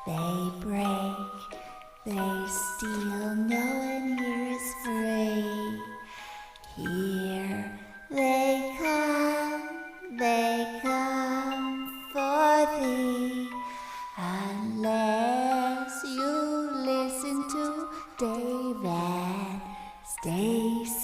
They break, they steal, no one here is free. Here they come for thee. Unless you listen to Dave and Stacie.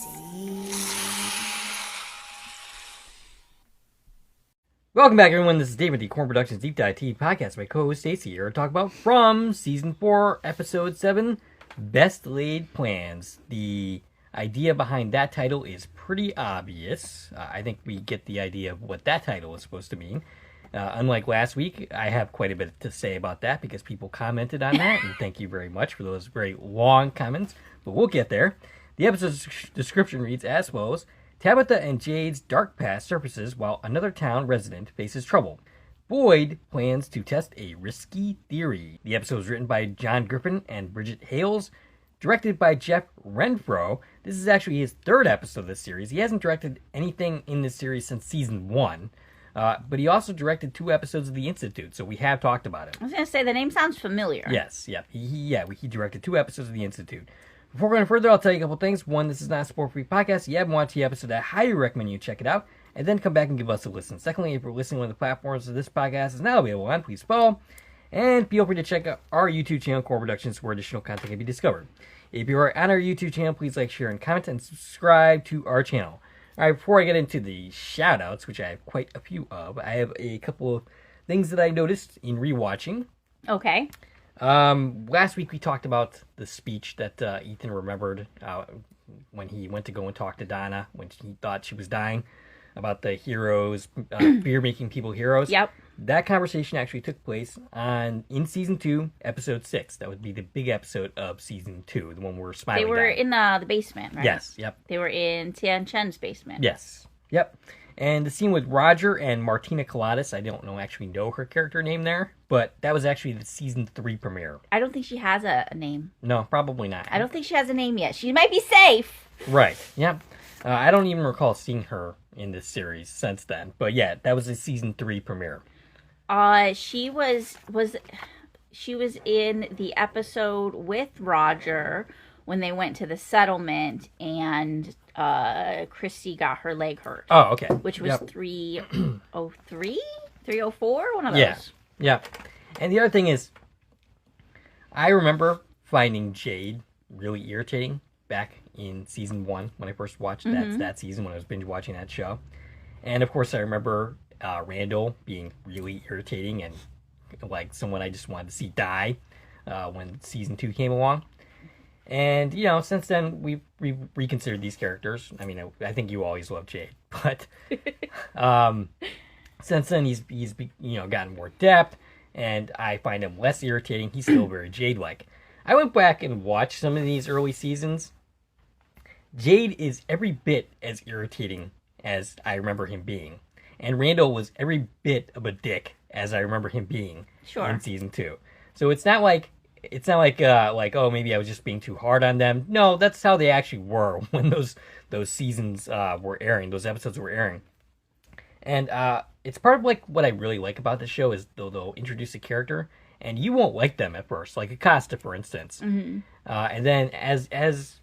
Welcome back, everyone. This is Dave with the Corn Productions Deep Dive TV podcast. My co-host Stacie here to talk about from Season 4, Episode 7, Best Laid Plans. The idea behind that title is pretty obvious. I think we get the idea of what that title is supposed to mean. Unlike last week, I have quite a bit to say about that because people commented on that, and thank you very much for those very long comments, but we'll get there. The episode's description reads as follows. Tabitha and Jade's dark past surfaces while another town resident faces trouble. Boyd plans to test a risky theory. The episode was written by John Griffin and Bridget Hales, directed by Jeff Renfro. This is actually his third episode of this series. He hasn't directed anything in this series since Season 1, but he also directed 2 episodes of The Institute, so we have talked about it. I was going to say, the name sounds familiar. Yes, yeah. He directed 2 episodes of The Institute. Before going further, I'll tell you a couple things. One, this is not a sport-free podcast. If you haven't watched the episode, I highly recommend you check it out, and then come back and give us a listen. Secondly, if you're listening on the platforms of this podcast is now available on, please follow, and feel free to check out our YouTube channel, Core Productions, where additional content can be discovered. If you are on our YouTube channel, please like, share, and comment, and subscribe to our channel. All right, before I get into the shout-outs, which I have quite a few of, I have a couple of things that I noticed in rewatching. Okay. Last week we talked about the speech that Ethan remembered when he went to go and talk to Donna when he thought she was dying about the heroes, fear making people heroes. Yep. That conversation actually took place in Season 2, Episode 6. That would be the big episode of Season 2, the one where Smiley They were died. in the basement, right? Yes, yep. They were in Tian Chen's basement. Yes, yep. And the scene with Roger and Martina Coladas, I don't actually know her character name there, but that was actually the Season 3 premiere. I don't think she has a name. No, probably not. I don't think she has a name yet. She might be safe. Right, yep. I don't even recall seeing her in this series since then. But yeah, that was a Season 3 premiere. She was in the episode with Roger when they went to the settlement and Christy got her leg hurt. Oh, okay. Which was 303? 304? One of those. Yeah. And the other thing is, I remember finding Jade really irritating back in Season 1 when I first watched that season when I was binge watching that show. And of course I remember Randall being really irritating and like someone I just wanted to see die when Season 2 came along. And, since then, we've reconsidered these characters. I mean, I think you always loved Jade. But since then, he's gotten more depth, and I find him less irritating. He's still very Jade-like. I went back and watched some of these early seasons. Jade is every bit as irritating as I remember him being. And Randall was every bit of a dick as I remember him being in Season 2. So it's not like oh, maybe I was just being too hard on them. No, that's how they actually were when those seasons were airing, those episodes were airing. And it's part of like what I really like about the show is they'll introduce a character and you won't like them at first, like Acosta, for instance. Mm-hmm. And then as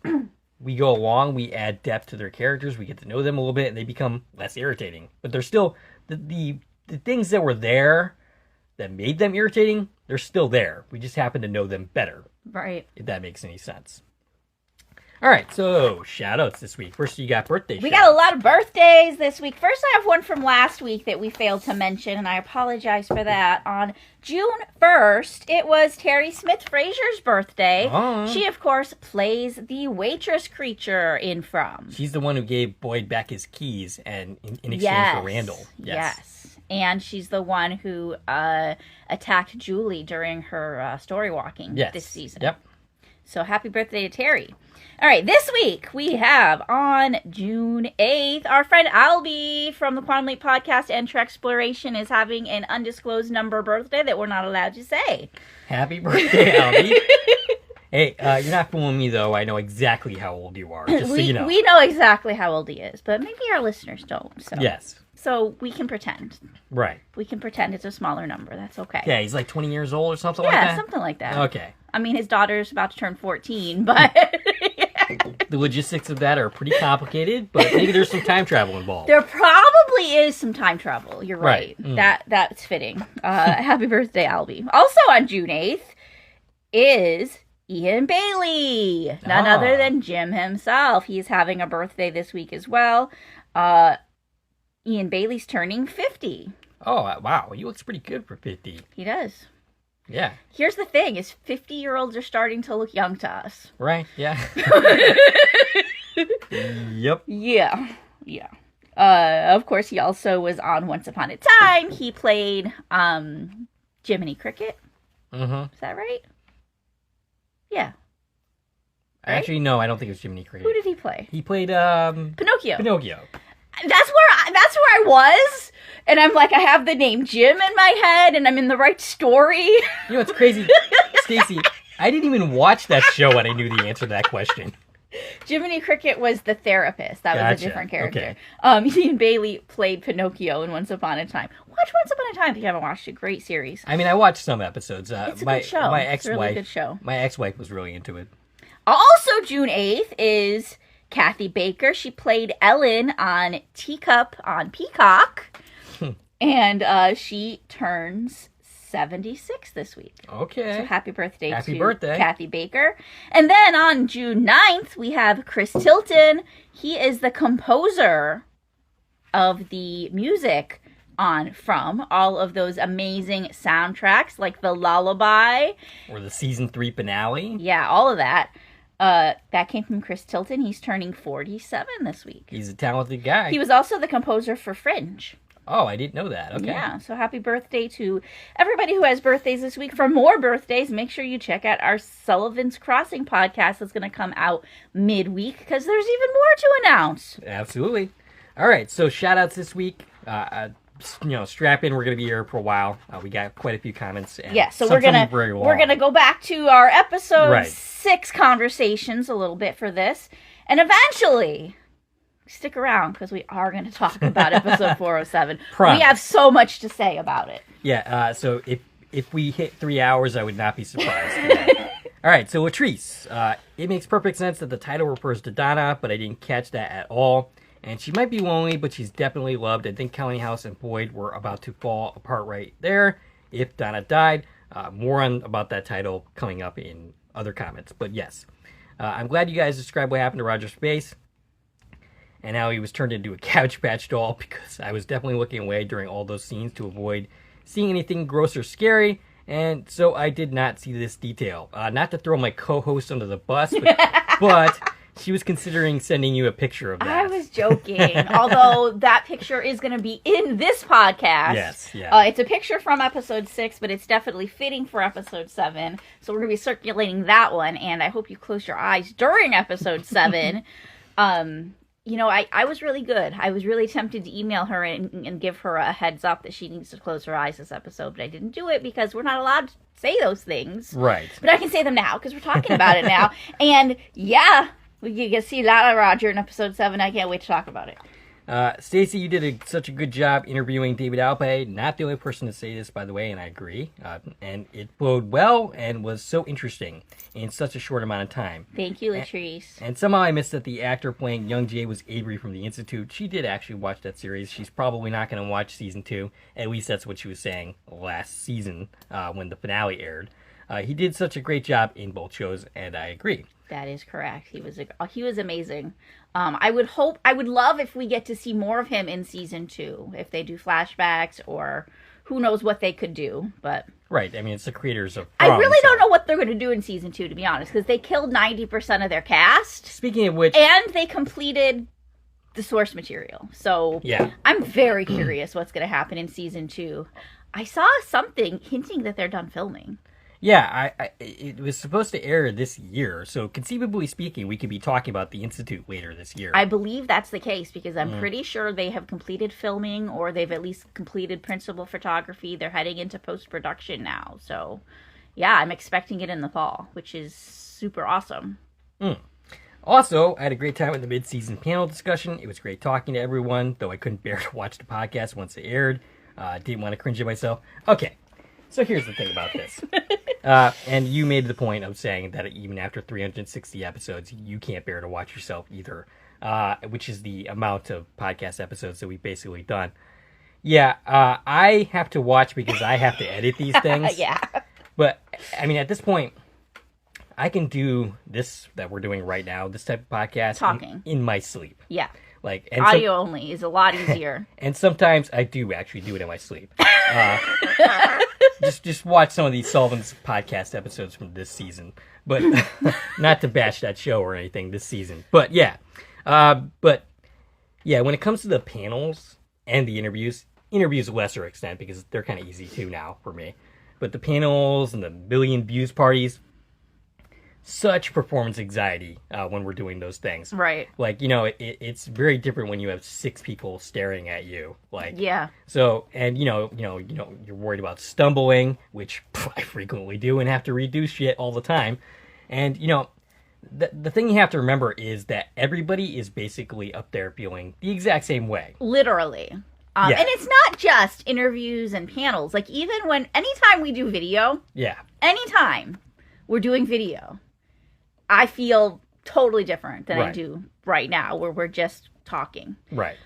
we go along, we add depth to their characters, we get to know them a little bit, and they become less irritating. But they're still the things that were there that made them irritating, they're still there. We just happen to know them better. Right. If that makes any sense. All right, so shout-outs this week. First, you got birthday We got a lot of birthdays this week. First, I have one from last week that we failed to mention, and I apologize for that. On June 1st, it was Terry Smith Fraser's birthday. Oh. She, of course, plays the waitress creature in From. She's the one who gave Boyd back his keys and in exchange for Randall. Yes. And she's the one who attacked Julie during her story walking this season. Yep. So happy birthday to Terry. All right, this week we have on June 8th, our friend Albie from the Quantum Leap Podcast and Trek Exploration is having an undisclosed number birthday that we're not allowed to say. Happy birthday, Albie. Hey, you're not fooling me, though. I know exactly how old you are, just so you know. We know exactly how old he is, but maybe our listeners don't. So. Yes. So we can pretend. Right. We can pretend it's a smaller number. That's okay. Yeah, he's like 20 years old or something like Yeah, that? something like that. Okay. I mean, his daughter's about to turn 14, but The logistics of that are pretty complicated, but maybe there's some time travel involved. there probably is some time travel. You're right. Right. Mm. That's fitting. Happy birthday, Albie. Also on June 8th is Ian Bailey, none Ah. other than Jim himself. He's having a birthday this week as well. Ian Bailey's turning 50. Oh, wow. He looks pretty good for 50. He does. Yeah. Here's the thing, is 50-year-olds are starting to look young to us. Right. Yeah. Yep. Yeah. Yeah. Of course, he also was on Once Upon a Time. He played Jiminy Cricket. Mm-hmm. Is that right? Yeah. Actually, no, I don't think it was Jiminy Cricket. Who did he play? He played Pinocchio. Pinocchio. That's where I was, and I'm like, I have the name Jim in my head, and I'm in the right story. You know what's crazy? Stacie, I didn't even watch that show when I knew the answer to that question. Jiminy Cricket was the therapist. That was Gotcha. a different character. Okay. Ian Bailey played Pinocchio in Once Upon a Time. Watch Once Upon a Time if you haven't watched it. Great series. I mean, I watched some episodes. It's a my good show. my It's a ex-wife, really good show. My ex-wife was really into it. Also, June 8th is Kathy Baker. She played Ellen on Teacup on Peacock. And she turns 76 this week. Okay. So happy birthday Happy to birthday. Kathy Baker. And then on June 9th, we have Chris Tilton. He is the composer of the music from all of those amazing soundtracks, like The Lullaby. Or the season 3 finale. Yeah, all of that. That came from Chris Tilton. He's turning 47 this week. He's a talented guy. He was also the composer for Fringe. Oh, I didn't know that. Okay. Yeah, so happy birthday to everybody who has birthdays this week. For more birthdays, make sure you check out our Sullivan's Crossing podcast that's going to come out midweek, because there's even more to announce. Absolutely. All right, so shout-outs this week. Strap in. We're going to be here for a while. We got quite a few comments. And Yeah, so some we're gonna very long. go back to our episode Right. 6 conversations a little bit for this, and eventually stick around because we are going to talk about episode 407. Promise. We have so much to say about it. Yeah, so if we hit 3 hours, I would not be surprised. All right, so Latrice. It makes perfect sense that the title refers to Donna, but I didn't catch that at all. And she might be lonely, but she's definitely loved. I think Kelly House and Boyd were about to fall apart right there if Donna died. More about that title coming up in other comments. But yes, I'm glad you guys described what happened to Roger Space and how he was turned into a Cabbage Patch doll, because I was definitely looking away during all those scenes to avoid seeing anything gross or scary. And so I did not see this detail. Not to throw my co-host under the bus, but she was considering sending you a picture of that. I was joking, although that picture is going to be in this podcast. Yes, yeah. It's a picture from episode 6, but it's definitely fitting for episode 7. So we're going to be circulating that one, and I hope you close your eyes during episode 7. I was really good. I was really tempted to email her and give her a heads up that she needs to close her eyes this episode, but I didn't do it because we're not allowed to say those things. Right. But I can say them now because we're talking about it now. And yeah, we get to see Lala Roger in episode 7. I can't wait to talk about it. Stacie, you did such a good job interviewing David Alpe. Not the only person to say this, by the way, and I agree. And it flowed well and was so interesting in such a short amount of time. Thank you, Latrice. And somehow I missed that the actor playing young Jay was Avery from The Institute. She did actually watch that series. She's probably not going to watch season 2. At least that's what she was saying last season when the finale aired. He did such a great job in both shows, and I agree. That is correct. He was amazing. I would love if we get to see more of him in season 2, if they do flashbacks or who knows what they could do. But right, I mean, it's the creators of I From, really so. don't know what they're going to do in season 2, to be honest, because they killed 90% of their cast. Speaking of which, And they completed the source material. So yeah. I'm very curious what's going to happen in season 2. I saw something hinting that they're done filming. Yeah, it was supposed to air this year, so conceivably speaking, we could be talking about The Institute later this year. I believe that's the case because I'm pretty sure they have completed filming or they've at least completed principal photography. They're heading into post-production now. So, yeah, I'm expecting it in the fall, which is super awesome. Also, I had a great time with the mid-season panel discussion. It was great talking to everyone, though I couldn't bear to watch the podcast once it aired. Didn't want to cringe at myself. Okay, so here's the thing about this. And you made the point of saying that even after 360 episodes, you can't bear to watch yourself either, which is the amount of podcast episodes that we've basically done. Yeah, I have to watch because I have to edit these things. Yeah. But, I mean, at this point, I can do this that we're doing right now, this type of podcast, Talking. in my sleep. Yeah. Like, and Audio only is a lot easier. and sometimes I do actually do it in my sleep. Just watch some of these Sullivan's podcast episodes from this season, but not to bash that show or anything this season. But yeah, when it comes to the panels and the interviews to a lesser extent because they're kind of easy too now for me. But the panels and the million views parties, such performance anxiety when we're doing those things. Right. Like, it's very different when you have 6 people staring at you. Like, Yeah. So, and you're worried about stumbling, which I frequently do and have to redo shit all the time. And, the thing you have to remember is that everybody is basically up there feeling the exact same way. Literally. Yeah. And it's not just interviews and panels. Like, anytime we do video, Yeah. anytime we're doing video, I feel totally different than I Right. do right now, where we're just talking. Right.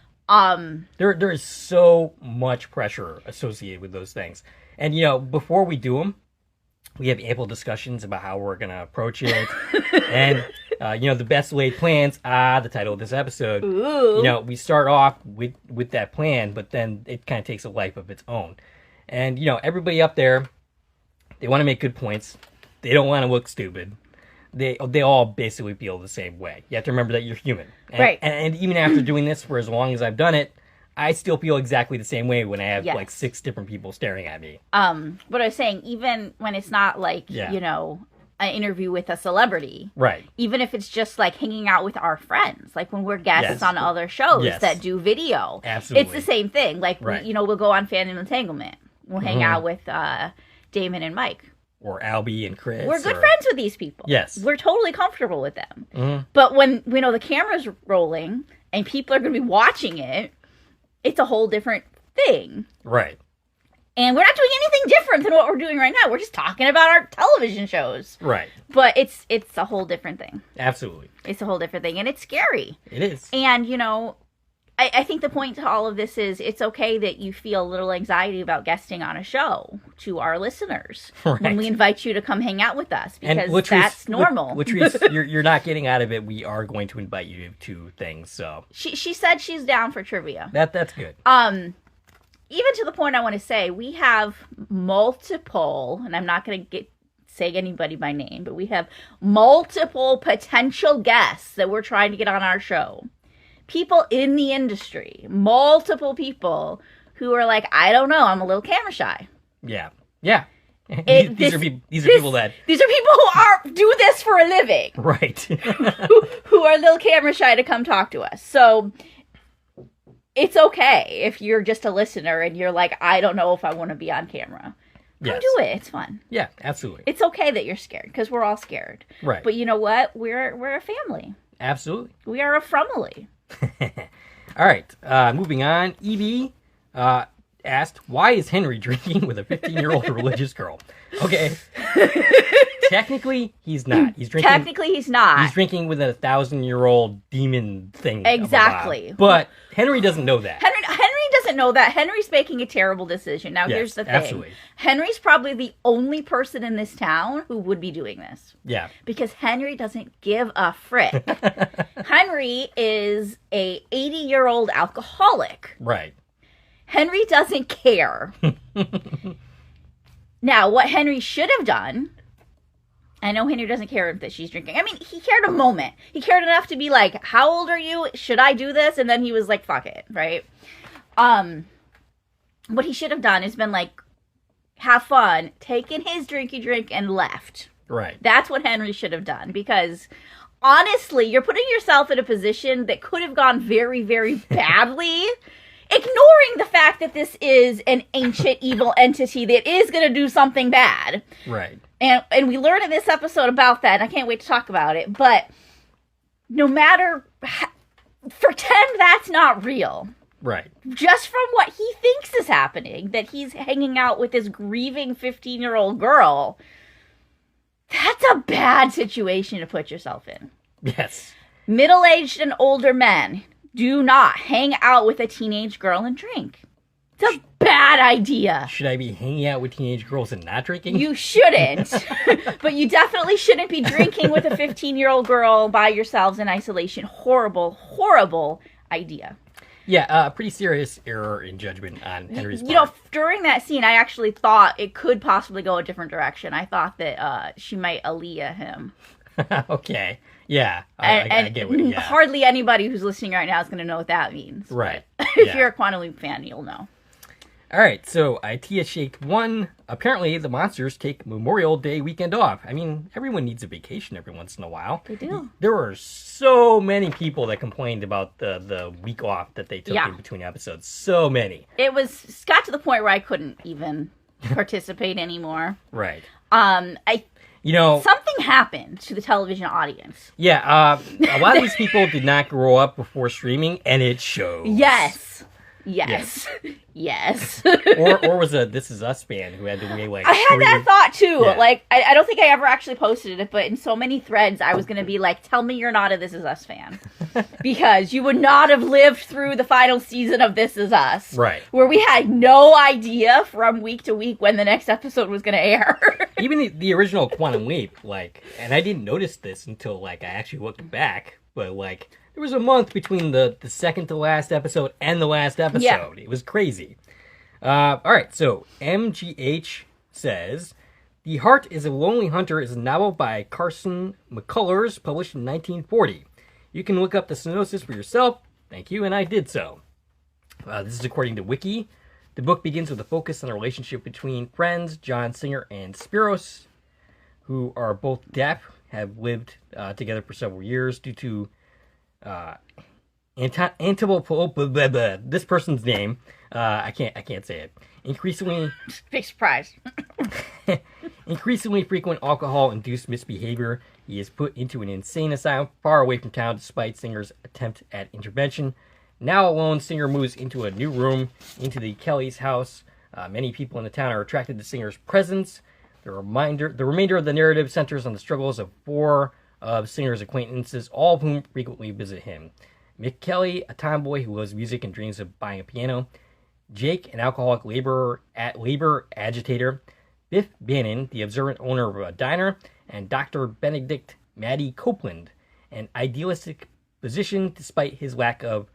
There is so much pressure associated with those things. And, before we do them, we have ample discussions about how we're going to approach it. And, the best laid plans, the title of this episode. Ooh. We start off with that plan, but then it kind of takes a life of its own. And, everybody up there, they want to make good points. They don't want to look stupid. They all basically feel the same way. You have to remember that you're human. And, Right. And even after doing this for as long as I've done it, I still feel exactly the same way when I have Yes. like 6 different people staring at me. What I was saying, even when it's not like, Yeah. an interview with a celebrity. Right. Even if it's just like hanging out with our friends, like when we're guests Yes. on other shows Yes. that do video. Absolutely. It's the same thing. Like, Right. we'll go on Fan and Entanglement. We'll hang out with Damon and Mike. Or Albie and Chris. We're good or- friends with these people. Yes. We're totally comfortable with them. Mhm. But when we know the camera's rolling and people are going to be watching it, it's a whole different thing. Right. And we're not doing anything different than what we're doing right now. We're just talking about our television shows. Right. But it's a whole different thing. Absolutely. It's a whole different thing. And it's scary. It is. And, I think the point to all of this is it's okay that you feel a little anxiety about guesting on a show to our listeners Right. when we invite you to come hang out with us, because Latrice, that's normal. Latrice, you're not getting out of it. We are going to invite you to things. So She said she's down for trivia. that's good. Even to the point I want to say, we have multiple, and I'm not going to say anybody by name, but we have multiple potential guests that we're trying to get on our show. People in the industry, multiple people who are like, I don't know, I'm a little camera shy. Yeah. Yeah. These are These are people that people who do this for a living, right. who are a little camera shy to come talk to us. So it's okay if you're just a listener and you're like, I don't know if I want to be on camera. Come Yes. do it. It's fun. Yeah, absolutely. It's okay that you're scared, because we're all scared. Right. But you know what? We're a family. Absolutely. We are a family. All right. Moving on. EB asked, why is Henry drinking with a 15-year-old religious girl? Okay. Technically, he's not. He's drinking. Technically, he's not. He's drinking with a 1,000-year-old demon thing. of a Exactly. vibe. But Henry doesn't know that. Henry doesn't know that. Henry's making a terrible decision. Now, Yes, here's the thing. absolutely. Henry's probably the only person in this town who would be doing this. Yeah. Because Henry doesn't give a frick. Henry is a 80-year-old alcoholic. Right. Henry doesn't care. Now, what Henry should have done, I know Henry doesn't care that she's drinking. I mean, he cared a moment. He cared enough to be like, how old are you? Should I do this? And then he was like, fuck it, right? What he should have done is been like, have fun, taken his drinky drink and left. Right. That's what Henry should have done, because honestly, you're putting yourself in a position that could have gone very, very badly, ignoring the fact that this is an ancient evil entity that is going to do something bad. Right. And we learned in this episode about that, and I can't wait to talk about it, but no matter, pretend that's not real. Right. Just from what he thinks is happening, that he's hanging out with this grieving 15-year-old girl, that's a bad situation to put yourself in. Yes. Middle-aged and older men do not hang out with a teenage girl and drink. It's a bad idea. Should I be hanging out with teenage girls and not drinking? You shouldn't. But you definitely shouldn't be drinking with a 15-year-old girl by yourselves in isolation. Horrible, horrible idea. Yeah, pretty serious error in judgment on Henry's part. You know, during that scene, I actually thought it could possibly go a different direction. I thought that she might Aaliyah him. Okay. Yeah. I get what yeah. Hardly anybody who's listening right now is going to know what that means. Right. If Yeah. you're a Quantum Leap fan, you'll know. All right, so ITIA Shaked 1. Apparently, the monsters take Memorial Day weekend off. I mean, everyone needs a vacation every once in a while. They do. There were so many people that complained about the week off that they took Yeah. in between episodes. So many. It got to the point where I couldn't even participate anymore. Right. You know, something happened to the television audience. Yeah, a lot of these people did not grow up before streaming, and it shows. Yes. or was a This Is Us fan who had to wait like I had that thought too. Yeah. Like I don't think I ever actually posted it, but in so many threads I was gonna be like, tell me you're not a This Is Us fan. Because you would not have lived through the final season of This Is Us. Right. Where we had no idea from week to week when the next episode was gonna air. Even the original Quantum Leap, like, and I didn't notice this until like I actually looked back, but like there was a month between the second to last episode and the last episode. Yeah. It was crazy. All right, so MGH says, The Heart is a Lonely Hunter is a novel by Carson McCullers, published in 1940. You can look up the synopsis for yourself. Thank you, and I did so. This is according to Wiki. The book begins with a focus on the relationship between friends, John Singer and Spiros, who are both deaf, have lived together for several years due to this person's name. I can't say it. Big surprise. Increasingly frequent alcohol-induced misbehavior. He is put into an insane asylum far away from town despite Singer's attempt at intervention. Now alone, Singer moves into a new room, into the Kelly's house. Many people in the town are attracted to Singer's presence. The remainder of the narrative centers on the struggles of four of Singer's acquaintances, all of whom frequently visit him. Mick Kelly, a tomboy who loves music and dreams of buying a piano. Jake, an alcoholic labor agitator. Biff Bannon, the observant owner of a diner. And Dr. Benedict Matty Copeland, an idealistic physician despite his lack of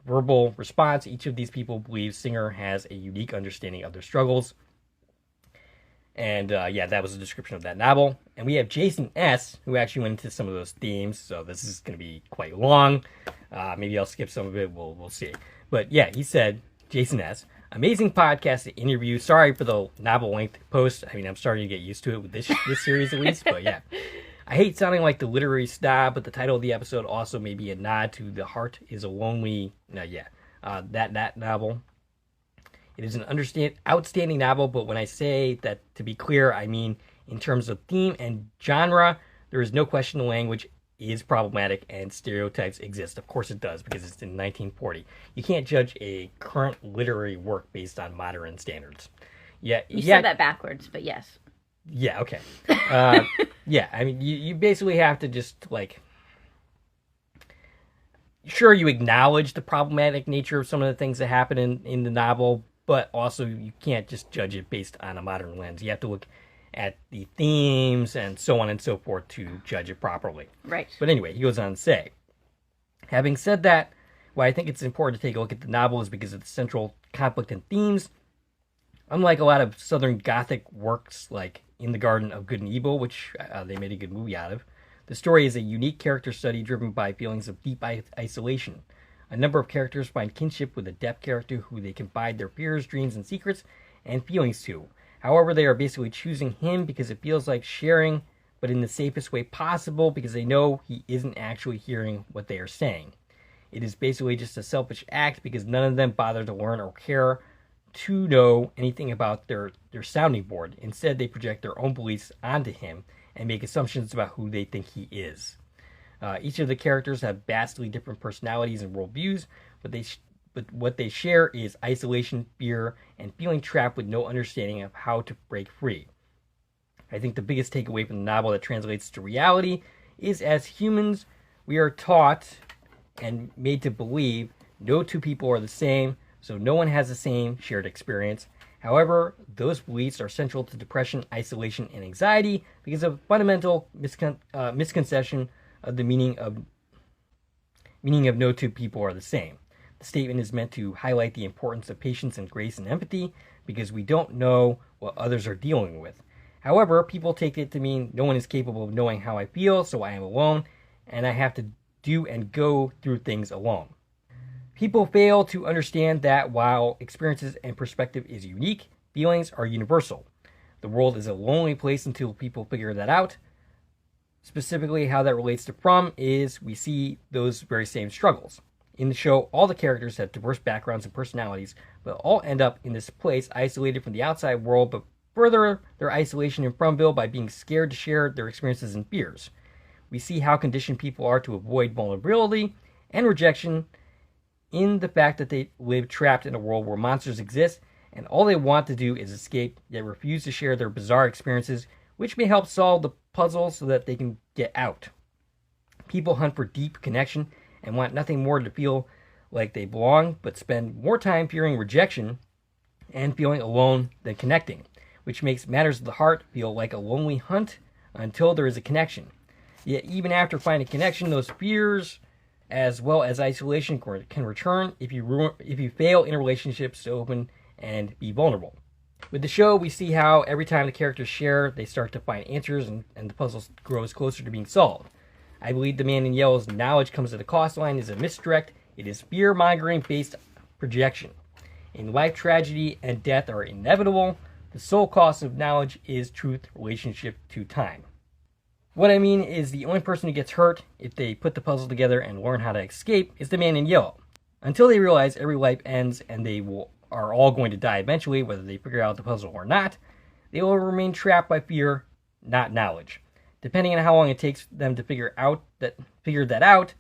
verbal response. Each of these people believes Singer has a unique understanding of their struggles. And that was a description of that novel. And we have Jason S., who actually went into some of those themes, so this is going to be quite long. Maybe I'll skip some of it, we'll see. But yeah, he said, Jason S., amazing podcast to interview. Sorry for the novel length post. I mean, I'm starting to get used to it with this series at least, but yeah. I hate sounding like the literary snob, but the title of the episode also may be a nod to The Heart is a Lonely... that novel. It is an outstanding novel, but when I say that, to be clear, I mean in terms of theme and genre, there is no question the language is problematic and stereotypes exist. Of course it does, because it's in 1940. You can't judge a current literary work based on modern standards. You said that backwards, but yes. Yeah, okay. I mean, you basically have to just, like... Sure, you acknowledge the problematic nature of some of the things that happen in the novel, but also you can't just judge it based on a modern lens. You have to look at the themes and so on and so forth to judge it properly. Right. But anyway, he goes on to say, having said that, why I think it's important to take a look at the novel is because of the central conflict and themes. Unlike a lot of Southern Gothic works like In the Garden of Good and Evil, which they made a good movie out of, the story is a unique character study driven by feelings of deep isolation. A number of characters find kinship with a deaf character who they confide their fears, dreams, and secrets and feelings to. However, they are basically choosing him because it feels like sharing, but in the safest way possible because they know he isn't actually hearing what they are saying. It is basically just a selfish act because none of them bother to learn or care to know anything about their sounding board. Instead, they project their own beliefs onto him and make assumptions about who they think he is. Each of the characters have vastly different personalities and worldviews, but what they share is isolation, fear, and feeling trapped with no understanding of how to break free. I think the biggest takeaway from the novel that translates to reality is, as humans, we are taught and made to believe no two people are the same, so no one has the same shared experience. However, those beliefs are central to depression, isolation, and anxiety because of fundamental misconception of the meaning of no two people are the same. The statement is meant to highlight the importance of patience and grace and empathy because we don't know what others are dealing with. However, people take it to mean no one is capable of knowing how I feel, so I am alone, and I have to do and go through things alone. People fail to understand that while experiences and perspective is unique, feelings are universal. The world is a lonely place until people figure that out. Specifically, how that relates to From is we see those very same struggles. In the show, all the characters have diverse backgrounds and personalities, but all end up in this place isolated from the outside world, but further their isolation in Fromville by being scared to share their experiences and fears. We see how conditioned people are to avoid vulnerability and rejection in the fact that they live trapped in a world where monsters exist and all they want to do is escape, yet refuse to share their bizarre experiences, which may help solve the puzzle so that they can get out. People hunt for deep connection and want nothing more to feel like they belong, but spend more time fearing rejection and feeling alone than connecting, which makes matters of the heart feel like a lonely hunt until there is a connection. Yet even after finding connection, those fears as well as isolation can return if you fail in relationships to open and be vulnerable. With the show, we see how every time the characters share, they start to find answers and the puzzle grows closer to being solved. I believe the Man in Yellow's knowledge comes at a cost line is a misdirect. It is fear-mongering based projection. In life, tragedy and death are inevitable. The sole cost of knowledge is truth, relationship to time. What I mean is the only person who gets hurt if they put the puzzle together and learn how to escape is the Man in Yellow. Until they realize every life ends and are all going to die eventually, whether they figure out the puzzle or not, they will remain trapped by fear, not knowledge. Depending on how long it takes them to figure that out,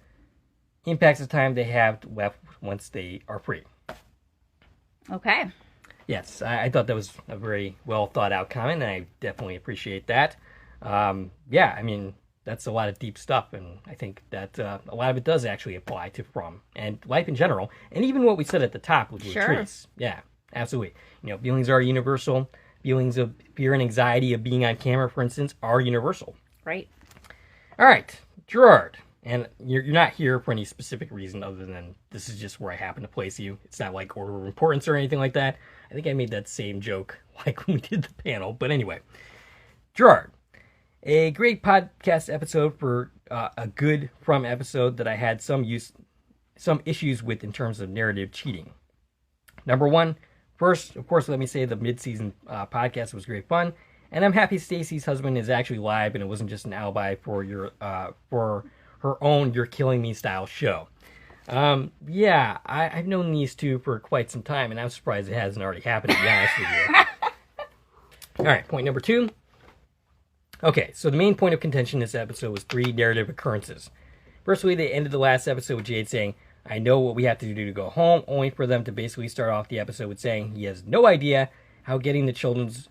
impacts the time they have left once they are free. Okay. Yes, I thought that was a very well thought out comment, and I definitely appreciate that. Yeah, I mean, that's a lot of deep stuff, and I think that a lot of it does actually apply to From and life in general, and even what we said at the top with Latrice. Yeah, absolutely. Feelings are universal. Feelings of fear and anxiety of being on camera, for instance, are universal. Right. All right, Gerard, and you're not here for any specific reason other than this is just where I happen to place you. It's not like order of importance or anything like that. I think I made that same joke like when we did the panel, but anyway. Gerard. A great podcast episode for a good From episode that I had some issues with in terms of narrative cheating. Number one, first, of course, let me say the mid-season podcast was great fun, and I'm happy Stacie's husband is actually live and it wasn't just an alibi for her own "You're Killing Me" style show. Yeah, I've known these two for quite some time, and I'm surprised it hasn't already happened, to be honest with you. All right, point number two. Okay, so the main point of contention in this episode was 3 narrative occurrences. Firstly, they ended the last episode with Jade saying, "I know what we have to do to go home," only for them to basically start off the episode with saying he has no idea how getting the children's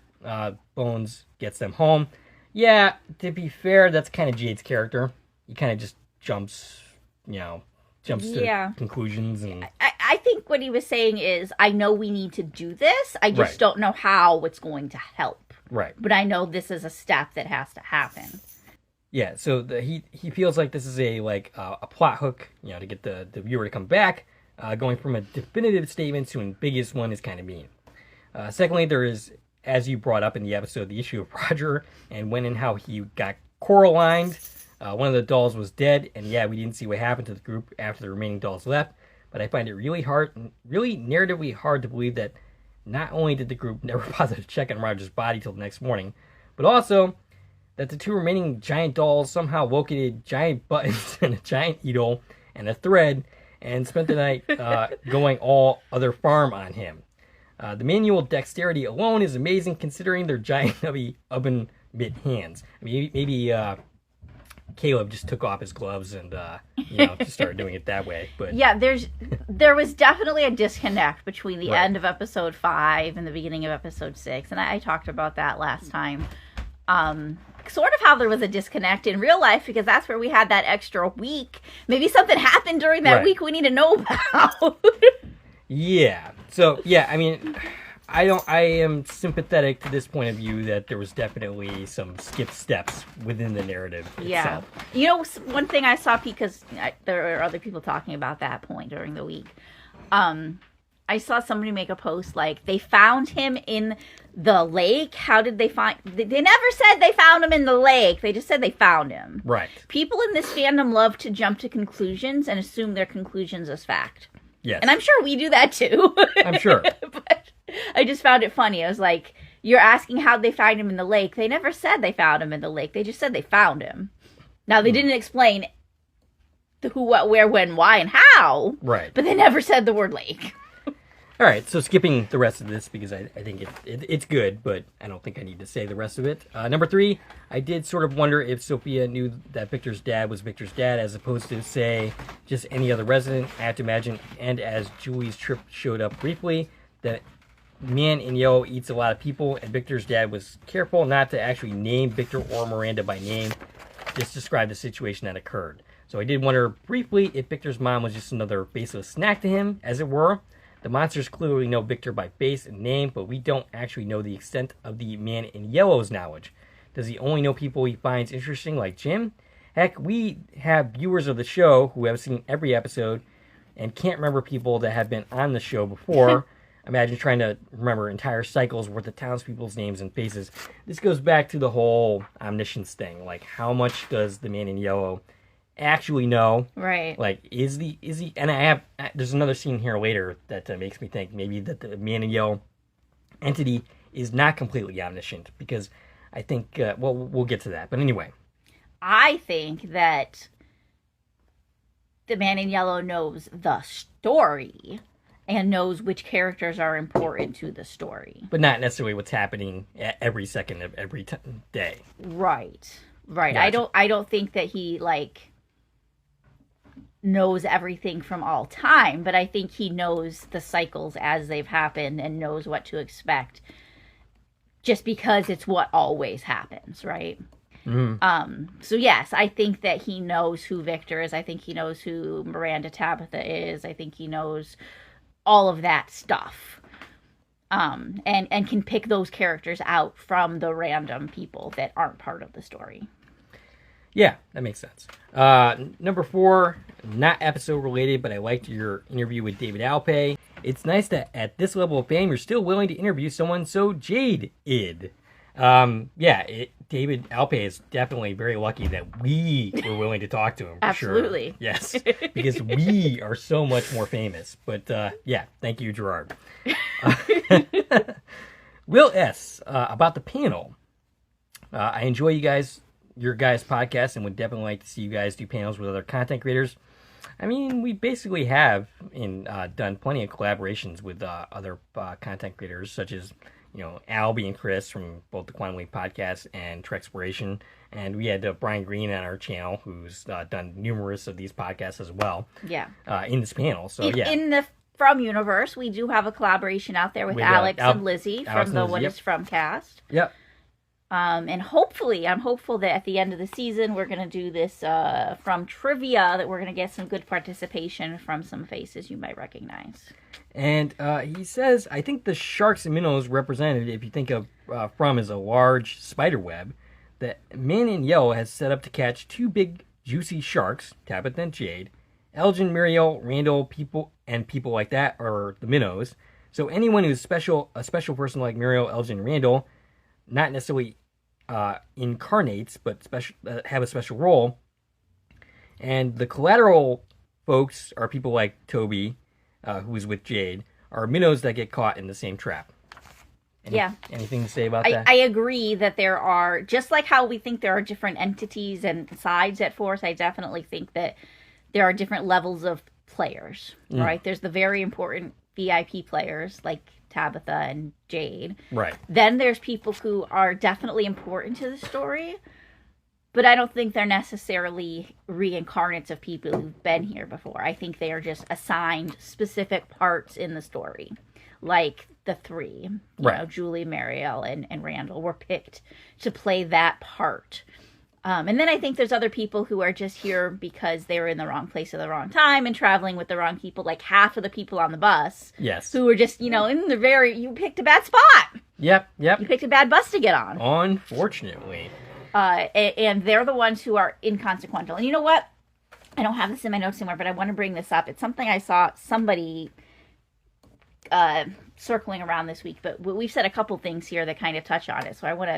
bones gets them home. Yeah, to be fair, that's kind of Jade's character. He kind of just jumps to conclusions. And I think what he was saying is, I know we need to do this. I just don't know how it's going to help. Right. But I know this is a step that has to happen. Yeah, so he feels like this is a plot hook, to get the viewer to come back. Going from a definitive statement to an ambiguous one is kind of mean. Secondly, there is, as you brought up in the episode, the issue of Roger and when and how he got Coralined. One of the dolls was dead, and yeah, we didn't see what happened to the group after the remaining dolls left. But I find it really narratively hard to believe that not only did the group never bother to check on Roger's body till the next morning, but also that the 2 remaining giant dolls somehow located giant buttons and a giant needle and a thread and spent the night going all other farm on him. The manual dexterity alone is amazing considering their giant oven mitt hands. I mean, maybe Caleb just took off his gloves and just started doing it that way. But yeah, there was definitely a disconnect between the Right. end of episode 5 and the beginning of episode 6, and I talked about that last time. Sort of how there was a disconnect in real life, because that's where we had that extra week. Maybe something happened during that Right. week we need to know about. yeah, so yeah, I mean, I am sympathetic to this point of view that there was definitely some skipped steps within the narrative Yeah. itself. You know, one thing I saw, because there are other people talking about that point during the week. I saw somebody make a post like, they found him in the lake. How did they find... They never said they found him in the lake. They just said they found him. Right. People in this fandom love to jump to conclusions and assume their conclusions as fact. Yes. And I'm sure we do that too. I'm sure. But I just found it funny. I was like, you're asking how they find him in the lake. They never said they found him in the lake. They just said they found him. Now, they didn't explain the who, what, where, when, why, and how. Right. But they never said the word lake. All right, so skipping the rest of this because I think it's good, but I don't think I need to say the rest of it. Number 3, I did sort of wonder if Sophia knew that Victor's dad was Victor's dad as opposed to, say, just any other resident. I have to imagine, and as Julie's trip showed up briefly, that man in yellow eats a lot of people, and Victor's dad was careful not to actually name Victor or Miranda by name, just describe the situation that occurred. So I did wonder briefly if Victor's mom was just another baseless snack to him, as it were. The monsters clearly know Victor by face and name, but we don't actually know the extent of the man in yellow's knowledge. Does he only know people he finds interesting, like Jim? Heck, we have viewers of the show who have seen every episode and can't remember people that have been on the show before. Imagine trying to remember entire cycles worth of townspeople's names and faces. This goes back to the whole omniscience thing. Like, how much does the man in yellow actually know? Right. Like, is he, and there's another scene here later that makes me think maybe that the man in yellow entity is not completely omniscient, because I think, we'll get to that. But anyway. I think that the man in yellow knows the story and knows which characters are important to the story. But not necessarily what's happening at every second of every day. Right. Gotcha. I don't think that he, like, knows everything from all time, but I think he knows the cycles as they've happened and knows what to expect, just because it's what always happens, right? Mm-hmm. So yes, I think that he knows who Victor is. I think he knows who Miranda Tabitha is. I think he knows all of that stuff. And can pick those characters out from the random people that aren't part of the story. Yeah, that makes sense. Number 4, not episode related, but I liked your interview with David Alpay. It's nice that at this level of fame, you're still willing to interview someone so jaded. David Alpay is definitely very lucky that we were willing to talk to him. For Absolutely. Sure. Yes, because we are so much more famous. But thank you, Gerard. Will S. About the panel. I enjoy your guys' podcast, and would definitely like to see you guys do panels with other content creators. I mean, we basically have done plenty of collaborations with other content creators, such as Albie and Chris from both the Quantum Leap podcast and Trexploration, and we had Brian Green on our channel, who's done numerous of these podcasts as well. Yeah. In this panel, so yeah. In the From Universe, we do have a collaboration out there with Alex and Lizzie from the What Is From cast. Yep. And hopefully, I'm hopeful that at the end of the season, we're going to do this from trivia, that we're going to get some good participation from some faces you might recognize. And he says, I think the sharks and minnows represented, if you think of From as a large spider web, that Man in Yellow has set up to catch 2 big, juicy sharks, Tabitha and Jade. Elgin, Muriel, Randall, people like that are the minnows. So anyone who's a special person like Muriel, Elgin, Randall, not necessarily incarnates, but have a special role. And the collateral folks are people like Toby, who is with Jade, are minnows that get caught in the same trap. Anything to say about that? I agree that there are, just like how we think there are different entities and sides at Force, I definitely think that there are different levels of players, right? There's the very important VIP players, like Tabitha and Jade. Right. Then there's people who are definitely important to the story, But I don't think they're necessarily reincarnates of people who've been here before. I think they are just assigned specific parts in the story. Like the three, you know, Julie, Marielle, and Randall were picked to play that part. And then I think there's other people who are just here because they were in the wrong place at the wrong time and traveling with the wrong people. Like half of the people on the bus. Yes. Who were just, you know, in the you picked a bad spot. Yep. You picked a bad bus to get on. Unfortunately. And they're the ones who are inconsequential. And you know what? I don't have this in my notes anymore, but I want to bring this up. It's something I saw somebody circling around this week, but we've said a couple things here that kind of touch on it. So I want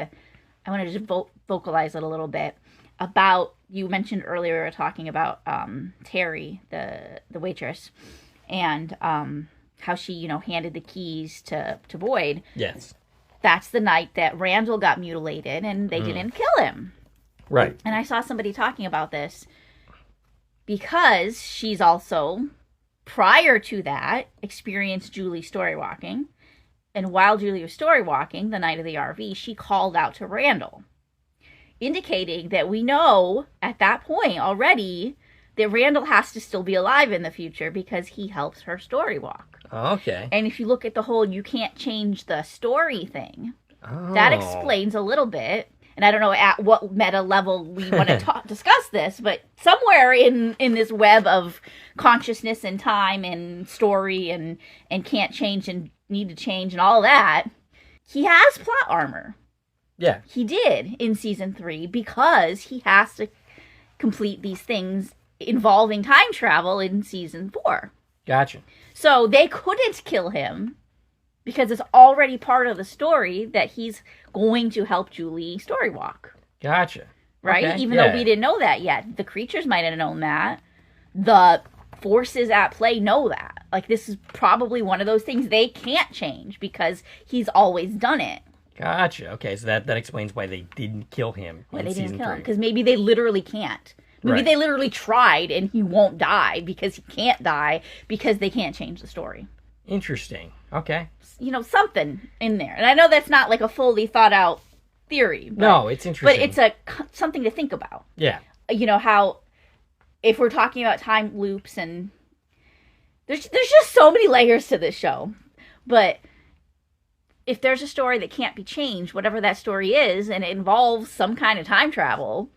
to just vocalize it a little bit about, you mentioned earlier, we were talking about Terry, the waitress, and how she, you know, handed the keys to Boyd. Yes. That's the night that Randall got mutilated and they didn't kill him. Right. And I saw somebody talking about this because she's also, prior to that, experienced Julie story walking. And while Julie was story walking the night of the RV, she called out to Randall, indicating that we know at that point already that Randall has to still be alive in the future because he helps her story walk. Okay. And if you look at the whole you can't change the story thing, that explains a little bit. And I don't know at what meta level we want to discuss this, but somewhere in this web of consciousness and time and story and can't change and need to change and all that, he has plot armor. Yeah. He did in season 3 because he has to complete these things involving time travel in season 4. Gotcha. So they couldn't kill him because it's already part of the story that he's going to help Julie story walk. Gotcha. Right? Okay. Even though we didn't know that yet. The creatures might have known that. The forces at play know that. Like, this is probably one of those things they can't change because he's always done it. Gotcha. Okay, so that explains why they didn't kill him in season 3. Because maybe they literally can't. Maybe they literally tried and he won't die because he can't die because they can't change the story. Interesting. Okay. You know, something in there. And I know that's not like a fully thought out theory. But, no, it's interesting. But it's something to think about. Yeah. You know, how if we're talking about time loops and there's just so many layers to this show. But if there's a story that can't be changed, whatever that story is, and it involves some kind of time travel,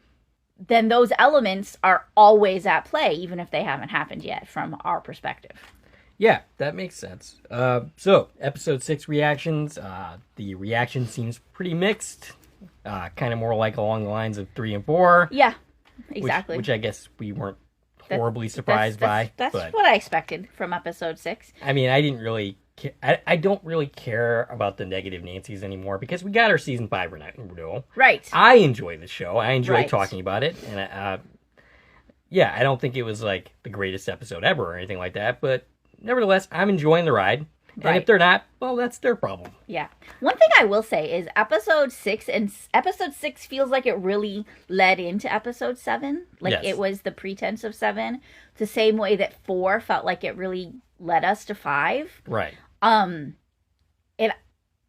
then those elements are always at play, even if they haven't happened yet from our perspective. Yeah, that makes sense. So, episode 6 reactions. The reaction seems pretty mixed. Kind of more like along the lines of 3 and 4. Yeah, exactly. Which I guess we weren't horribly surprised by. That's what I expected from episode 6. I mean, I didn't really... I don't really care about the negative Nancys anymore because we got our season 5 renewal. Right. I enjoy the show. I enjoy talking about it. And I don't think it was like the greatest episode ever or anything like that. But nevertheless, I'm enjoying the ride. And if they're not, well, that's their problem. Yeah. One thing I will say is episode 6 feels like it really led into episode 7. Like it was the pretense of 7. The same way that 4 felt like it really led us to 5. Right. And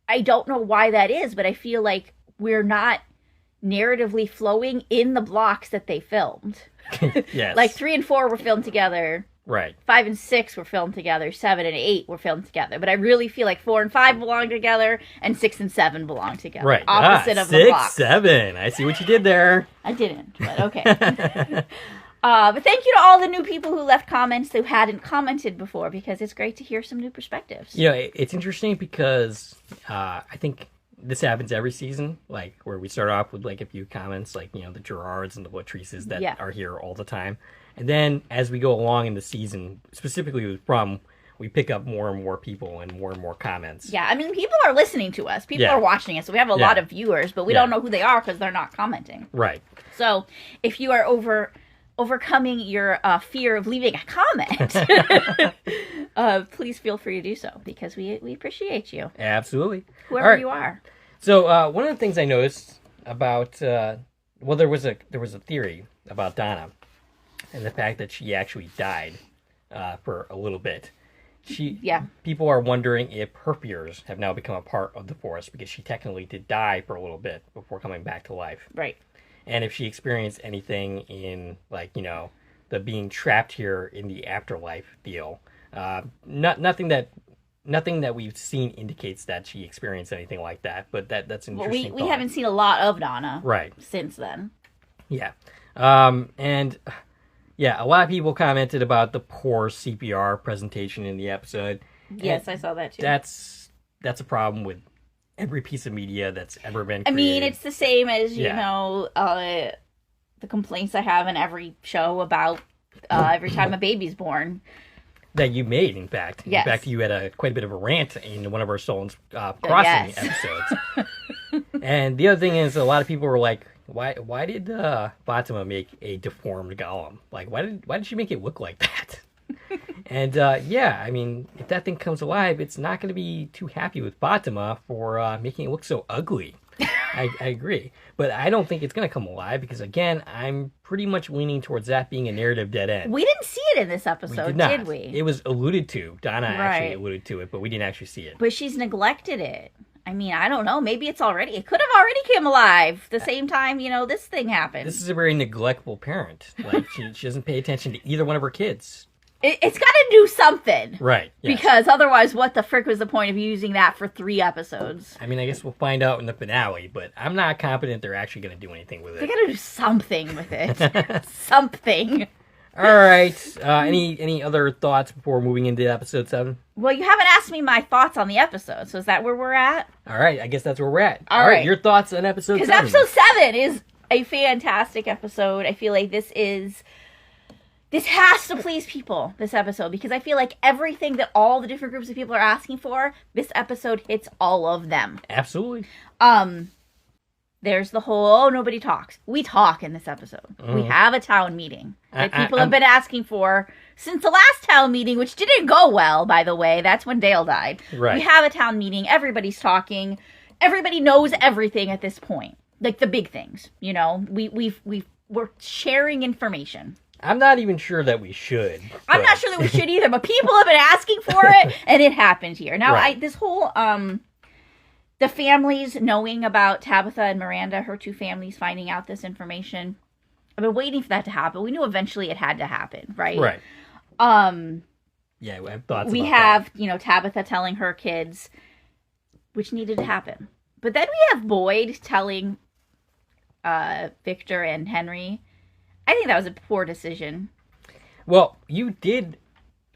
I don't know why that is, but I feel like we're not narratively flowing in the blocks that they filmed. Yes. Like 3 and 4 were filmed together. Right. 5 and 6 were filmed together. 7 and 8 were filmed together. But I really feel like 4 and 5 belong together, and 6 and 7 belong together. Right. Opposite of the 6, blocks. 7. I see what you did there. I didn't, but okay. But thank you to all the new people who left comments who hadn't commented before, because it's great to hear some new perspectives. You know, it's interesting because I think this happens every season, like where we start off with like a few comments, like, you know, the Gerards and the Latrices that are here all the time. And then as we go along in the season, specifically with From, we pick up more and more people and more comments. Yeah, I mean, people are listening to us. People are watching us. So we have a lot of viewers, but we don't know who they are because they're not commenting. Right. So if you are overcoming your fear of leaving a comment, please feel free to do so, because we appreciate you. Absolutely. Whoever you are. So one of the things I noticed about, there was a theory about Donna and the fact that she actually died for a little bit. People are wondering if her fears have now become a part of the Force, because she technically did die for a little bit before coming back to life. Right. and if she experienced anything in, like, the being trapped here in the afterlife deal. Nothing that we've seen indicates that she experienced anything like that, but that's an interesting we haven't seen a lot of Donna right since then. Yeah. And yeah, a lot of people commented about the poor CPR presentation in the episode. Yes, And I saw that too. That's a problem with every piece of media that's ever been created. I mean, it's the same as, the complaints I have in every show about every time a baby's born. That you made, in fact. Yes. In fact, you had quite a bit of a rant in one of our Stolen's Crossing episodes. And the other thing is, a lot of people were like, why did Fatima make a deformed golem? Like, why did she make it look like that? And I mean, if that thing comes alive, it's not going to be too happy with Fatima for making it look so ugly. I agree. But I don't think it's going to come alive because, again, I'm pretty much leaning towards that being a narrative dead end. We didn't see it in this episode, did we? It was alluded to. Donna actually alluded to it, but we didn't actually see it. But she's neglected it. I mean, I don't know. Maybe it could have already come alive the same time, this thing happened. This is a very neglectful parent. Like, she doesn't pay attention to either one of her kids. It's got to do something. Right. Yes. Because otherwise, what the frick was the point of using that for 3 episodes? I mean, I guess we'll find out in the finale, but I'm not confident they're actually going to do anything with it. They got to do something with it. Something. All right. Any other thoughts before moving into episode 7? Well, you haven't asked me my thoughts on the episode, so is that where we're at? All right. I guess that's where we're at. All right. Your thoughts on episode 7? Because episode 7 is a fantastic episode. I feel like this has to please people, this episode, because I feel like everything that all the different groups of people are asking for, this episode hits all of them. Absolutely. There's the whole, nobody talks. We talk in this episode. We have a town meeting that people have been asking for since the last town meeting, which didn't go well, by the way. That's when Dale died. Right. We have a town meeting. Everybody's talking. Everybody knows everything at this point. Like the big things, we're sharing information. I'm not even sure that we should. I'm not sure that we should either, but people have been asking for it, and it happened here. Now, right. this whole, the families knowing about Tabitha and Miranda, her 2 families finding out this information, I've been waiting for that to happen. We knew eventually it had to happen, right? Right. Yeah, I have thoughts we about have, that. Tabitha telling her kids, which needed to happen. But then we have Boyd telling Victor and Henry. I think that was a poor decision. Well, you did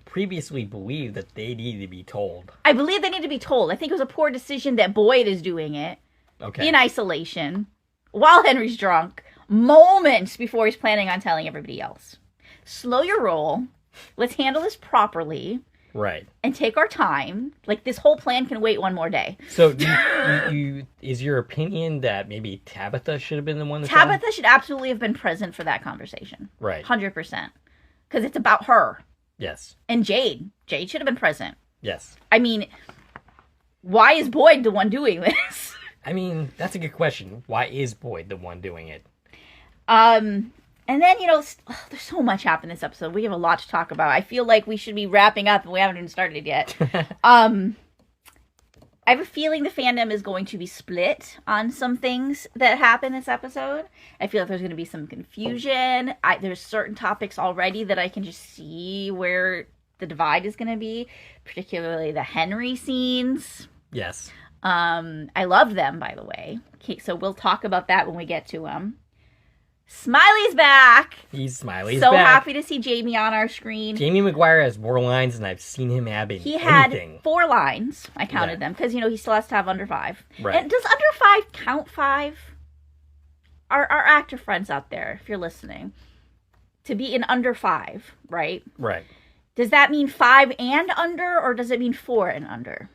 previously believe that they needed to be told. I believe they need to be told. I think it was a poor decision that Boyd is doing it in isolation while Henry's drunk, moments before he's planning on telling everybody else. Slow your roll. Let's handle this properly. Right. And take our time. Like, this whole plan can wait one more day. So, is your opinion that maybe Tabitha should have been the one to Tabitha should absolutely have been present for that conversation. Right. 100%. Because it's about her. Yes. And Jade. Jade should have been present. Yes. I mean, why is Boyd the one doing this? I mean, that's a good question. Why is Boyd the one doing it? And then, there's so much happened this episode. We have a lot to talk about. I feel like we should be wrapping up, and we haven't even started yet. I have a feeling the fandom is going to be split on some things that happen this episode. I feel like there's going to be some confusion. There's certain topics already that I can just see where the divide is going to be, particularly the Henry scenes. Yes. I love them, by the way. Okay, so we'll talk about that when we get to them. Smiley's back. Smiley's so back. Happy to see Jamie on our screen. Jamie McGuire has more lines than I've seen him have in He anything. had 4 lines. I counted them because he still has to have under 5. Right. And does under 5 count 5? Our actor friends out there, if you're listening, to be in under 5, right? Right. Does that mean 5 and under, or does it mean 4 and under?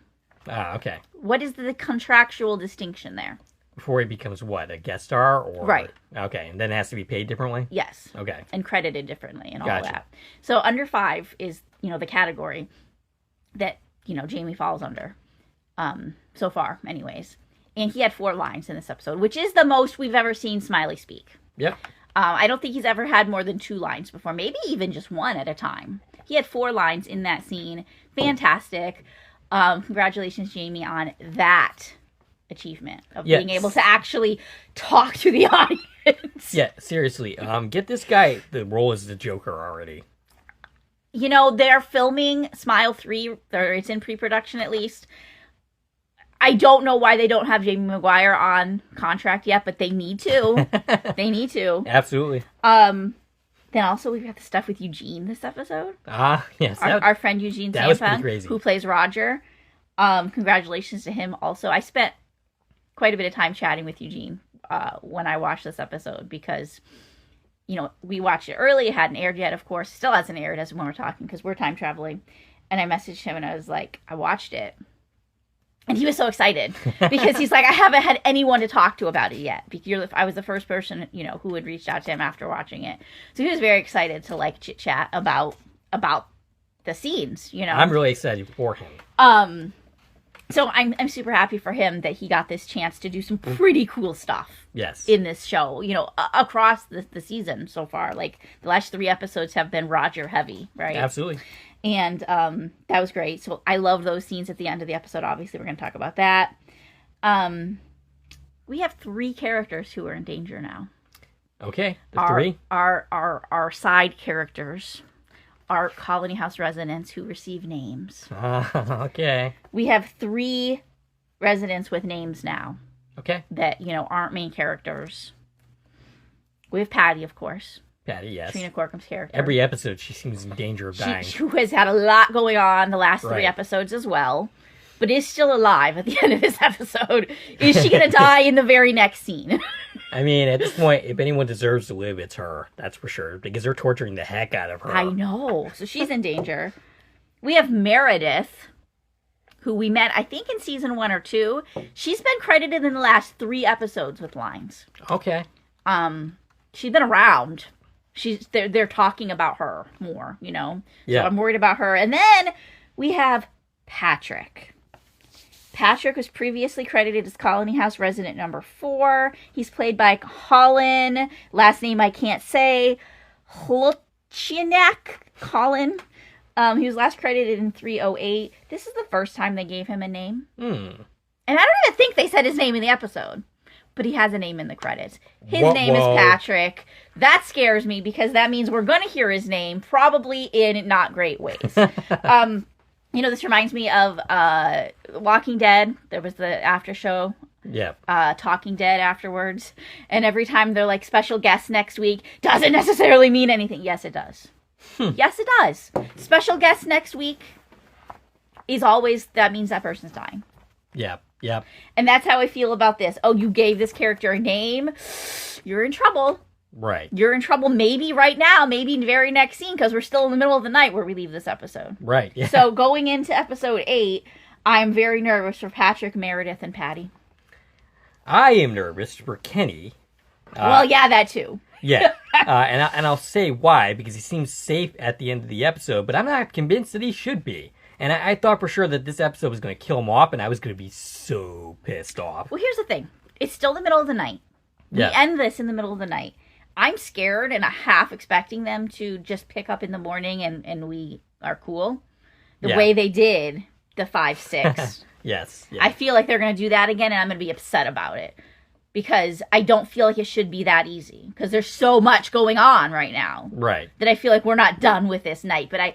Ah, okay. What is the contractual distinction there? Before he becomes what, a guest star? Or Right. Okay, and then it has to be paid differently? Yes. Okay. And credited differently and all Gotcha. that. So under 5 is, the category that, Jamie falls under. So far, anyways. And he had 4 lines in this episode, which is the most we've ever seen Smiley speak. Yep. I don't think he's ever had more than 2 lines before, maybe even just 1 at a time. He had 4 lines in that scene. Fantastic. Congratulations, Jamie, on that achievement of being able to actually talk to the audience. difference. Yeah, seriously. Get this guy the role as the Joker already. You know, they're filming Smile 3, or it's in pre-production at least. I don't know why they don't have Jamie Maguire on contract yet, but they need to. They need to. Absolutely. Then also we've got the stuff with Eugene this episode. Yes. Our friend Eugene that was pretty Sampa, crazy. who plays Roger. Congratulations to him also. I spent quite a bit of time chatting with Eugene when I watched this episode because, you know, we watched it early. It hadn't aired yet, of course. Still hasn't aired as when we're talking because we're time traveling. And I messaged him and I was like, I watched it. And he was so excited because he's like, I haven't had anyone to talk to about it yet. I was the first person, you know, who had reached out to him after watching it. So he was very excited to like chit chat about the scenes, you know. I'm really excited for him. So I'm super happy for him that he got this chance to do some pretty cool stuff. Yes. In this show, you know, across the season so far. Like the last 3 episodes have been Roger heavy, right? Absolutely. And that was great. So I love those scenes at the end of the episode. Obviously, we're going to talk about that. We have 3 characters who are in danger now. Okay, the 3. Our side characters are Colony House residents who receive names. Okay. We have 3 residents with names now. Okay. That, you know, aren't main characters. We have Patty, of course. Patty, yes. Trina Corcom's character. Every episode, she seems in danger of dying. She has had a lot going on the last 3 episodes as well, but is still alive at the end of this episode. Is she going to die in the very next scene? I mean, at this point, if anyone deserves to live, it's her. That's for sure. Because they're torturing the heck out of her. I know. So she's in danger. We have Meredith, who we met, I think, in season 1 or 2. She's been credited in the last 3 episodes with lines. Okay. She's been around. They're talking about her more, you know? Yeah. So I'm worried about her. And then we have Patrick. Patrick was previously credited as Colony House resident number 4. He's played by Colin. Last name I can't say. Hluchianek Colin. He was last credited in 308. This is the first time they gave him a name. And I don't even think they said his name in the episode. But he has a name in the credits. His name is Patrick. That scares me because that means we're going to hear his name probably in not great ways. You know, this reminds me of Walking Dead. There was the after show. Yeah. Talking Dead afterwards. And every time they're like special guest next week, doesn't necessarily mean anything. Yes, it does. Yes, it does. Special guest next week is always, that means that person's dying. Yeah. Yep. And that's how I feel about this. Oh, you gave this character a name. You're in trouble. Right. You're in trouble maybe right now, maybe in the very next scene, because we're still in the middle of the night where we leave this episode. Right. Yeah. So going into episode 8, I'm very nervous for Patrick, Meredith, and Patty. I am nervous for Kenny. Well, yeah, that too. Yeah. And I'll say why, because he seems safe at the end of the episode, but I'm not convinced that he should be. And I thought for sure that this episode was going to kill him off, and I was going to be so pissed off. Well, here's the thing. It's still the middle of the night. We end this in the middle of the night. I'm scared and half expecting them to just pick up in the morning and we are cool. The way they did the 5-6. Yes. Yeah. I feel like they're going to do that again, and I'm going to be upset about it. Because I don't feel like it should be that easy. Because there's so much going on right now. Right. That I feel like we're not done with this night. But I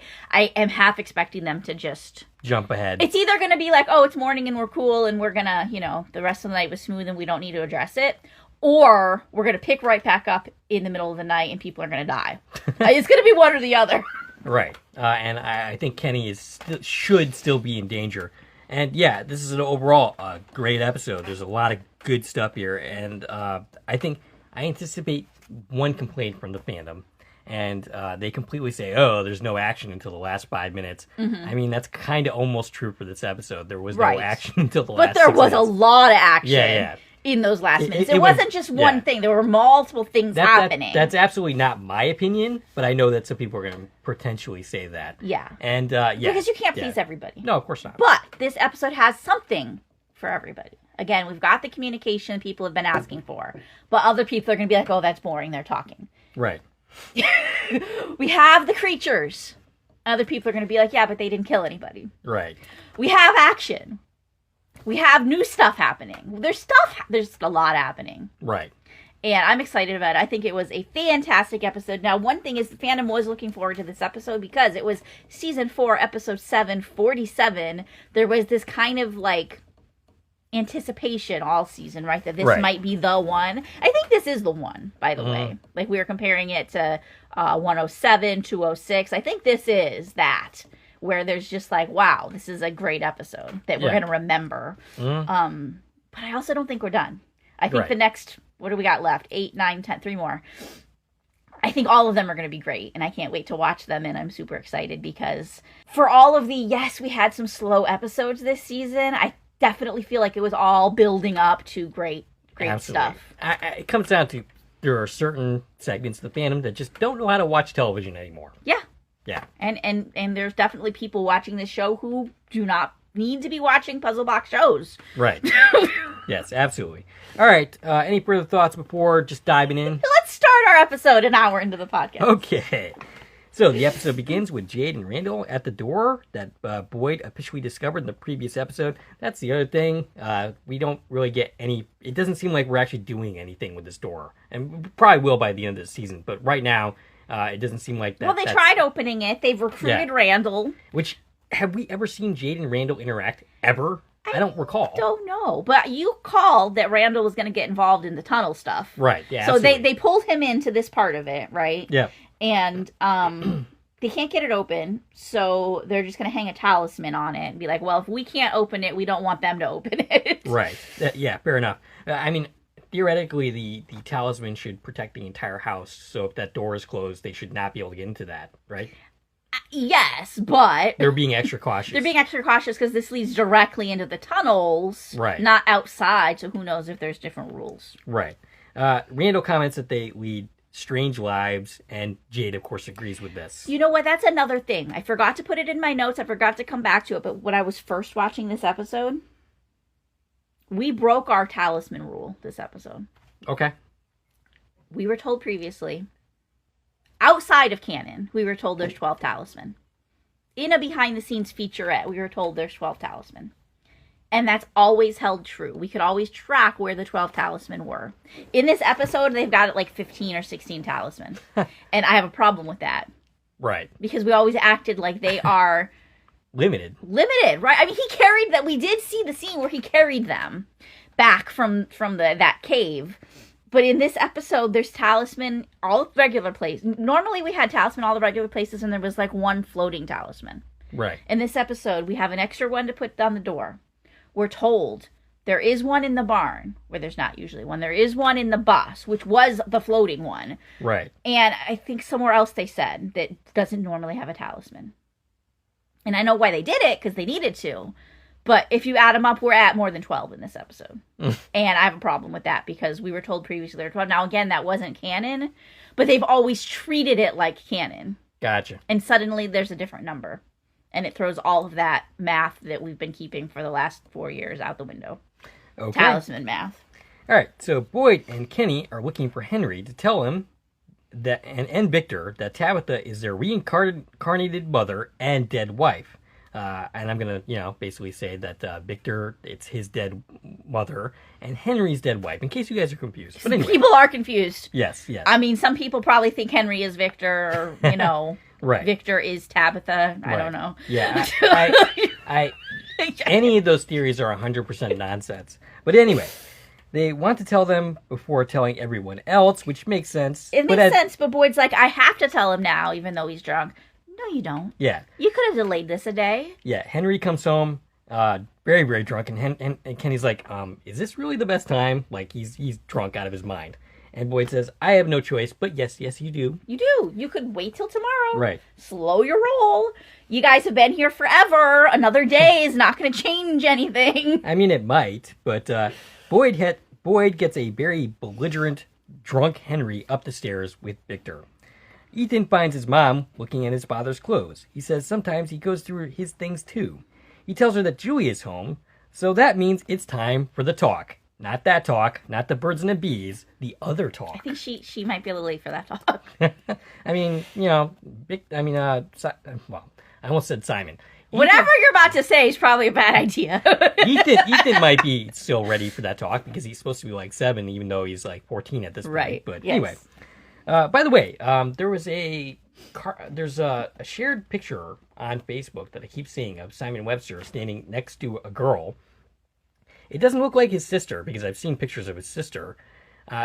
am half expecting them to just jump ahead. It's either going to be like, oh, it's morning and we're cool and we're going to, you know, the rest of the night was smooth and we don't need to address it. Or we're going to pick right back up in the middle of the night and people are going to die. It's going to be one or the other. Right. And I think Kenny should still be in danger. And yeah, this is an overall great episode. There's a lot of good stuff here. And I anticipate one complaint from the fandom. And they completely say, oh, there's no action until the last 5 minutes. Mm-hmm. I mean, that's kind of almost true for this episode. There was no action until the last 6 minutes. But there was a lot of action in those last minutes. It wasn't just one thing. There were multiple things happening. That's absolutely not my opinion, but I know that some people are going to potentially say that. Yeah. And, because you can't please everybody. No, of course not. But this episode has something for everybody. Again, we've got the communication people have been asking for. But other people are going to be like, oh, that's boring. They're talking. Right. We have the creatures. Other people are going to be like, yeah, but they didn't kill anybody. Right. We have action. We have new stuff happening. There's a lot happening. Right. And I'm excited about it. I think it was a fantastic episode. Now, one thing is the fandom was looking forward to this episode because it was season 4, episode 747. There was this kind of like anticipation all season, right? That this might be the one. I think this is the one, by the way. Like we were comparing it to 107, 206. I think this is that. Where there's just like, wow, this is a great episode that we're going to remember. But I also don't think we're done. I think the next, what do we got left? 8, 9, 10, 3 more. I think all of them are going to be great, and I can't wait to watch them, and I'm super excited because for all of the, yes, we had some slow episodes this season, I definitely feel like it was all building up to great stuff. It comes down to there are certain segments of the fandom that just don't know how to watch television anymore. Yeah. Yeah. And there's definitely people watching this show who do not need to be watching puzzle box shows. Right. Yes, absolutely. All right. Any further thoughts before just diving in? Let's start our episode an hour into the podcast. Okay. So the episode begins with Jade and Randall at the door that Boyd officially discovered in the previous episode. That's the other thing. We don't really get any... It doesn't seem like we're actually doing anything with this door. And we probably will by the end of the season. But right now... it doesn't seem like that. Well, they tried opening it. They've recruited Randall. Which, have we ever seen Jade and Randall interact ever? I don't recall. Don't know. But you called that Randall was going to get involved in the tunnel stuff. Right, yeah. So absolutely. they pulled him into this part of it, right? Yeah. And they can't get it open, so they're just going to hang a talisman on it and be like, well, if we can't open it, we don't want them to open it. Right. Yeah, fair enough. I mean... Theoretically, the talisman should protect the entire house, so if that door is closed, they should not be able to get into that, right? Yes, but... They're being extra cautious. They're being extra cautious because this leads directly into the tunnels, right? Not outside, so who knows if there's different rules. Right. Randall comments that they lead strange lives, and Jade, of course, agrees with this. You know what? That's another thing. I forgot to put it in my notes. I forgot to come back to it, but when I was first watching this episode... We broke our talisman rule this episode. Okay. We were told previously, outside of canon, we were told there's 12 talisman. In a behind-the-scenes featurette, we were told there's 12 talisman. And that's always held true. We could always track where the 12 talisman were. In this episode, they've got it like 15 or 16 talisman. And I have a problem with that. Right. Because we always acted like they are... Limited, right? I mean, he carried that. We did see the scene where he carried them back from that cave. But in this episode, there's talisman all regular places. Normally, we had talisman all the regular places, and there was like one floating talisman. Right. In this episode, we have an extra one to put on the door. We're told there is one in the barn, where there's not usually one. There is one in the bus, which was the floating one. Right. And I think somewhere else they said that doesn't normally have a talisman. And I know why they did it, because they needed to. But if you add them up, we're at more than 12 in this episode. And I have a problem with that, because we were told previously there were 12. Now, again, that wasn't canon, but they've always treated it like canon. Gotcha. And suddenly there's a different number. And it throws all of that math that we've been keeping for the last 4 years out the window. Okay. Talisman math. All right, so Boyd and Kenny are looking for Henry to tell him that and Victor that Tabitha is their reincarnated mother and dead wife. And I'm going to, basically say that Victor, it's his dead mother, and Henry's dead wife, in case you guys are confused. But anyway. People are confused. Yes. I mean, some people probably think Henry is Victor, or, right. Victor is Tabitha. I don't know. Yeah. I any of those theories are 100% nonsense. But anyway. They want to tell them before telling everyone else, which makes sense. It makes sense, but Boyd's like, I have to tell him now, even though he's drunk. No, you don't. Yeah. You could have delayed this a day. Yeah, Henry comes home very, very drunk, and Kenny's like, is this really the best time? Like, he's drunk out of his mind. And Boyd says, I have no choice, but yes, you do. You do. You could wait till tomorrow. Right. Slow your roll. You guys have been here forever. Another day is not going to change anything. I mean, it might, but Boyd gets a very belligerent, drunk Henry up the stairs with Victor. Ethan finds his mom looking at his father's clothes. He says sometimes he goes through his things too. He tells her that Julie is home, so that means it's time for the talk. Not that talk, not the birds and the bees, the other talk. I think she might be a little late for that talk. I mean, I almost said Simon. Whatever you're about to say is probably a bad idea. Ethan might be still ready for that talk because he's supposed to be like 7, even though he's like 14 at this point. Right. But yes. anyway, by the way, there's a shared picture on Facebook that I keep seeing of Simon Webster standing next to a girl. It doesn't look like his sister because I've seen pictures of his sister.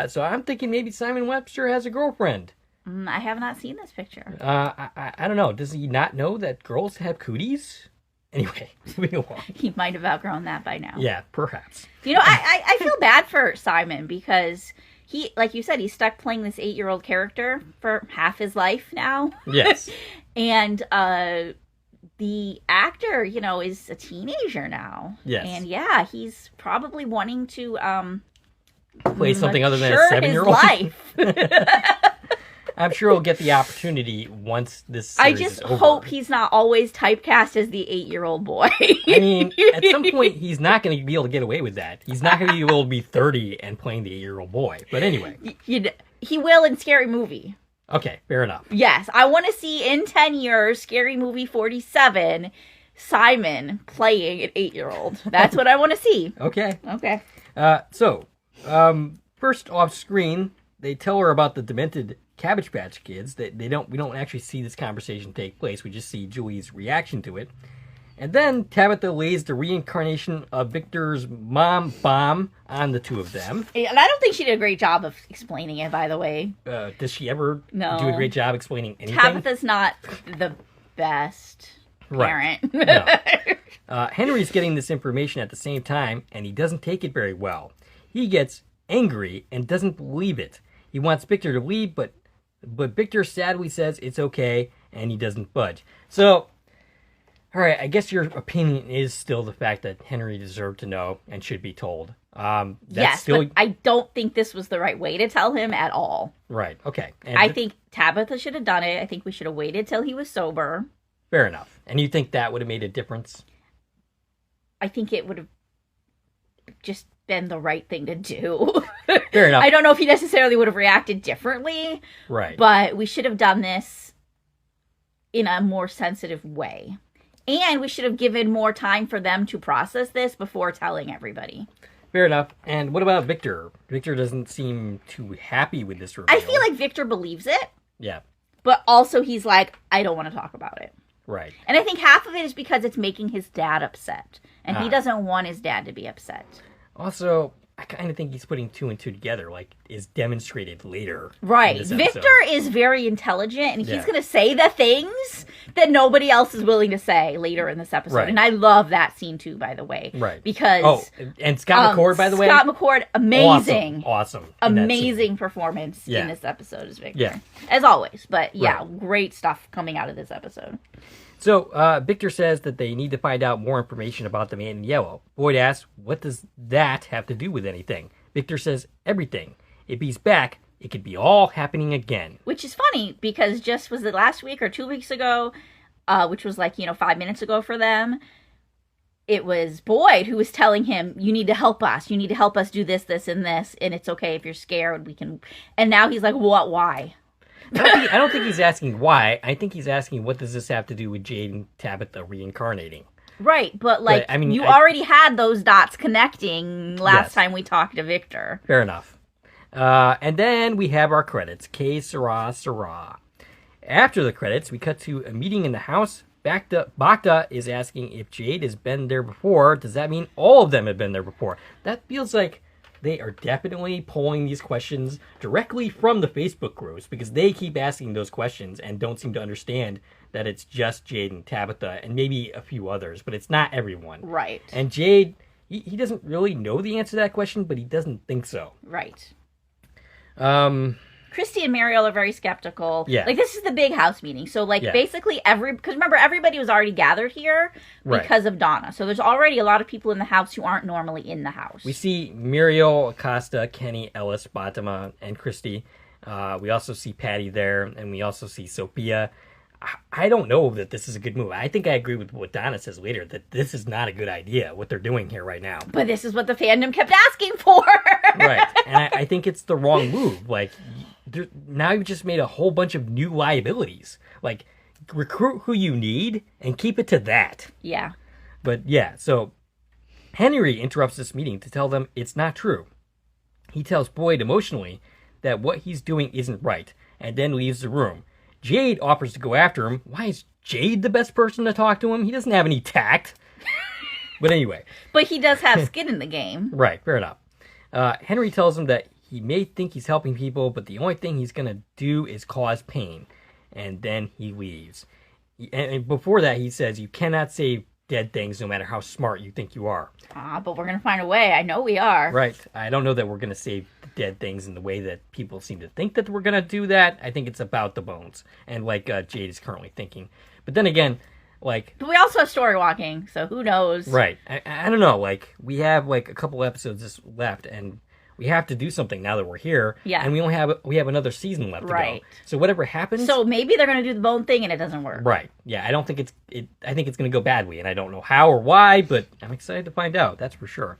So I'm thinking maybe Simon Webster has a girlfriend. I have not seen this picture. I don't know. Does he not know that girls have cooties? Anyway, moving along. He might have outgrown that by now. Yeah, perhaps. You know, I feel bad for Simon because he, like you said, he's stuck playing this 8-year-old character for half his life now. Yes. And the actor, you know, is a teenager now. Yes. And yeah, he's probably wanting to Play something other than a mature his 7-year-old. life. I'm sure he'll get the opportunity once this series I just is over. hope he's not always typecast as the 8-year-old boy. I mean, at some point, he's not going to be able to get away with that. He's not going to be able to be 30 and playing the 8-year-old boy. But anyway. He will in Scary Movie. Okay, fair enough. Yes, I want to see in 10 years, Scary Movie 47, Simon playing an 8-year-old. That's what I want to see. Okay. Okay. First off screen, they tell her about the demented Cabbage Patch Kids. We don't actually see this conversation take place. We just see Julie's reaction to it. And then Tabitha lays the reincarnation of Victor's mom bomb on the two of them. And I don't think she did a great job of explaining it, by the way. Does she ever No. do a great job explaining anything? Tabitha's not the best parent. Right. No. Henry's getting this information at the same time, and he doesn't take it very well. He gets angry and doesn't believe it. He wants Victor to leave, but Victor sadly says it's okay, and he doesn't budge. So, all right, I guess your opinion is still the fact that Henry deserved to know and should be told. Yes, but I don't think this was the right way to tell him at all. Right, okay. And I think Tabitha should have done it. I think we should have waited till he was sober. Fair enough. And you think that would have made a difference? I think it would have just been the right thing to do. Fair enough. I don't know if he necessarily would have reacted differently. Right. But we should have done this in a more sensitive way. And we should have given more time for them to process this before telling everybody. Fair enough. And what about Victor? Victor doesn't seem too happy with this reveal. I feel like Victor believes it. Yeah. But also he's like, I don't want to talk about it. Right. And I think half of it is because it's making his dad upset. And he doesn't want his dad to be upset. Also, I kind of think he's putting 2 and 2 together, like is demonstrated later. Right. Victor is very intelligent, and he's going to say the things that nobody else is willing to say later in this episode. Right. And I love that scene, too, by the way. Right. Because... and Scott McCord, by the way. Scott McCord, amazing. Awesome. Amazing performance in this episode as Victor. Yeah. As always. But, yeah, Right. great stuff coming out of this episode. So, Victor says that they need to find out more information about the man in yellow. Boyd asks, what does that have to do with anything? Victor says, everything. If he's back, it could be all happening again. Which is funny, because just, was it last week or 2 weeks ago, which was 5 minutes ago for them, it was Boyd who was telling him, you need to help us. You need to help us do this, this, and this, and it's okay if you're scared. We can... And now he's like, what, why? I don't think he's asking why. I think he's asking, what does this have to do with Jade and Tabitha reincarnating? Right, but you I already had those dots connecting last time we talked to Victor. Fair enough. And then we have our credits. Que sera, sera. After the credits, we cut to a meeting in the house. Bacta is asking if Jade has been there before. Does that mean all of them have been there before? That feels like they are definitely pulling these questions directly from the Facebook groups because they keep asking those questions and don't seem to understand that it's just Jade and Tabitha and maybe a few others, but it's not everyone. Right. And Jade, he doesn't really know the answer to that question, but he doesn't think so. Right. Christy and Mariel are very skeptical. Yeah. This is the big house meeting. So, basically because remember, everybody was already gathered here because of Donna. So there's already a lot of people in the house who aren't normally in the house. We see Muriel, Acosta, Kenny, Ellis, Batima, and Christy. We also see Patty there, and we also see Sophia. I don't know that this is a good move. I think I agree with what Donna says later, that this is not a good idea, what they're doing here right now. But this is what the fandom kept asking for. Right. And I think it's the wrong move. Now you've just made a whole bunch of new liabilities. recruit who you need and keep it to that. Yeah. But yeah, so Henry interrupts this meeting to tell them it's not true. He tells Boyd emotionally that what he's doing isn't right, and then leaves the room. Jade offers to go after him. Why is Jade the best person to talk to him? He doesn't have any tact. But anyway. But he does have skin in the game. Right, fair enough. Henry tells him that he may think he's helping people, but the only thing he's going to do is cause pain. And then he leaves. And before that, he says, you cannot save dead things no matter how smart you think you are. But we're going to find a way. I know we are. Right. I don't know that we're going to save dead things in the way that people seem to think that we're going to do that. I think it's about the bones. And like Jade is currently thinking. But then again, like... But we also have story walking, so who knows? Right. I don't know. Like, we have like a couple episodes left, and we have to do something now that we're here. Yeah. And we have another season left to go. So whatever happens... So maybe they're going to do the bone thing and it doesn't work. Right. Yeah, I don't think I think it's going to go badly, and I don't know how or why, but I'm excited to find out. That's for sure.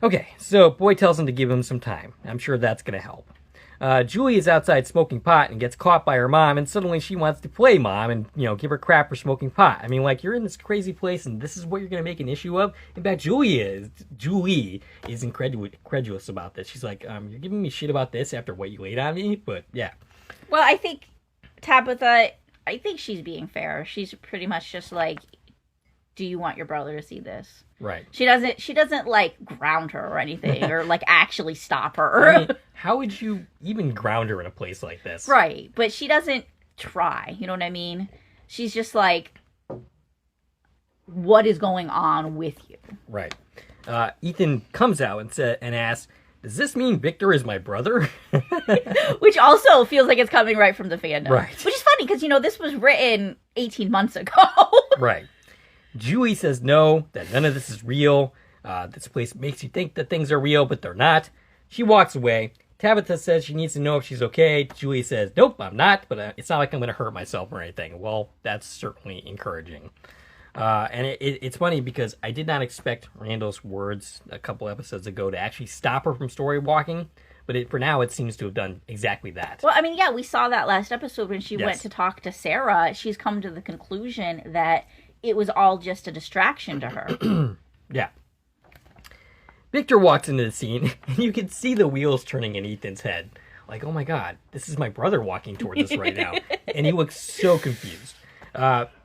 Okay, so Boyd tells him to give him some time. I'm sure that's going to help. Julie is outside smoking pot and gets caught by her mom, and suddenly she wants to play mom and, give her crap for smoking pot. I mean, like, you're in this crazy place, and this is what you're going to make an issue of? In fact, Julie is incredulous about this. She's like, you're giving me shit about this after what you laid on me? But, yeah. Well, I think Tabitha, she's being fair. She's pretty much just like, do you want your brother to see this? Right. She doesn't like ground her or anything or like actually stop her. I mean, how would you even ground her in a place like this? Right. But she doesn't try. You know what I mean? She's just like, what is going on with you? Right. Ethan comes out and asks, does this mean Victor is my brother? Which also feels like it's coming right from the fandom. Right. Which is funny because, this was written 18 months ago. Right. Julie says no, that none of this is real. This place makes you think that things are real, but they're not. She walks away. Tabitha says she needs to know if she's okay. Julie says, nope, I'm not, but it's not like I'm going to hurt myself or anything. Well, that's certainly encouraging. And it's funny because I did not expect Randall's words a couple episodes ago to actually stop her from story walking. But for now, it seems to have done exactly that. Well, I mean, yeah, we saw that last episode when she Yes. went to talk to Sarah. She's come to the conclusion that it was all just a distraction to her. Yeah. Victor walks into the scene, and you can see the wheels turning in Ethan's head. Like, oh my god, this is my brother walking toward us right now. And he looks so confused.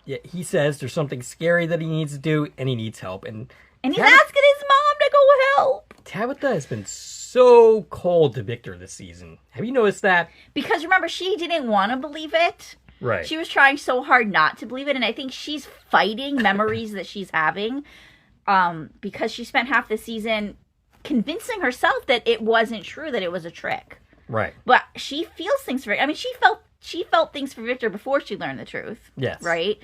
He says there's something scary that he needs to do, and he needs help. And he's asking his mom to go help. Tabitha has been so cold to Victor this season. Have you noticed that? Because remember, she didn't want to believe it. Right. She was trying so hard not to believe it, and I think she's fighting memories that she's having because she spent half the season convincing herself that it wasn't true, that it was a trick. Right. But she feels things for... I mean, she felt things for Victor before she learned the truth. Yes. Right?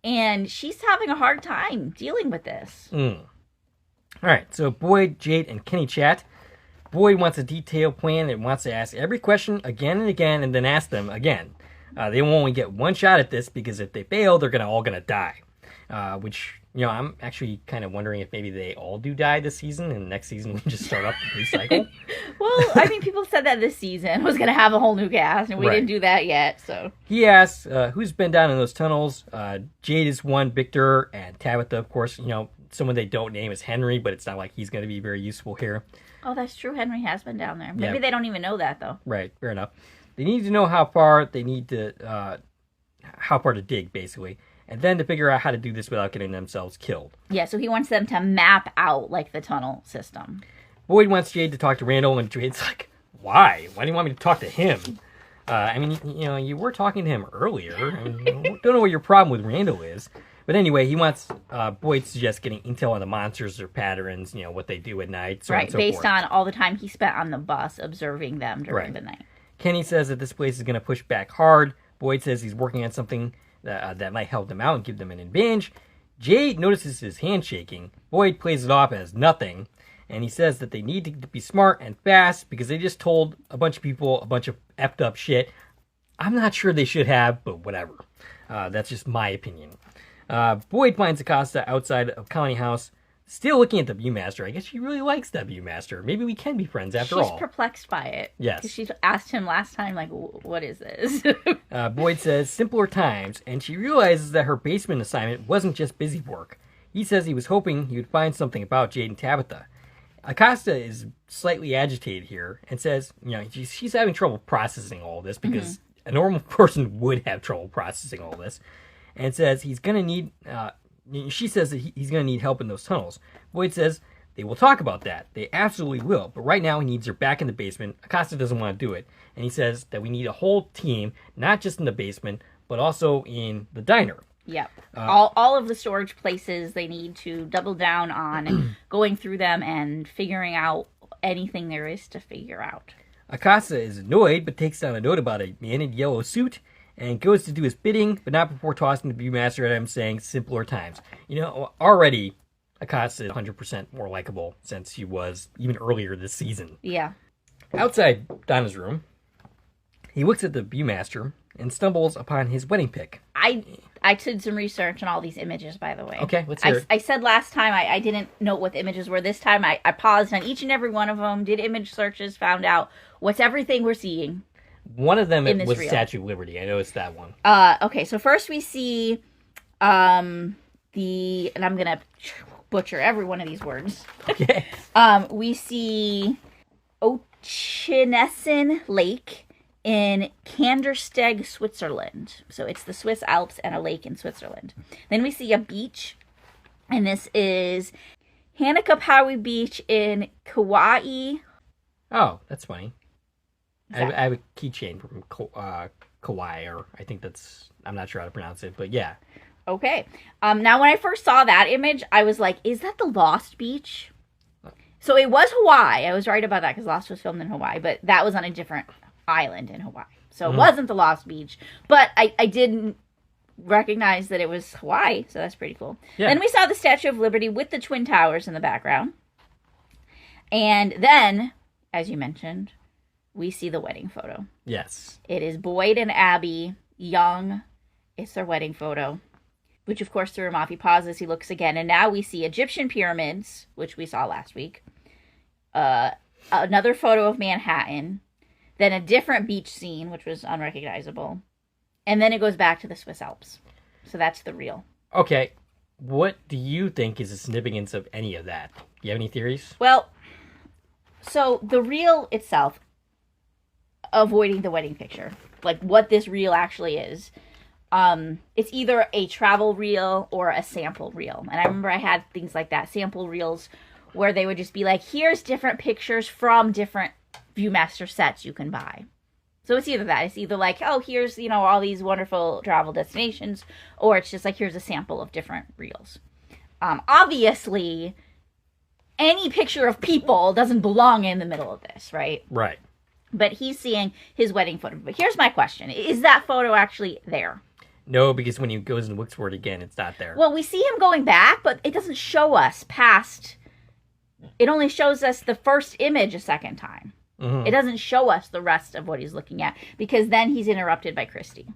And she's having a hard time dealing with this. All right, so Boyd, Jade, and Kenny chat. Boyd wants a detailed plan and wants to ask every question again and again and then ask them again. They will only get one shot at this because if they fail, they're all going to die. Which, I'm actually kind of wondering if maybe they all do die this season and next season we just start up the recycle. Well, I mean, people said that this season was going to have a whole new cast, and we didn't do that yet, so. He asks, who's been down in those tunnels? Jade is one, Victor, and Tabitha, of course. Someone they don't name is Henry, but it's not like he's going to be very useful here. Oh, that's true. Henry has been down there. Maybe they don't even know that, though. Right, fair enough. They need to know how far to dig, basically, and then to figure out how to do this without getting themselves killed. Yeah, so he wants them to map out, like, the tunnel system. Boyd wants Jade to talk to Randall, and Jade's like, why? Why do you want me to talk to him? I mean, you were talking to him earlier. I mean, don't know what your problem with Randall is. But anyway, he wants Boyd suggests getting intel on the monsters, their patterns, what they do at night, so on and so based forth. on all the time he spent on the bus observing them during the night. Kenny says that this place is going to push back hard. Boyd says he's working on something that might help them out and give them an advantage. Jade notices his hand shaking. Boyd plays it off as nothing. And he says that they need to be smart and fast because they just told a bunch of people a bunch of effed up shit. I'm not sure they should have, but whatever. That's just my opinion. Boyd finds Acosta outside of Colony House, Still looking at the Viewmaster. I guess she really likes that Viewmaster. Maybe we can be friends after all. She's perplexed by it. Yes. Because she asked him last time, like, what is this? Boyd says, simpler times, and she realizes that her basement assignment wasn't just busy work. He says he was hoping he would find something about Jade and Tabitha. Acosta is slightly agitated here and says, she's having trouble processing all this because a normal person would have trouble processing all this, and says he's going to need... she says that he's going to need help in those tunnels. Boyd says they will talk about that. They absolutely will. But right now he needs her back in the basement. Acosta doesn't want to do it. And he says that we need a whole team, not just in the basement, but also in the diner. Yep. All of the storage places, they need to double down on going through them and figuring out anything there is to figure out. Acosta is annoyed, but takes down a note about a man in yellow suit and goes to do his bidding, but not before tossing the Viewmaster at him, saying simpler times. Already Acosta is 100% more likable since she was even earlier this season. Yeah. Outside Donna's room, he looks at the Viewmaster and stumbles upon his wedding pic. I did some research on all these images, by the way. Okay, let's hear it. I said last time I didn't know what the images were. This time I paused on each and every one of them, did image searches, found out what's everything we're seeing. One of them was reel. Statue of Liberty. I noticed that one. Okay, so first we see and I'm going to butcher every one of these words. Okay. We see Ochinessen Lake in Kandersteg, Switzerland. So it's the Swiss Alps and a lake in Switzerland. Then we see a beach, and this is Hanakapawi Beach in Kauai. Oh, that's funny. I have a keychain from Kauai, or I think I'm not sure how to pronounce it, but yeah. Okay. Now, when I first saw that image, I was like, is that the Lost Beach? So it was Hawaii. I was right about that because Lost was filmed in Hawaii, but that was on a different island in Hawaii. So it wasn't the Lost Beach, but I didn't recognize that it was Hawaii, so that's pretty cool. Yeah. Then we saw the Statue of Liberty with the Twin Towers in the background. And then, as you mentioned, we see the wedding photo. Yes. It is Boyd and Abby, young. It's their wedding photo, which of course threw him off. He pauses, he looks again, and now we see Egyptian pyramids, which we saw last week. Another photo of Manhattan. Then a different beach scene, which was unrecognizable. And then it goes back to the Swiss Alps. So that's the reel. Okay. What do you think is the significance of any of that? Do you have any theories? Well, so the reel itself, avoiding the wedding picture, like what this reel actually is, it's either a travel reel or a sample reel. And I remember I had things like that, sample reels, where they would just be like, here's different pictures from different Viewmaster sets you can buy. So it's either that. It's either like, oh, here's, all these wonderful travel destinations, or it's just like, here's a sample of different reels. Obviously, any picture of people doesn't belong in the middle of this, right? Right. But he's seeing his wedding photo. But here's my question. Is that photo actually there? No, because when he goes and looks for it again, it's not there. Well, we see him going back, but it doesn't show us past. It only shows us the first image a second time. Mm-hmm. It doesn't show us the rest of what he's looking at, because then he's interrupted by Christy.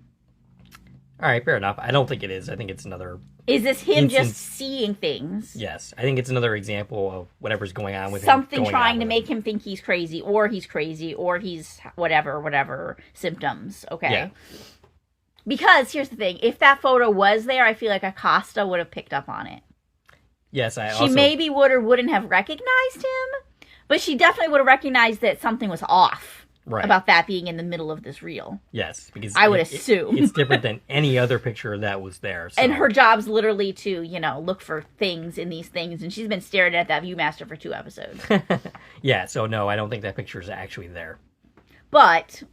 All right, fair enough. I don't think it is. I think it's another... Is this him just seeing things? Yes. I think it's another example of whatever's going on with something trying to make him think he's crazy, or he's whatever symptoms. Okay. Yeah. Because here's the thing. If that photo was there, I feel like Acosta would have picked up on it. Yes, She maybe would or wouldn't have recognized him, but she definitely would have recognized that something was off about that being in the middle of this reel. Yes, because I would assume it's different than any other picture that was there. So. And her job's literally to, look for things in these things, and she's been staring at that Viewmaster for 2 episodes. Yeah, so no, I don't think that picture is actually there. But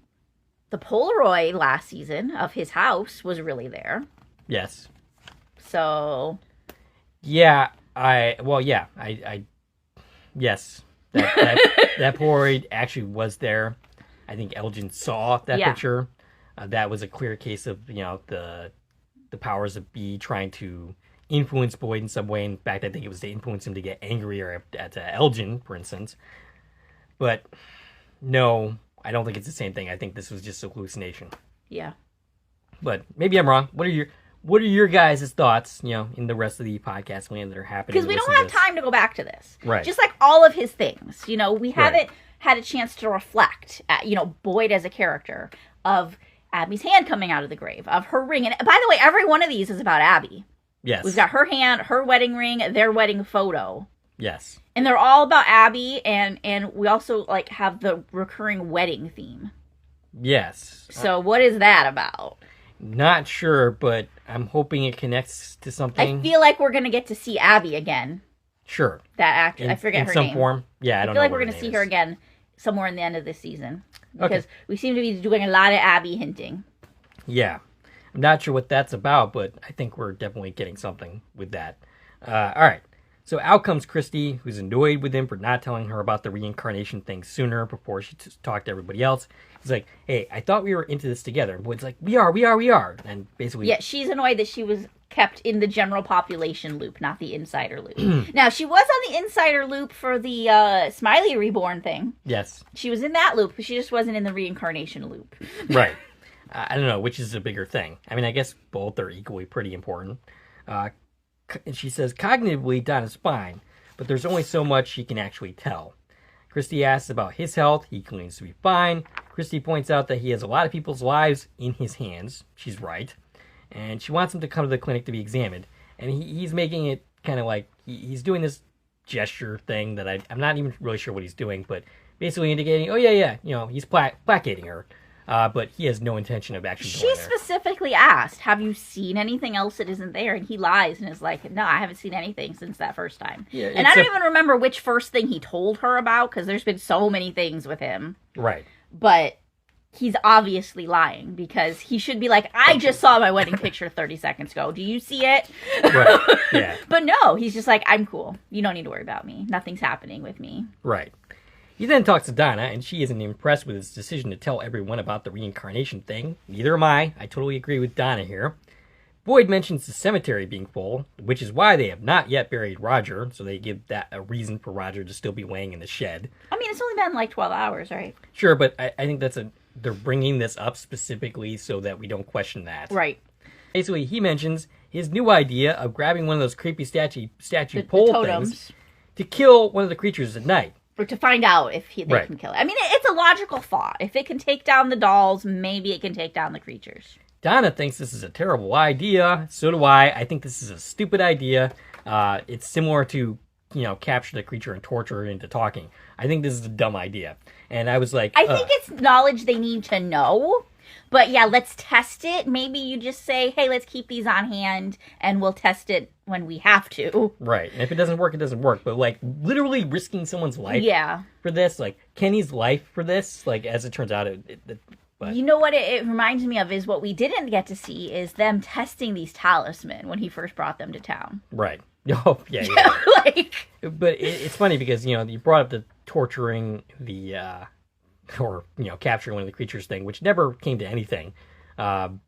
the Polaroid last season of his house was really there. Yes. So. Yeah, yes. That Polaroid actually was there. I think Elgin saw that picture. That was a clear case of, the powers of B trying to influence Boyd in some way. In fact, I think it was to influence him to get angrier at Elgin, for instance. But no, I don't think it's the same thing. I think this was just a hallucination. Yeah. But maybe I'm wrong. What what are your guys' thoughts, in the rest of the podcast land that are happening? Because we don't have time to go back to this. Right. Just like all of his things. We haven't had a chance to reflect at, Boyd as a character, of Abby's hand coming out of the grave, of her ring. And by the way, every one of these is about Abby. Yes. We've got her hand, her wedding ring, their wedding photo. Yes. And they're all about Abby, and we also have the recurring wedding theme. Yes. So what is that about? Not sure, but I'm hoping it connects to something. I feel like we're going to get to see Abby again. Sure. That actress. I forget her name. In some form. Yeah, I don't know. I feel like we're going to see her again somewhere in the end of this season. Because we seem to be doing a lot of Abby hinting. Yeah. I'm not sure what that's about, but I think we're definitely getting something with that. All right. So out comes Christy, who's annoyed with him for not telling her about the reincarnation thing sooner before she talked to everybody else. He's like, hey, I thought we were into this together. And Boyd's like, we are. And basically... Yeah, she's annoyed that she was kept in the general population loop, not the insider loop. Now, she was on the insider loop for the Smiley Reborn thing. Yes. She was in that loop, but she just wasn't in the reincarnation loop. Right. I don't know, which is a bigger thing. I mean, I guess both are equally pretty important. And she says, cognitively, Donna's fine, but there's only so much she can actually tell. Christy asks about his health. He claims to be fine. Christy points out that he has a lot of people's lives in his hands. She's right. And she wants him to come to the clinic to be examined. And he's making it kind of like, he's doing this gesture thing that I'm not even really sure what he's doing, but basically indicating, he's placating her. But he has no intention of actually going there. She specifically asked, have you seen anything else that isn't there? And he lies and is like, no, I haven't seen anything since that first time. Yeah, and I don't even remember which first thing he told her about, because there's been so many things with him. Right. But he's obviously lying, because he should be like, I just saw my wedding picture 30 seconds ago. Do you see it? Right, yeah. But no, he's just like, I'm cool. You don't need to worry about me. Nothing's happening with me. Right. He then talks to Donna, and she isn't impressed with his decision to tell everyone about the reincarnation thing. Neither am I. I totally agree with Donna here. Boyd mentions the cemetery being full, which is why they have not yet buried Roger, so they give that a reason for Roger to still be laying in the shed. I mean, it's only been like 12 hours, right? Sure, but I think they're bringing this up specifically so that we don't question that. Right. Basically, he mentions his new idea of grabbing one of those creepy statue pole things to kill one of the creatures at night. Or to find out if they can kill it. I mean, it's a logical thought. If it can take down the dolls, maybe it can take down the creatures. Donna thinks this is a terrible idea. So do I. I think this is a stupid idea. It's similar to, capture the creature and torture it into talking. I think this is a dumb idea. And I was like... I think it's knowledge they need to know. But yeah, let's test it. Maybe you just say, hey, let's keep these on hand, and we'll test it when we have to. Right. And if it doesn't work, it doesn't work. But, literally risking someone's life for this, Kenny's life for this, as it turns out, but... You know what it reminds me of is what we didn't get to see is them testing these talisman when he first brought them to town. Right. Oh, yeah. But it's funny because, you brought up the torturing the... or, capturing one of the creatures thing, which never came to anything. And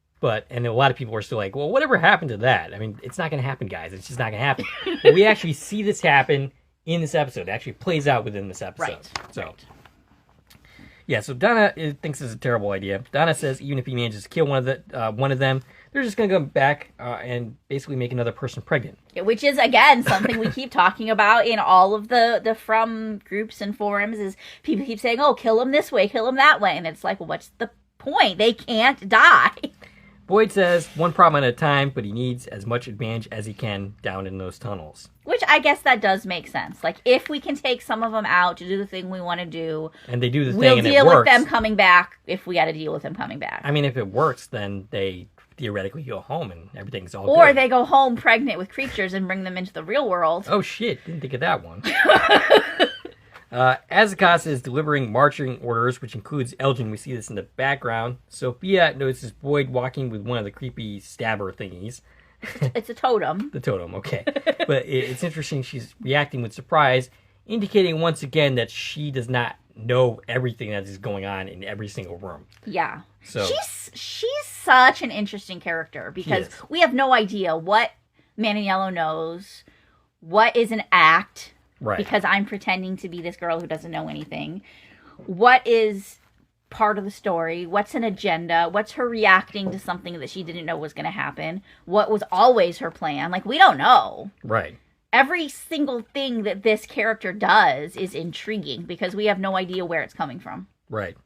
a lot of people are still like, well, whatever happened to that? I mean, it's not going to happen, guys. It's just not going to happen. But we actually see this happen in this episode. It actually plays out within this episode. Right. So, yeah, so Donna thinks it's a terrible idea. Donna says even if he manages to kill one of them, they're just going to go back and basically make another person pregnant. Which is, again, something we keep talking about in all of the From groups and forums is people keep saying, oh, kill him this way, kill him that way. And it's like, well, what's the point? They can't die. Boyd says one problem at a time, but he needs as much advantage as he can down in those tunnels. Which I guess that does make sense. If we can take some of them out to do the thing we want to do, and they do the thing, we'll and it deal works. with them coming back if we got to deal with them coming back. I mean, if it works, then they theoretically go home and everything's all good. Or they go home pregnant with creatures and bring them into the real world. Oh shit, didn't think of that one. As Akasa is delivering marching orders, which includes Elgin, we see this in the background. Sophia notices Boyd walking with one of the creepy stabber thingies. It's a totem. The totem, okay. But it's interesting, she's reacting with surprise, indicating once again that she does not know everything that is going on in every single room. Yeah. So she's such an interesting character because we have no idea what Man in Yellow knows, what is an act, right? Because I'm pretending to be this girl who doesn't know anything. What is part of the story? What's an agenda? What's her reacting to something that she didn't know was going to happen? What was always her plan? Like, we don't know. Right. Every single thing that this character does is intriguing because we have no idea where it's coming from. Right.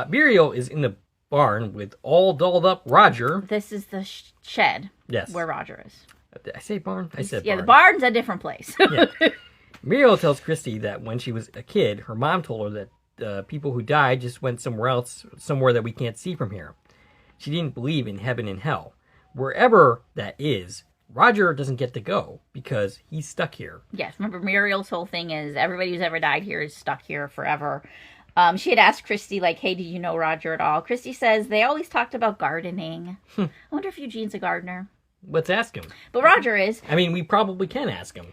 Muriel is in the barn with all dolled up Roger. This is the shed. Yes. Where Roger is. Did I say barn? I said Yeah, barn. the barn's a different place. Yeah. Muriel tells Christy that when she was a kid, her mom told her that people who died just went somewhere else, somewhere that we can't see from here. She didn't believe in heaven and hell. Wherever that is, Roger doesn't get to go because he's stuck here. Yes, remember Muriel's whole thing is everybody who's ever died here is stuck here forever. She had asked Christy, like, hey, did you know Roger at all? Christy says they always talked about gardening. I wonder if Eugene's a gardener. Let's ask him. But Roger is. I mean, we probably can ask him.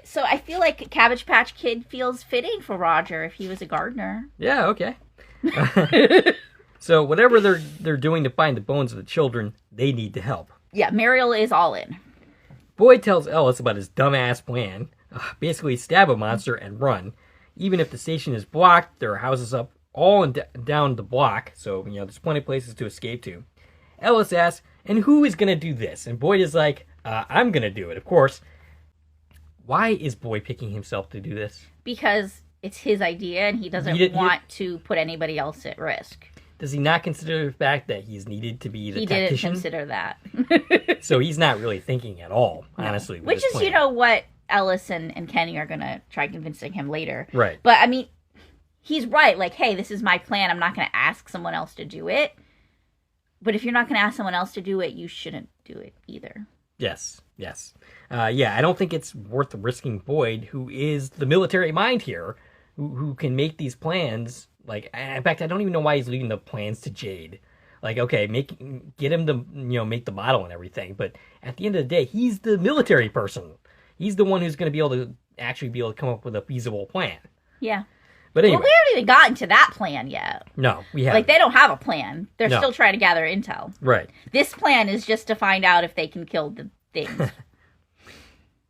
So I feel like Cabbage Patch Kid feels fitting for Roger if he was a gardener. Yeah, okay. So whatever they're doing to find the bones of the children, they need to help. Yeah, Muriel is all in. Boyd tells Ellis about his dumbass plan. Basically stab a monster and run. Even if the station is blocked, there are houses up all and down the block, so there's plenty of places to escape to. Ellis asks, and who is going to do this? And Boyd is like, I'm going to do it, of course. Why is Boyd picking himself to do this? Because it's his idea and he doesn't want to put anybody else at risk. Does he not consider the fact that he's needed to be the tactician? He didn't consider that. So he's not really thinking at all, honestly. No. Which is, what Ellis and Kenny are going to try convincing him later. Right. But, I mean, he's right. Like, hey, this is my plan. I'm not going to ask someone else to do it. But if you're not going to ask someone else to do it, you shouldn't do it either. Yes. I don't think it's worth risking Boyd, who is the military mind here, who can make these plans. Like, in fact, I don't even know why he's leaving the plans to Jade. Like, okay, get him to make the model and everything, but at the end of the day, he's the military person. He's the one who's going to be able to come up with a feasible plan. Yeah. But anyway, well, we haven't even gotten to that plan yet. No, we haven't. Like, they don't have a plan. They're still trying to gather intel. Right. This plan is just to find out if they can kill the things.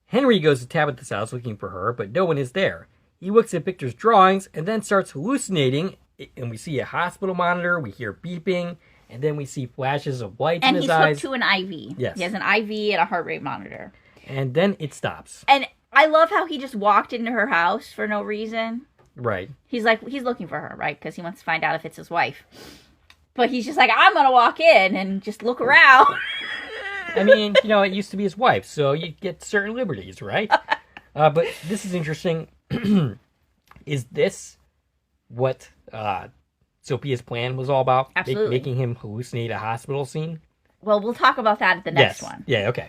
Henry goes to Tabitha's house looking for her, but no one is there. He looks at Victor's drawings and then starts hallucinating, and we see a hospital monitor, we hear beeping, and then we see flashes of lights in his eyes. And he's hooked to an IV. Yes. He has an IV and a heart rate monitor. And then it stops. And I love how he just walked into her house for no reason. Right. He's looking for her, right? Because he wants to find out if it's his wife. But he's just like, I'm going to walk in and just look around. I mean, it used to be his wife, so you get certain liberties, right? But this is interesting. Is this what Sophia's plan was all about? Absolutely. Making him hallucinate a hospital scene? Well, we'll talk about that at the next one. Yeah, okay.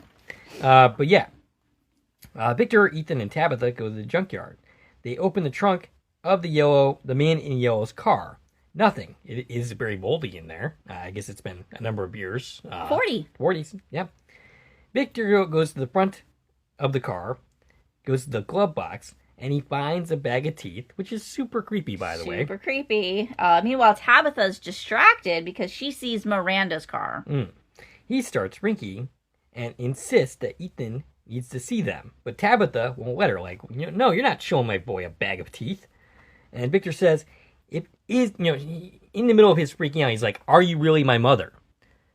But yeah. Victor, Ethan, and Tabitha go to the junkyard. They open the trunk of the man in yellow's car. Nothing. It is very moldy in there. I guess it's been a number of years. 40s, yeah. Victor goes to the front of the car, goes to the glove box, and he finds a bag of teeth, which is super creepy, by the way. Super creepy. Meanwhile, Tabitha's distracted because she sees Miranda's car. He starts rinky and insists that Ethan needs to see them. But Tabitha won't let her. Like, no, you're not showing my boy a bag of teeth. And Victor says, it is, in the middle of his freaking out, he's like, are you really my mother?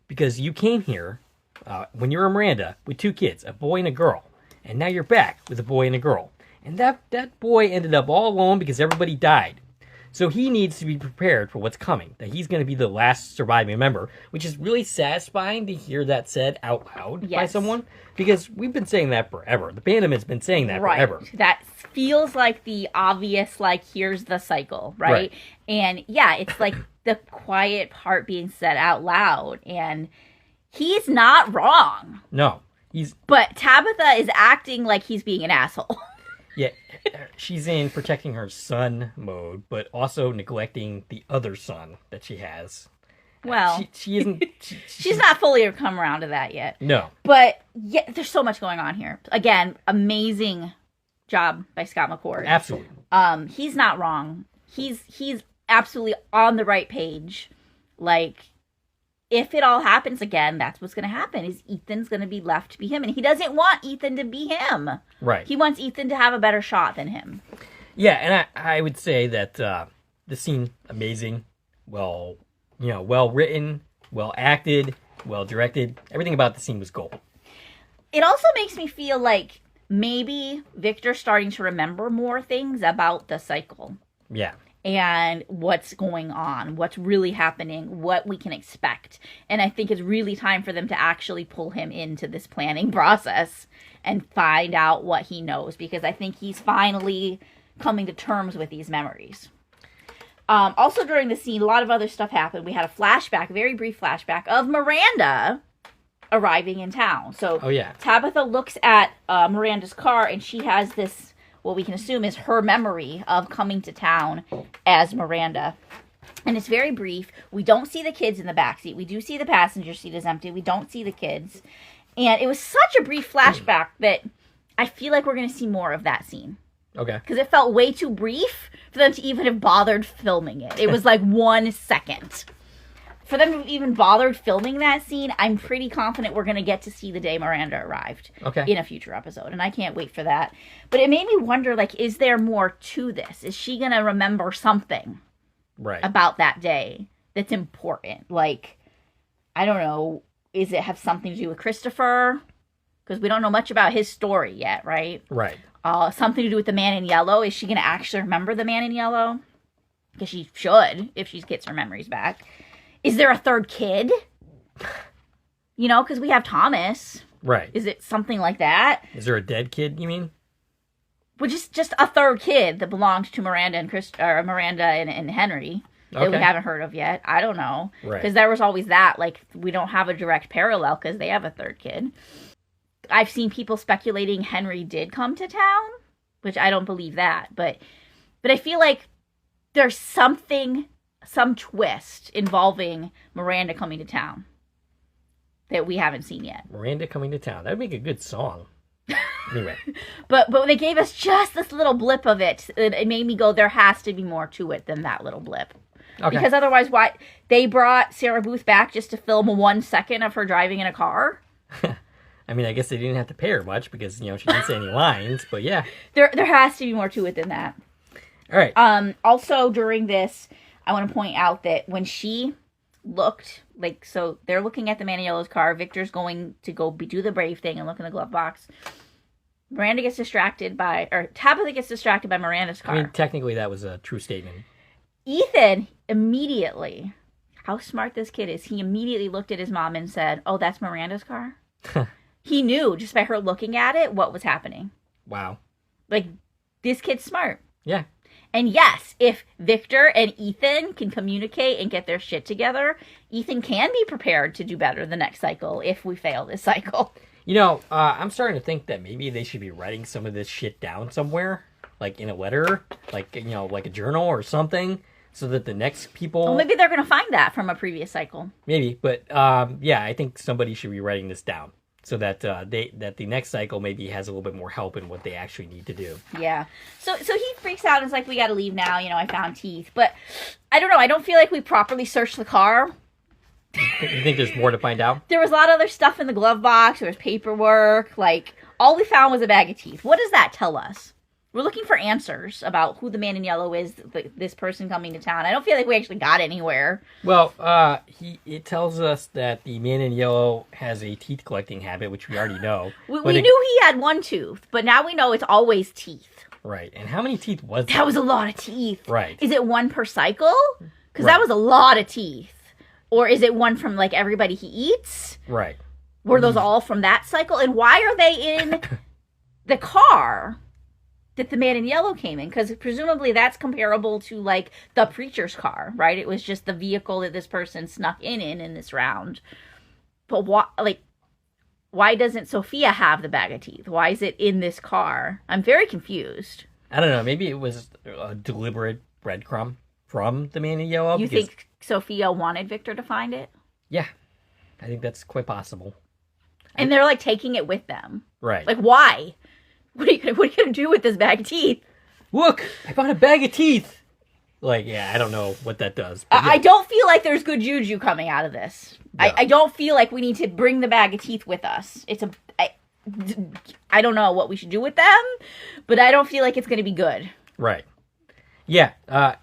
Because you came here when you were Miranda with 2 kids, a boy and a girl. And now you're back with a boy and a girl. And that boy ended up all alone because everybody died. So he needs to be prepared for what's coming, that he's going to be the last surviving member, which is really satisfying to hear that said out loud by someone, because we've been saying that forever. The fandom has been saying that forever. That feels like the obvious, like, here's the cycle, right? And yeah, it's like the quiet part being said out loud, and he's not wrong. No. But Tabitha is acting like he's being an asshole. Yeah, she's in protecting her son mode, but also neglecting the other son that she has. Well, she isn't. She's not fully come around to that yet. No. But yeah, there's so much going on here. Again, amazing job by Scott McCord. Absolutely. He's not wrong. He's absolutely on the right page. Like, if it all happens again, that's what's going to happen, is Ethan's going to be left to be him. And he doesn't want Ethan to be him. Right. He wants Ethan to have a better shot than him. Yeah, and I would say that the scene, amazing. well, well written, well acted, well directed. Everything about the scene was gold. It also makes me feel like maybe Victor's starting to remember more things about the cycle. Yeah. And what's going on, what's really happening, what we can expect. And I think it's really time for them to actually pull him into this planning process and find out what he knows, because I think he's finally coming to terms with these memories. Also during the scene, a lot of other stuff happened. We had a flashback, a very brief flashback of Miranda arriving in town. So Tabitha looks at Miranda's car, and she has this, what we can assume is her memory of coming to town as Miranda. And it's very brief. We don't see the kids in the backseat. We do see the passenger seat is empty. We don't see the kids. And it was such a brief flashback that I feel like we're going to see more of that scene. Okay. Because it felt way too brief for them to even have bothered filming it. It was like 1 second. For them to have even bothered filming that scene, I'm pretty confident we're going to get to see the day Miranda arrived in a future episode. And I can't wait for that. But it made me wonder, like, is there more to this? Is she going to remember something about that day that's important? Like, I don't know, is it have something to do with Christopher? Because we don't know much about his story yet, right? Right. Something to do with the man in yellow. Is she going to actually remember the man in yellow? Because she should, if she gets her memories back. Is there a third kid? Because we have Thomas. Right. Is it something like that? Is there a dead kid, you mean? Well, just a third kid that belongs to Miranda and Miranda and Henry that we haven't heard of yet. I don't know. Right. Because there was always that. Like, we don't have a direct parallel because they have a third kid. I've seen people speculating Henry did come to town, which I don't believe that. But I feel like there's some twist involving Miranda coming to town that we haven't seen yet. Miranda coming to town. That would make a good song. Anyway. But they gave us just this little blip of it. It made me go, there has to be more to it than that little blip. Okay. Because otherwise, why they brought Sarah Booth back just to film 1 second of her driving in a car? I mean, I guess they didn't have to pay her much because, she didn't say any lines, but yeah. There has to be more to it than that. All right. Also, during this, I want to point out that when she looked, so they're looking at the man in yellow's car. Victor's going to go do the brave thing and look in the glove box. Tabitha gets distracted by Miranda's car. I mean, technically that was a true statement. Ethan immediately, how smart this kid is, he immediately looked at his mom and said, "Oh, that's Miranda's car?" He knew just by her looking at it what was happening. Wow. This kid's smart. Yeah. And yes, if Victor and Ethan can communicate and get their shit together, Ethan can be prepared to do better the next cycle if we fail this cycle. I'm starting to think that maybe they should be writing some of this shit down somewhere, like in a letter, like a journal or something, so that the next people... Well, maybe they're going to find that from a previous cycle. Maybe, but I think somebody should be writing this down so that the next cycle maybe has a little bit more help in what they actually need to do. Yeah. So he freaks out and is like, we got to leave now. I found teeth. But I don't know. I don't feel like we properly searched the car. You think there's more to find out? There was a lot of other stuff in the glove box. There was paperwork. All we found was a bag of teeth. What does that tell us? We're looking for answers about who the man in yellow is, this person coming to town. I don't feel like we actually got anywhere. Well, it tells us that the man in yellow has a teeth collecting habit, which we already know. We knew he had one tooth, but now we know it's always teeth. Right. And how many teeth was that? That was a lot of teeth. Right. Is it one per cycle? Because that was a lot of teeth. Or is it one from, everybody he eats? Right. Were those all from that cycle? And why are they in the car that the man in yellow came in? Because presumably that's comparable to, the preacher's car, right? It was just the vehicle that this person snuck in this round. But why doesn't Sophia have the bag of teeth? Why is it in this car? I'm very confused. I don't know. Maybe it was a deliberate breadcrumb from the man in yellow. You think Sophia wanted Victor to find it? Yeah. I think that's quite possible. And they're, taking it with them. Right. Why? What are you going to do with this bag of teeth? Look, I found a bag of teeth. I don't know what that does. But yeah. I don't feel like there's good juju coming out of this. No. I don't feel like we need to bring the bag of teeth with us. I don't know what we should do with them, but I don't feel like it's going to be good. Right. Yeah.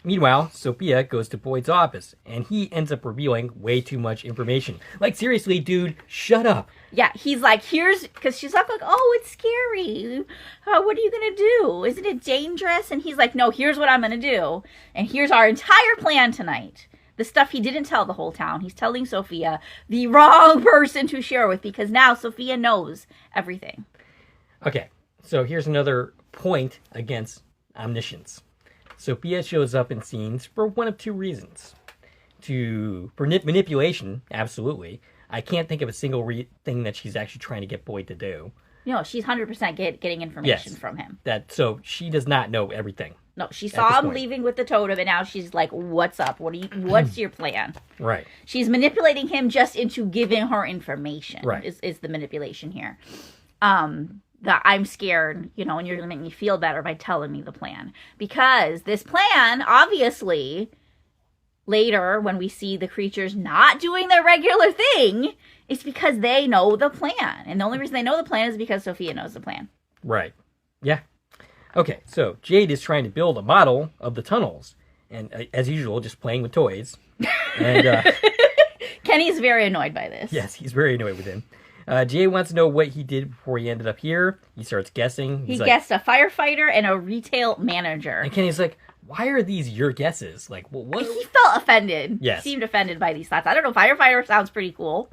Meanwhile, Sophia goes to Boyd's office, and he ends up revealing way too much information. Like, seriously, dude, shut up. Yeah, he's like, because she's like, oh, it's scary. What are you going to do? Isn't it dangerous? And he's like, no, here's what I'm going to do. And here's our entire plan tonight. The stuff he didn't tell the whole town. He's telling Sophia, the wrong person to share with, because now Sophia knows everything. Okay, so here's another point against omniscience. Sophia shows up in scenes for one of two reasons. For manipulation, absolutely. I can't think of a single thing that she's actually trying to get Boyd to do. No, she's 100% getting information from him. So she does not know everything. No, she saw him leaving with the totem, and now she's like, what's up? What's your plan? Right. She's manipulating him just into giving her information. Right. Is the manipulation here. That I'm scared, and you're going to make me feel better by telling me the plan. Because this plan, obviously, later when we see the creatures not doing their regular thing, it's because they know the plan. And the only reason they know the plan is because Sophia knows the plan. Right. Yeah. Okay, so Jade is trying to build a model of the tunnels. And as usual, just playing with toys. And Kenny's very annoyed by this. Yes, he's very annoyed with him. Jay wants to know what he did before he ended up here. He starts guessing. He guessed a firefighter and a retail manager. And Kenny's like, why are these your guesses? Like, what? He felt offended. Yes. He seemed offended by these thoughts. I don't know, firefighter sounds pretty cool.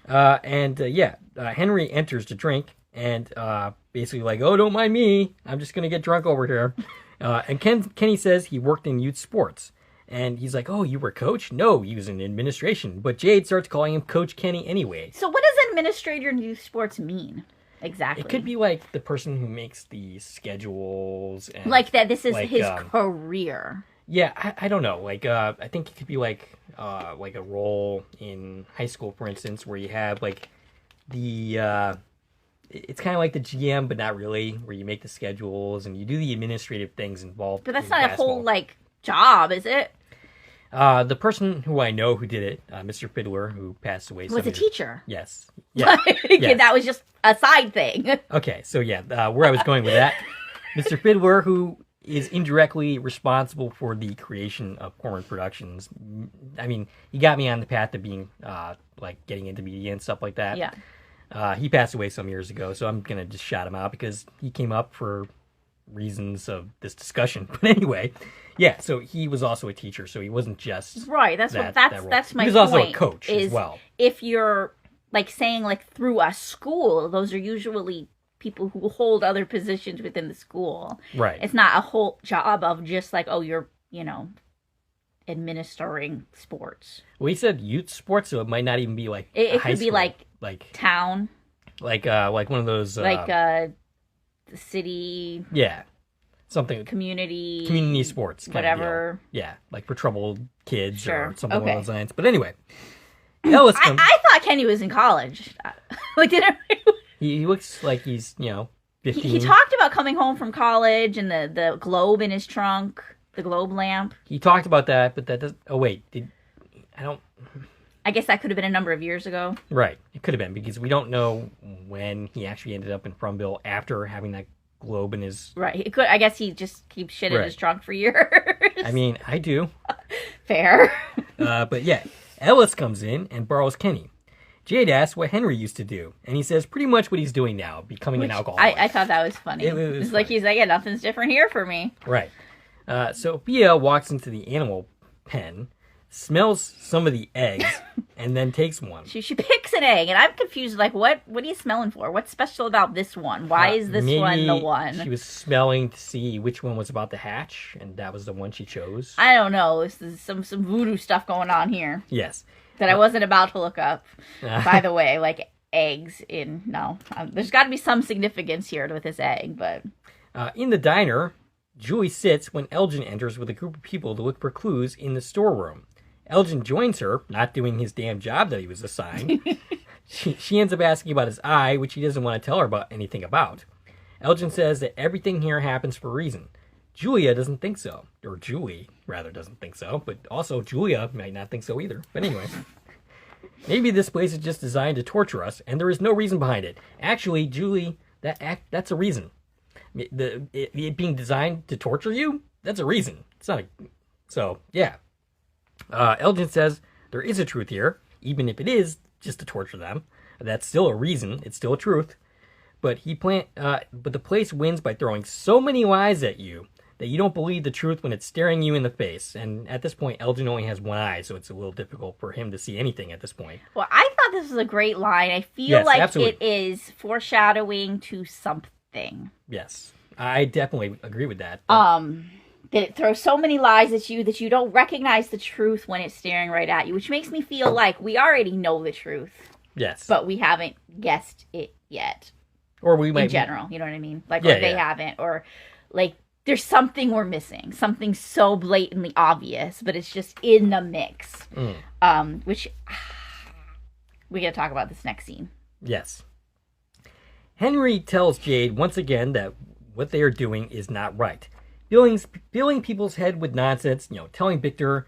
Henry enters to drink and basically like, oh, don't mind me. I'm just going to get drunk over here. And Kenny says he worked in youth sports. And he's like, oh, you were coach? No, he was in administration. But Jade starts calling him Coach Kenny anyway. So what does administrator in youth sports mean? Exactly. It could be like the person who makes the schedules. And like that this is his career. Yeah, I don't know. Like, I think it could be like a role in high school, for instance, where you have like the... it's kind of like the GM, but not really, where you make the schedules and you do the administrative things involved. But that's not basketball. A whole, job, is it? The person who I know who did it, Mr. Fiddler, who passed away. Was a teacher. Yes. Yeah. Yes. That was just a side thing. Okay, so where I was going with that, Mr. Fiddler, who is indirectly responsible for the creation of Corman Productions. I mean, he got me on the path of being, getting into media and stuff like that. Yeah. He passed away some years ago, so I'm going to just shout him out because he came up for reasons of this discussion. But anyway, so he was also a teacher, so he wasn't just right. That's my point. He was also a coach as well. If you're saying through a school, those are usually people who hold other positions within the school. Right. It's not a whole job of just you're administering sports. Well, he said youth sports, so it might not even be it high could be school. Town, like one of those the city, something community sports, whatever. Yeah, like for troubled kids or something along those lines. But anyway, Ellis I thought Kenny was in college. He looks like he's 15. He talked about coming home from college and the globe in his trunk, the globe lamp. He talked about that, but that doesn't. Oh wait, I guess that could have been a number of years ago. Right. It could have been, because we don't know when he actually ended up in Frumville after having that globe in his... Right. It could. I guess he just keeps shit in his trunk for years. I mean, I do. Fair. But Ellis comes in and borrows Kenny. Jade asks what Henry used to do, and he says pretty much what he's doing now, becoming an alcoholic. I thought that was funny. It was funny. He's like, nothing's different here for me. Right. Sophia walks into the animal pen, smells some of the eggs, and then takes one. She picks an egg, and I'm confused. What are you smelling for? What's special about this one? Why is this one the one? She was smelling to see which one was about to hatch, and that was the one she chose. I don't know. This is some voodoo stuff going on here. Yes. That I wasn't about to look up. By the way, eggs in... No. There's got to be some significance here with this egg, but... In the diner, Julie sits when Elgin enters with a group of people to look for clues in the storeroom. Elgin joins her, not doing his damn job that he was assigned. She ends up asking about his eye, which he doesn't want to tell her about anything about. Elgin says that everything here happens for a reason. Julia doesn't think so. Or Julie, rather, doesn't think so. But also, Julia might not think so either. But anyway. Maybe this place is just designed to torture us, and there is no reason behind it. Actually, Julie, that's a reason. It being designed to torture you, that's a reason. It's not. So yeah. Elgin says there is a truth here, even if it is just to torture them. That's still a reason. It's still a truth. But but the place wins by throwing so many lies at you that you don't believe the truth when it's staring you in the face. And at this point, Elgin only has one eye, so it's a little difficult for him to see anything at this point. Well, I thought this was a great line. I feel Yes, like absolutely. it is foreshadowing to something. Yes, I definitely agree with that. That it throws so many lies at you that you don't recognize the truth when it's staring right at you, which makes me feel like we already know the truth, Yes. but we haven't guessed it yet. Or we might In general, you know what I mean? Like, Yeah, or they yeah. haven't, or like there's something we're missing, something so blatantly obvious, but it's just in the mix. Which we gotta talk about this next scene. Yes. Henry tells Jade once again that what they are doing is not right. Filling people's head with nonsense, telling Victor,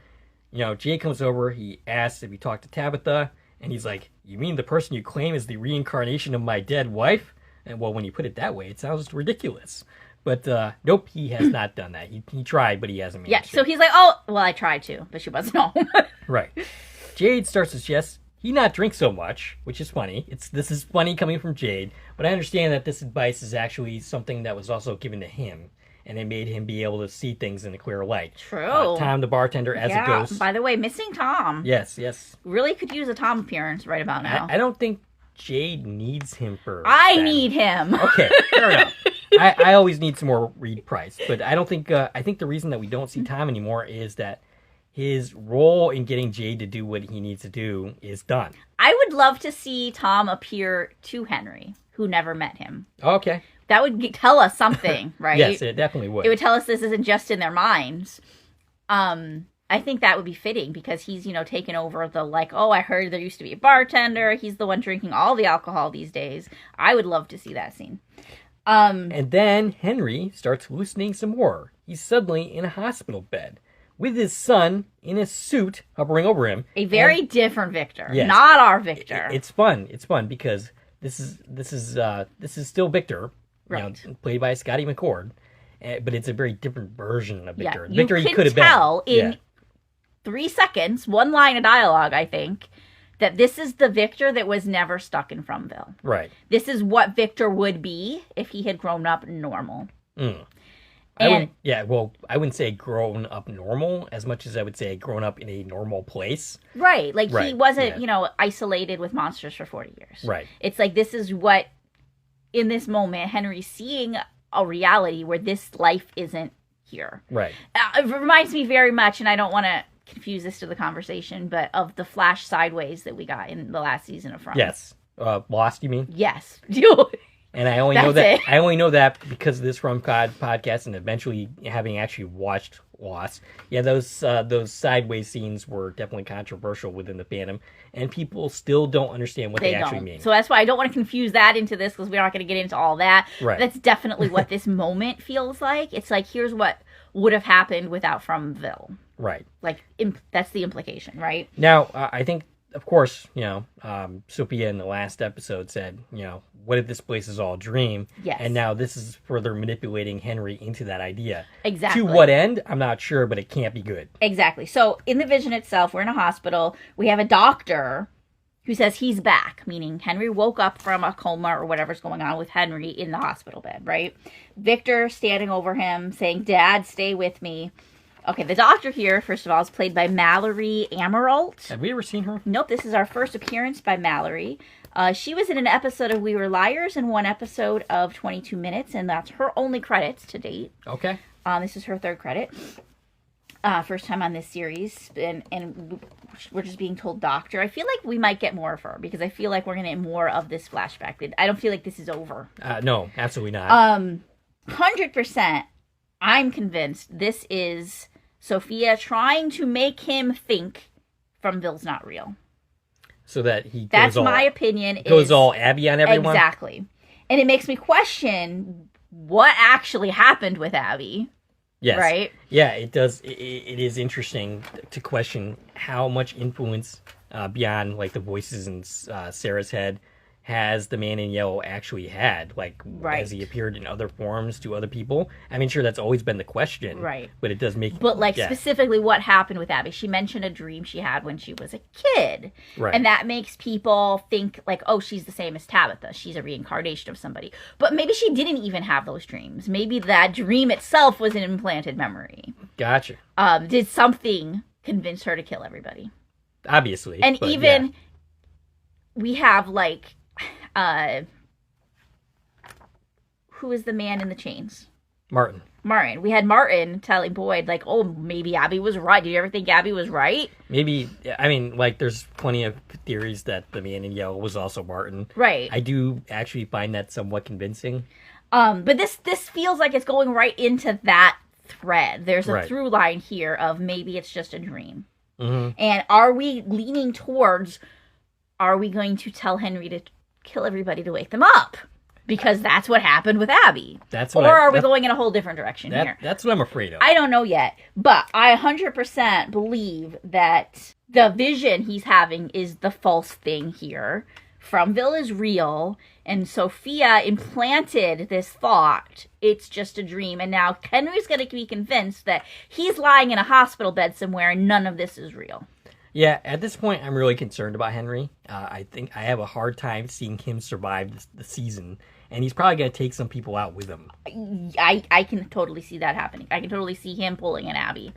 Jade comes over, he asks if he talked to Tabitha, and he's like, "You mean the person you claim is the reincarnation of my dead wife?" And well, when you put it that way, it sounds ridiculous. But nope, he has not done that. He tried, but he hasn't managed Yeah, to. so he's like, "Oh, well, I tried to, but she wasn't home." Right. Jade starts to suggest he not drink so much, which is funny. This is funny coming from Jade, but I understand that this advice is actually something that was also given to him, and it made him be able to see things in a clearer light. True. Tom, the bartender, as a ghost. By the way, missing Tom. Yes, yes. Really could use a Tom appearance right about now. I don't think Jade needs him for I that. need him. Okay, fair enough. I always need some more Reed Price, but I don't think. I think the reason that we don't see Tom anymore is that his role in getting Jade to do what he needs to do is done. I would love to see Tom appear to Henry, who never met him. Okay. That would tell us something, right? Yes, it definitely would. It would tell us this isn't just in their minds. I think that would be fitting because he's, taken over the I heard there used to be a bartender. He's the one drinking all the alcohol these days. I would love to see that scene. And then Henry starts hallucinating some more. He's suddenly in a hospital bed with his son in a suit hovering over him. A very different Victor, Yes. not our Victor. It's fun. It's fun because this is still Victor, Right. played by Scotty McCord, but it's a very different version of Victor. Yeah, Victor you he can could have tell been. in 3 seconds, one line of dialogue, I think, that this is the Victor that was never stuck in Fromville. Right. This is what Victor would be if he had grown up normal. I wouldn't say grown up normal as much as I would say grown up in a normal place. Right. Like, he Right, wasn't, yeah. Isolated with monsters for 40 years. Right. It's like, this is what, in this moment, Henry's seeing a reality where this life isn't here. Right. It reminds me very much, and I don't want to confuse this to the conversation, but of the Flash Sideways that we got in the last season of From. Yes. Lost, you mean? Yes. And I only That's know that it. I only know that because of this From God podcast and eventually having actually watched Lost. Yeah, those sideways scenes were definitely controversial within the fandom, and people still don't understand what they actually don't. mean. So that's why I don't want to confuse that into this because we're not going to get into all that. Right. That's definitely what this moment feels like. It's like, here's what would have happened without Fromville. Right. Like, that's the implication, right? Now, I think, of course, Sophia in the last episode said, what if this place is all a dream? Yes. And now this is further manipulating Henry into that idea. Exactly. To what end? I'm not sure, but it can't be good. Exactly. So in the vision itself, we're in a hospital. We have a doctor who says he's back, meaning Henry woke up from a coma or whatever's going on with Henry in the hospital bed, right? Victor standing over him saying, "Dad, stay with me." Okay, the doctor here, first of all, is played by Mallory Amirault. Have we ever seen her? Nope, this is our first appearance by Mallory. She was in an episode of We Were Liars and one episode of 22 Minutes, and that's her only credits to date. Okay. This is her third credit. First time on this series, and we're just being told doctor. I feel like we might get more of her because I feel like we're going to get more of this flashback. I don't feel like this is over. No, absolutely not. 100%, I'm convinced this is Sophia trying to make him think Fromville's not real. So that he goes That's all, my opinion. Goes all Abby on everyone? Exactly. And it makes me question what actually happened with Abby. Yes. Right? Yeah, it does. It is interesting to question how much influence beyond like the voices in Sarah's head has the Man in Yellow actually had? Like, has he appeared in other forms to other people? I mean, sure, that's always been the question. Right. But it does make... But, like, specifically what happened with Abby. She mentioned a dream she had when she was a kid. Right. And that makes people think, like, oh, she's the same as Tabitha. She's a reincarnation of somebody. But maybe she didn't even have those dreams. Maybe that dream itself was an implanted memory. Gotcha. Did something convince her to kill everybody? Obviously. And even... We have, like... who is the man in the chains? Martin. We had Martin telling Boyd, like, oh, maybe Abby was right. Did you ever think Abby was right? Maybe, I mean, like, there's plenty of theories that the Man in Yellow was also Martin. Right. I do actually find that somewhat convincing. But this feels like it's going right into that thread. There's a through line here of maybe it's just a dream. Mm-hmm. And are we leaning towards, are we going to tell Henry to kill everybody to wake them up? Because that's what happened with Abby. Are we going in a whole different direction here? That's what I'm afraid of. I don't know yet. But I 100% believe that the vision he's having is the false thing here. Fromville is real. And Sophia implanted this thought. It's just a dream. And now Henry's going to be convinced that he's lying in a hospital bed somewhere and none of this is real. Yeah, at this point, I'm really concerned about Henry. I think I have a hard time seeing him survive the season, and he's probably going to take some people out with him. I can totally see that happening. I can totally see him pulling an Abby.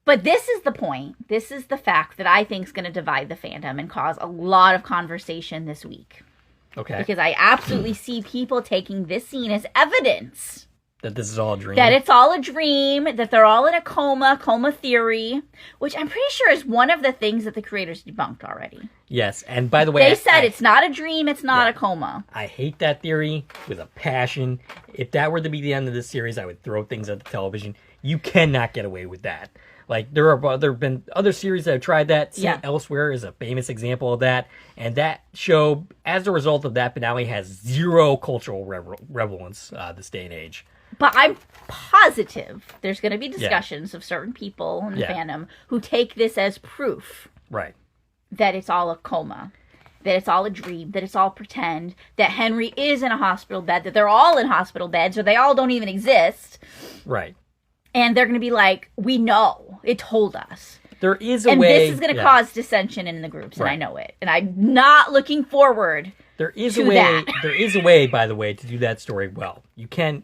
But this is the point. This is the fact that I think is going to divide the fandom and cause a lot of conversation this week. Okay. Because I absolutely see people taking this scene as evidence. That this is all a dream? That it's all a dream, that they're all in a coma theory, which I'm pretty sure is one of the things that the creators debunked already. Yes, and by the way... They said it's not a dream, it's not a coma. I hate that theory with a passion. If that were to be the end of this series, I would throw things at the television. You cannot get away with that. Like, there have been other series that have tried that. Saint Elsewhere is a famous example of that. And that show, as a result of that finale, has zero cultural relevance this day and age. But I'm positive there's going to be discussions of certain people in the fandom who take this as proof. Right. That it's all a coma. That it's all a dream. That it's all pretend. That Henry is in a hospital bed. That they're all in hospital beds or they all don't even exist. Right. And they're going to be like, we know. It told us. There is a and way... And this is going to cause dissension in the groups, and I know it. And I'm not looking forward There is to a way. that. There is a way, by the way, to do that story well. You can,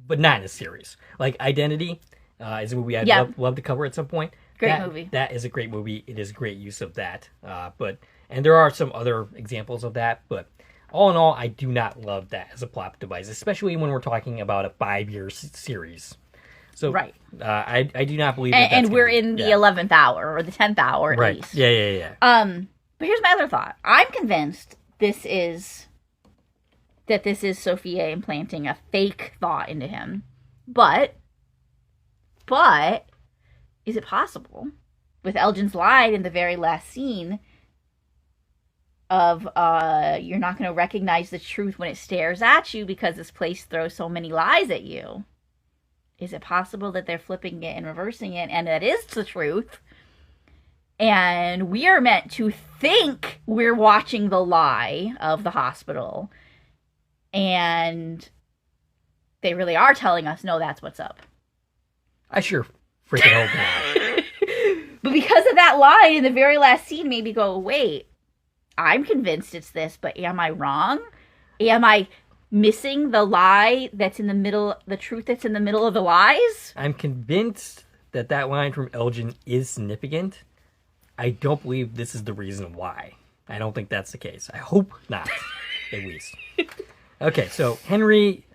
but not in a series. Like Identity is a movie I'd love to cover at some point. Great movie. That is a great movie. It is a great use of that. And there are some other examples of that. But all in all, I do not love that as a plot device, especially when we're talking about a 5-year series. So I do not believe that. And we're in the 11th hour or the 10th hour at least. Yeah. But here's my other thought. I'm convinced this is Sophia implanting a fake thought into him. But is it possible with Elgin's line in the very last scene of you're not going to recognize the truth when it stares at you because this place throws so many lies at you? Is it possible that they're flipping it and reversing it and that is the truth? And we are meant to think we're watching the lie of the hospital. And they really are telling us, no, that's what's up. I sure freaking hope not. But because of that line in the very last scene, maybe go, wait, I'm convinced it's this, but am I wrong? Am I missing the lie that's in the middle, the truth that's in the middle of the lies? I'm convinced that line from Elgin is significant. I don't believe this is the reason why. I don't think that's the case. I hope not, at least. Okay, so Henry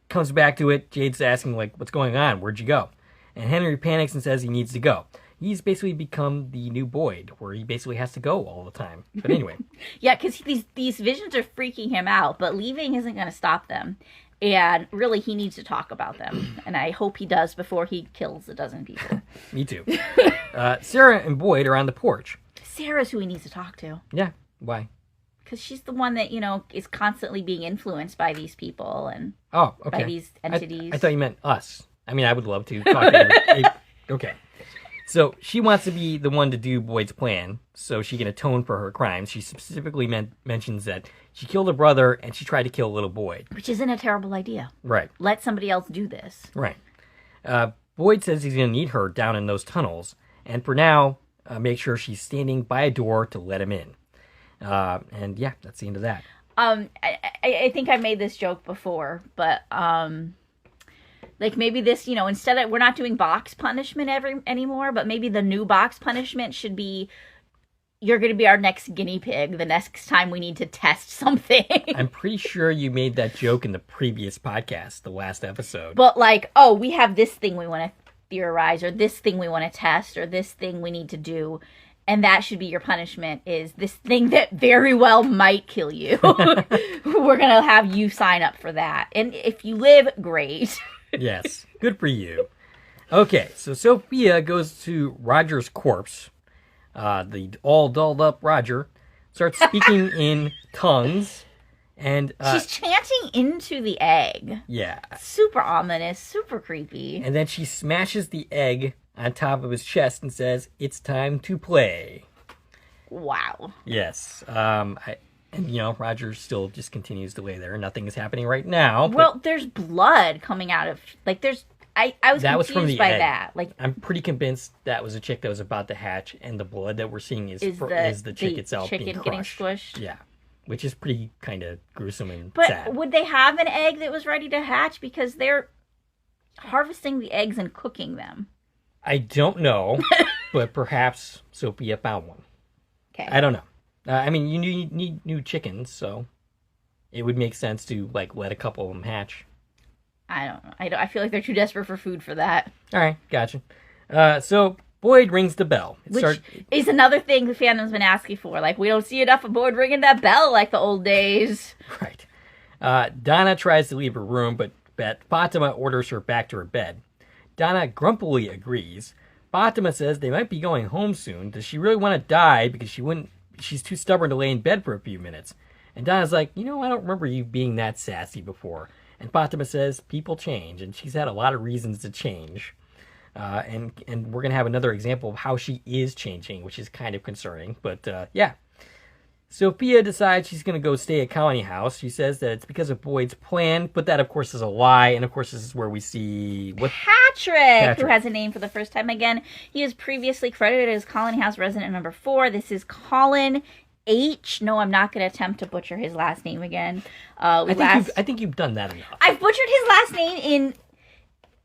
comes back to it. Jade's asking, like, what's going on? Where'd you go? And Henry panics and says he needs to go. He's basically become the new Boyd, where he basically has to go all the time. But anyway. Yeah, because these visions are freaking him out, but leaving isn't going to stop them. And really, he needs to talk about them. And I hope he does before he kills a dozen people. Me too. Sarah and Boyd are on the porch. Sarah's who he needs to talk to. Yeah, why? Because she's the one that, is constantly being influenced by these people and by these entities. I thought you meant us. I mean, I would love to talk to him. Okay. So she wants to be the one to do Boyd's plan so she can atone for her crimes. She specifically mentions that she killed her brother and she tried to kill little Boyd. Which isn't a terrible idea. Right. Let somebody else do this. Right. Boyd says he's going to need her down in those tunnels. And for now, make sure she's standing by a door to let him in. And yeah, that's the end of that. I think I made this joke before, but like maybe this, instead of, we're not doing box punishment anymore, but maybe the new box punishment should be, you're going to be our next guinea pig the next time we need to test something. I'm pretty sure you made that joke in the previous podcast, the last episode. But like, oh, we have this thing we want to theorize, or this thing we want to test, or this thing we need to do. And that should be your punishment, is this thing that very well might kill you. We're going to have you sign up for that. And if you live, great. Yes, good for you. Okay, so Sophia goes to Roger's corpse. The all dolled up Roger starts speaking in tongues. And she's chanting into the egg. Yeah. Super ominous, super creepy. And then she smashes the egg on top of his chest and says, "It's time to play." Wow. Yes. Roger still just continues to lay there. Nothing is happening right now. Well, there's blood coming out of, like, there's, I was that confused was from the by egg. that. Like, I'm pretty convinced that was a chick that was about to hatch, and the blood that we're seeing is the chick itself being crushed. Getting squished. Yeah. Which is pretty kind of gruesome and but sad. Would they have an egg that was ready to hatch? Because they're harvesting the eggs and cooking them. I don't know, but perhaps Sophia found one. Okay. I don't know. You need new chickens, so it would make sense to let a couple of them hatch. I don't know. I feel like they're too desperate for food for that. All right, gotcha. So Boyd rings the bell. Which is another thing the fandom's been asking for. Like, we don't see enough of Boyd ringing that bell like the old days. Right. Donna tries to leave her room, but Fatima orders her back to her bed. Donna grumpily agrees. Fatima says they might be going home soon. Does she really want to die because she's too stubborn to lay in bed for a few minutes? And Donna's like, I don't remember you being that sassy before. And Fatima says people change, and she's had a lot of reasons to change. And we're going to have another example of how she is changing, which is kind of concerning. But yeah. Sophia decides she's going to go stay at Colony House. She says that it's because of Boyd's plan, but that, of course, is a lie. And, of course, this is where we see Patrick, who has a name for the first time again. He is previously credited as Colony House resident number 4. This is Colin H. No, I'm not going to attempt to butcher his last name again. I think you've done that enough. I've butchered his last name in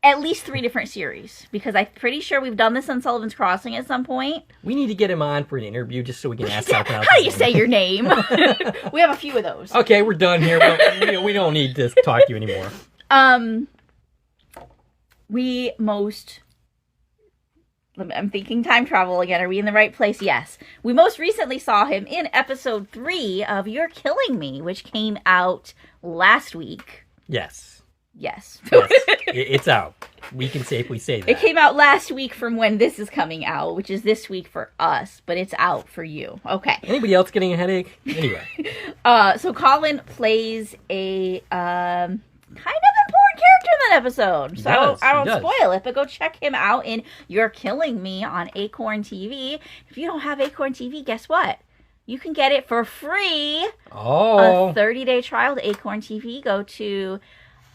at least 3 different series, because I'm pretty sure we've done this on Sullivan's Crossing at some point. We need to get him on for an interview just so we can ask how do you say your name? We have a few of those. Okay, we're done here. We don't need to talk to you anymore. I'm thinking time travel again. Are we in the right place? Yes. We most recently saw him in episode 3 of You're Killing Me, which came out last week. Yes. Yes. It's out. We can safely say that. It came out last week from when this is coming out, which is this week for us, but it's out for you. Okay. Anybody else getting a headache? Anyway. So Colin plays a kind of important character in that episode. So I won't spoil it, but go check him out in You're Killing Me on Acorn TV. If you don't have Acorn TV, guess what? You can get it for free. Oh. A 30-day trial to Acorn TV. Go to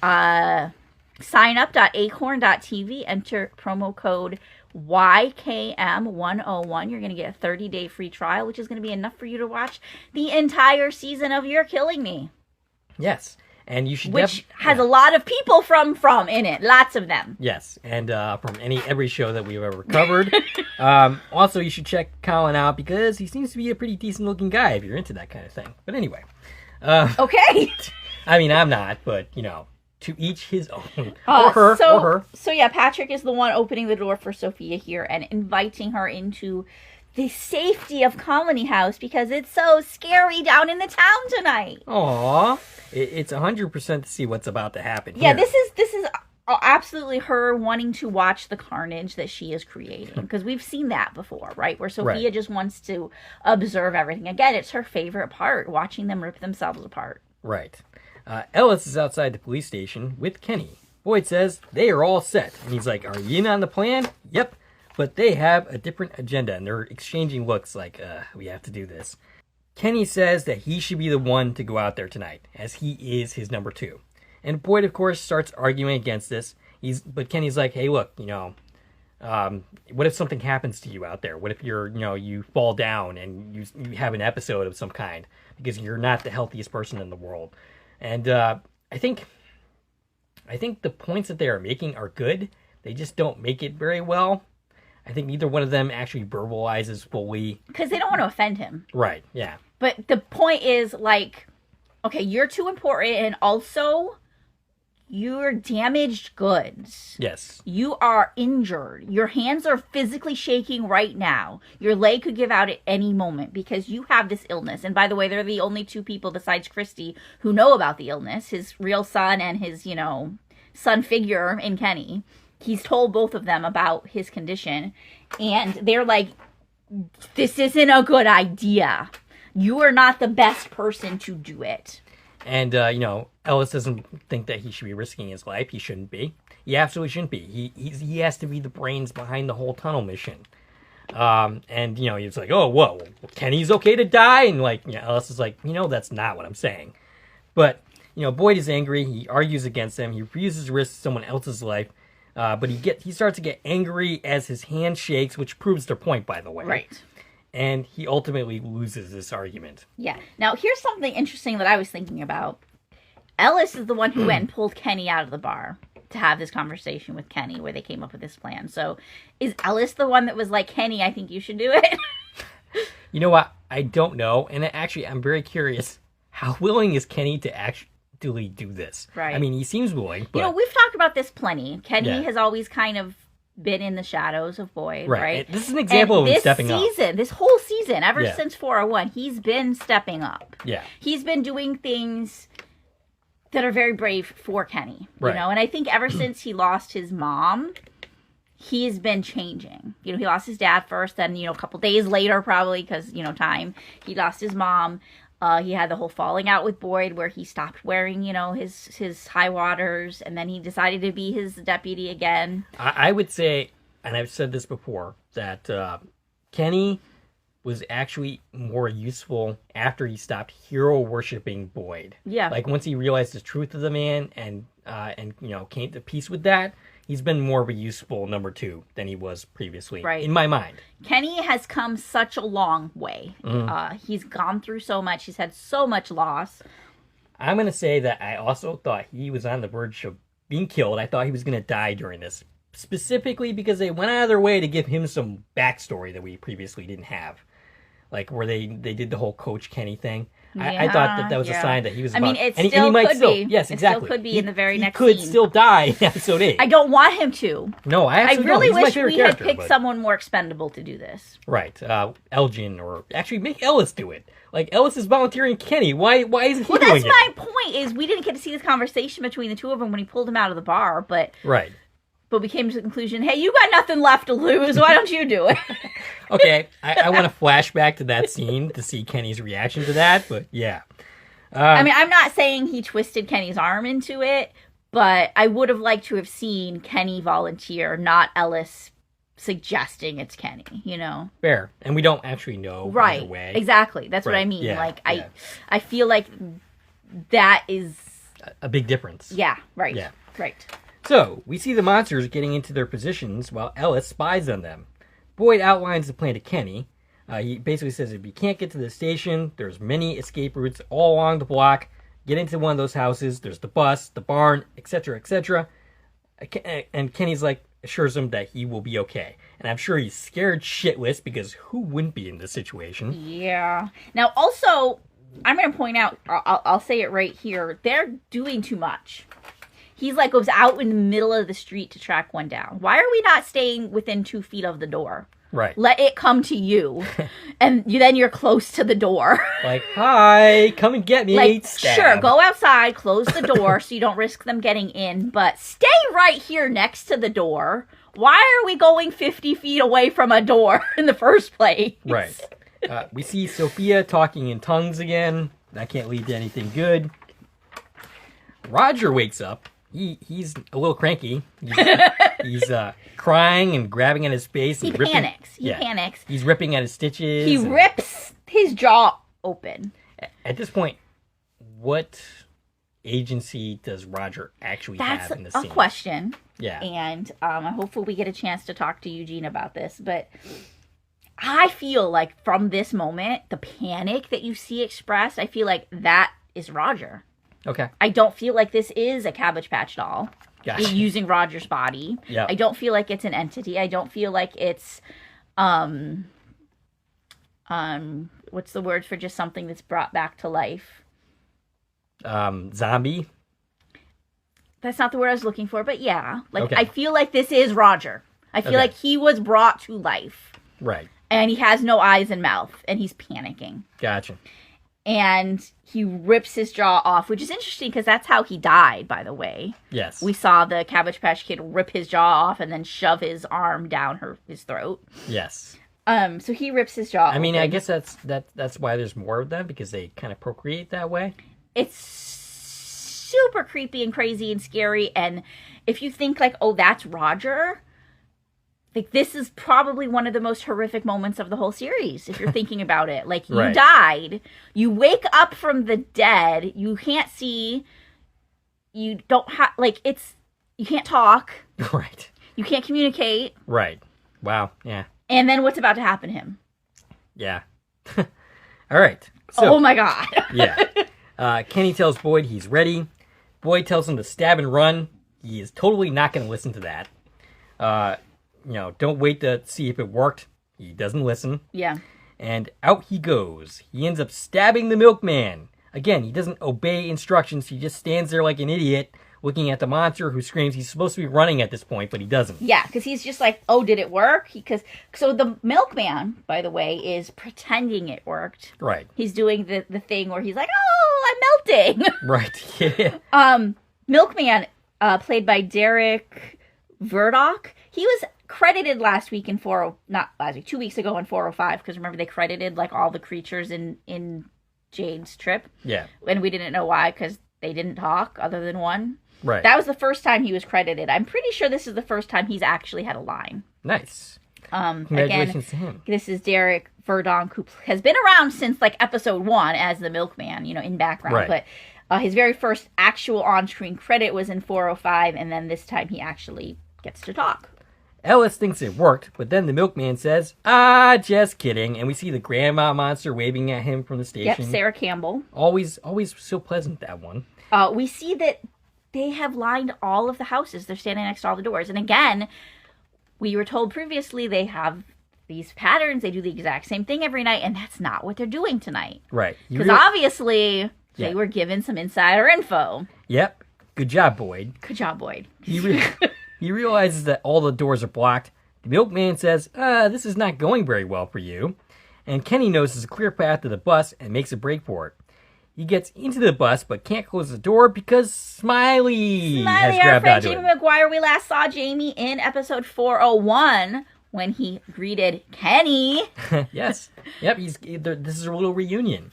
signup.acorn.tv, enter promo code YKM101. You're going to get a 30-day free trial, which is going to be enough for you to watch the entire season of You're Killing Me. Yes. And you should which has a lot of people from in it. Lots of them. Yes. And from every show that we've ever covered. Also, you should check Colin out because he seems to be a pretty decent looking guy if you're into that kind of thing. But anyway. Okay. I mean, I'm not, but, to each his own. Or her. So yeah, Patrick is the one opening the door for Sophia here and inviting her into the safety of Colony House because it's so scary down in the town tonight. Aww. It's 100% to see what's about to happen here. Yeah, this is absolutely her wanting to watch the carnage that she is creating, because we've seen that before, right? Where Sophia just wants to observe everything. Again, it's her favorite part, watching them rip themselves apart. Right. Ellis is outside the police station with Kenny. Boyd says they are all set, and he's like, "Are you in on the plan?" "Yep. But they have a different agenda, and they're exchanging looks like, we have to do this. Kenny says that he should be the one to go out there tonight, as he is his number 2. And Boyd, of course, starts arguing against this. But Kenny's like, hey, look, what if something happens to you out there? What if you fall down and you have an episode of some kind because you're not the healthiest person in the world? And I think the points that they are making are good. They just don't make it very well. I think neither one of them actually verbalizes fully. Because they don't want to offend him. Right, yeah. But the point is, like, okay, you're too important, and also, you're damaged goods. Yes. You are injured. Your hands are physically shaking right now. Your leg could give out at any moment because you have this illness. And by the way, they're the only 2 people besides Christy who know about the illness. His real son and his, son figure in Kenny. He's told both of them about his condition. And they're like, this isn't a good idea. You are not the best person to do it. And, Ellis doesn't think that he should be risking his life. He shouldn't be. He absolutely shouldn't be. He has to be the brains behind the whole tunnel mission. And, he's like, oh, whoa, Kenny's okay to die? And, Ellis is like, that's not what I'm saying. But, Boyd is angry. He argues against him. He refuses to risk someone else's life. But he starts to get angry as his hand shakes, which proves their point, by the way. Right. And he ultimately loses this argument. Yeah. Now, here's something interesting that I was thinking about. Ellis is the one who went and pulled Kenny out of the bar to have this conversation with Kenny where they came up with this plan. So, is Ellis the one that was like, Kenny, I think you should do it? You know what? I don't know. And actually, I'm very curious. How willing is Kenny to actually do this? Right. I mean, he seems willing. But... we've talked about this plenty. Kenny Yeah. has always kind of been in the shadows of Boyd, right? This is an example of him stepping up. This whole season, ever Yeah. since 401, he's been stepping up. Yeah. He's been doing things that are very brave for Kenny, Right. And I think ever since he lost his mom, he's been changing. He lost his dad first, then, a couple days later, probably, because, time, he lost his mom. He had the whole falling out with Boyd where he stopped wearing, his high waters, and then he decided to be his deputy again. I would say, and I've said this before, that Kenny was actually more useful after he stopped hero worshiping Boyd. Yeah. Like once he realized the truth of the man and came to peace with that, he's been more of a useful number 2 than he was previously. Right. In my mind. Kenny has come such a long way. He's gone through so much. He's had so much loss. I'm going to say that I also thought he was on the verge of being killed. I thought he was going to die during this. Specifically because they went out of their way to give him some backstory that we previously didn't have. Like where they did the whole Coach Kenny thing. I thought that was a sign that he was about... I mean, it and still he might could still, be. Yes, exactly. It still could be in the very next He could scene. still die in episode 8. I don't want him to. No, I I actually really don't. He's my wish favorite we had character, picked but- someone more expendable to do this. Right. Elgin, or actually make Ellis do it. Like, Ellis is volunteering Kenny. Why isn't he Well, doing that's it? my point, is we didn't get to see this conversation between the 2 of them when he pulled him out of the bar, but Right. we came to the conclusion, hey, you got nothing left to lose. Why don't you do it? Okay, I want to flash back to that scene to see Kenny's reaction to that, but yeah. I mean, I'm not saying he twisted Kenny's arm into it, but I would have liked to have seen Kenny volunteer, not Ellis suggesting it's Kenny, Fair. And we don't actually know Right. either way. Exactly. That's what Right. I mean. Yeah. Like, Yeah. I feel like that is... A big difference. Yeah, right. Yeah. Right. So, we see the monsters getting into their positions while Ellis spies on them. Boyd outlines the plan to Kenny. He basically says if you can't get to the station, there's many escape routes all along the block. Get into one of those houses. There's the bus, the barn, etc., etc. And Kenny's assures him that he will be okay. And I'm sure he's scared shitless because who wouldn't be in this situation? Yeah. Now, also, I'm going to point out, I'll say it right here, they're doing too much. He's goes out in the middle of the street to track one down. Why are we not staying within 2 feet of the door? Right. Let it come to you. And then you're close to the door. Hi, come and get me. Stab. Sure, go outside, close the door so you don't risk them getting in, but stay right here next to the door. Why are we going 50 feet away from a door in the first place? Right. We see Sophia talking in tongues again. That can't lead to anything good. Roger wakes up. he's a little cranky. He's crying and grabbing at his face. He and ripping. panics. He panics. He's ripping at his stitches. He rips his jaw open. At this point, what agency does Roger actually have in the scene? That's a question. Yeah. And hopefully we get a chance to talk to Eugene about this. But I feel like from this moment, the panic that you see expressed, I feel like that is Roger. Okay. I don't feel like this is a Cabbage Patch doll. Gotcha. Using Roger's body. Yeah. I don't feel like it's an entity. I don't feel like it's what's the word for just something that's brought back to life? Zombie. That's not the word I was looking for, but yeah. Like Okay. I feel like this is Roger. I feel like he was brought to life. Right. And he has no eyes and mouth and he's panicking. Gotcha. And he rips his jaw off, which is interesting because that's how he died, by the way. Yes. We saw the Cabbage Patch Kid rip his jaw off and then shove his arm down his throat. Yes. So he rips his jaw I mean, open. I guess that's why there's more of them, because they kind of procreate that way. It's super creepy and crazy and scary. And if you think like, oh, that's Roger, like this is probably one of the most horrific moments of the whole series. If you're thinking about it, like you Right. died, you wake up from the dead, you can't see, you don't have like you can't talk, Right. you can't communicate, Right. Wow. Yeah. and then what's about to happen to him? Yeah. All right. So, Oh my god! yeah. Kenny tells Boyd he's ready. Boyd tells him to stab and run. He is totally not going to listen to that. Don't wait to see if it worked. He doesn't listen. Yeah. And out he goes. He ends up stabbing the milkman. Again, he doesn't obey instructions. He just stands there like an idiot, looking at the monster who screams. He's supposed to be running at this point, but he doesn't. Yeah, because he's just like, oh, did it work? So the milkman, by the way, is pretending it worked. Right. He's doing the thing where he's like, oh, I'm melting. Right. Yeah. Milkman, played by Derek Verdock, he was credited last week in 2 weeks ago in 405, because remember they credited like all the creatures in Jade's trip, Yeah. and we didn't know why because they didn't talk other than one. Right. That was the first time he was credited. I'm pretty sure this is the first time he's actually had a line. Nice. Again, Congratulations to him. this is Derek Verdonk, who has been around since like episode 1 as the milkman, in background. Right. But his very first actual on-screen credit was in 405, and then this time he actually gets to talk. Ellis thinks it worked, but then the milkman says, just kidding. And we see the grandma monster waving at him from the station. Yep, Sarah Campbell. Always so pleasant, that one. We see that they have lined all of the houses. They're standing next to all the doors. And again, we were told previously they have these patterns. They do the exact same thing every night, and that's not what they're doing tonight. Right. Because obviously Yeah. they were given some insider info. Yep. Good job, Boyd. Good job, Boyd. He realizes that all the doors are blocked. The milkman says, this is not going very well for you. And Kenny knows there's a clear path to the bus and makes a break for it. He gets into the bus but can't close the door because Smiley has our grabbed friend onto Jamie it. McGuire. We last saw Jamie in episode 401 when he greeted Kenny. Yes. Yep. This is a little reunion.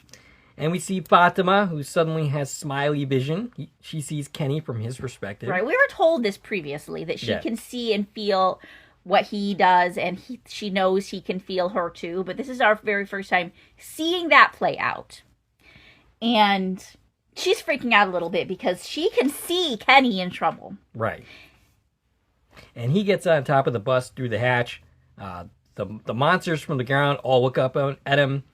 And we see Fatima, who suddenly has Smiley vision. She sees Kenny from his perspective. Right. We were told this previously, that she can see and feel what he does, and she knows he can feel her too. But this is our very first time seeing that play out. And she's freaking out a little bit because she can see Kenny in trouble. Right. And he gets on top of the bus through the hatch. The monsters from the ground all look up at him.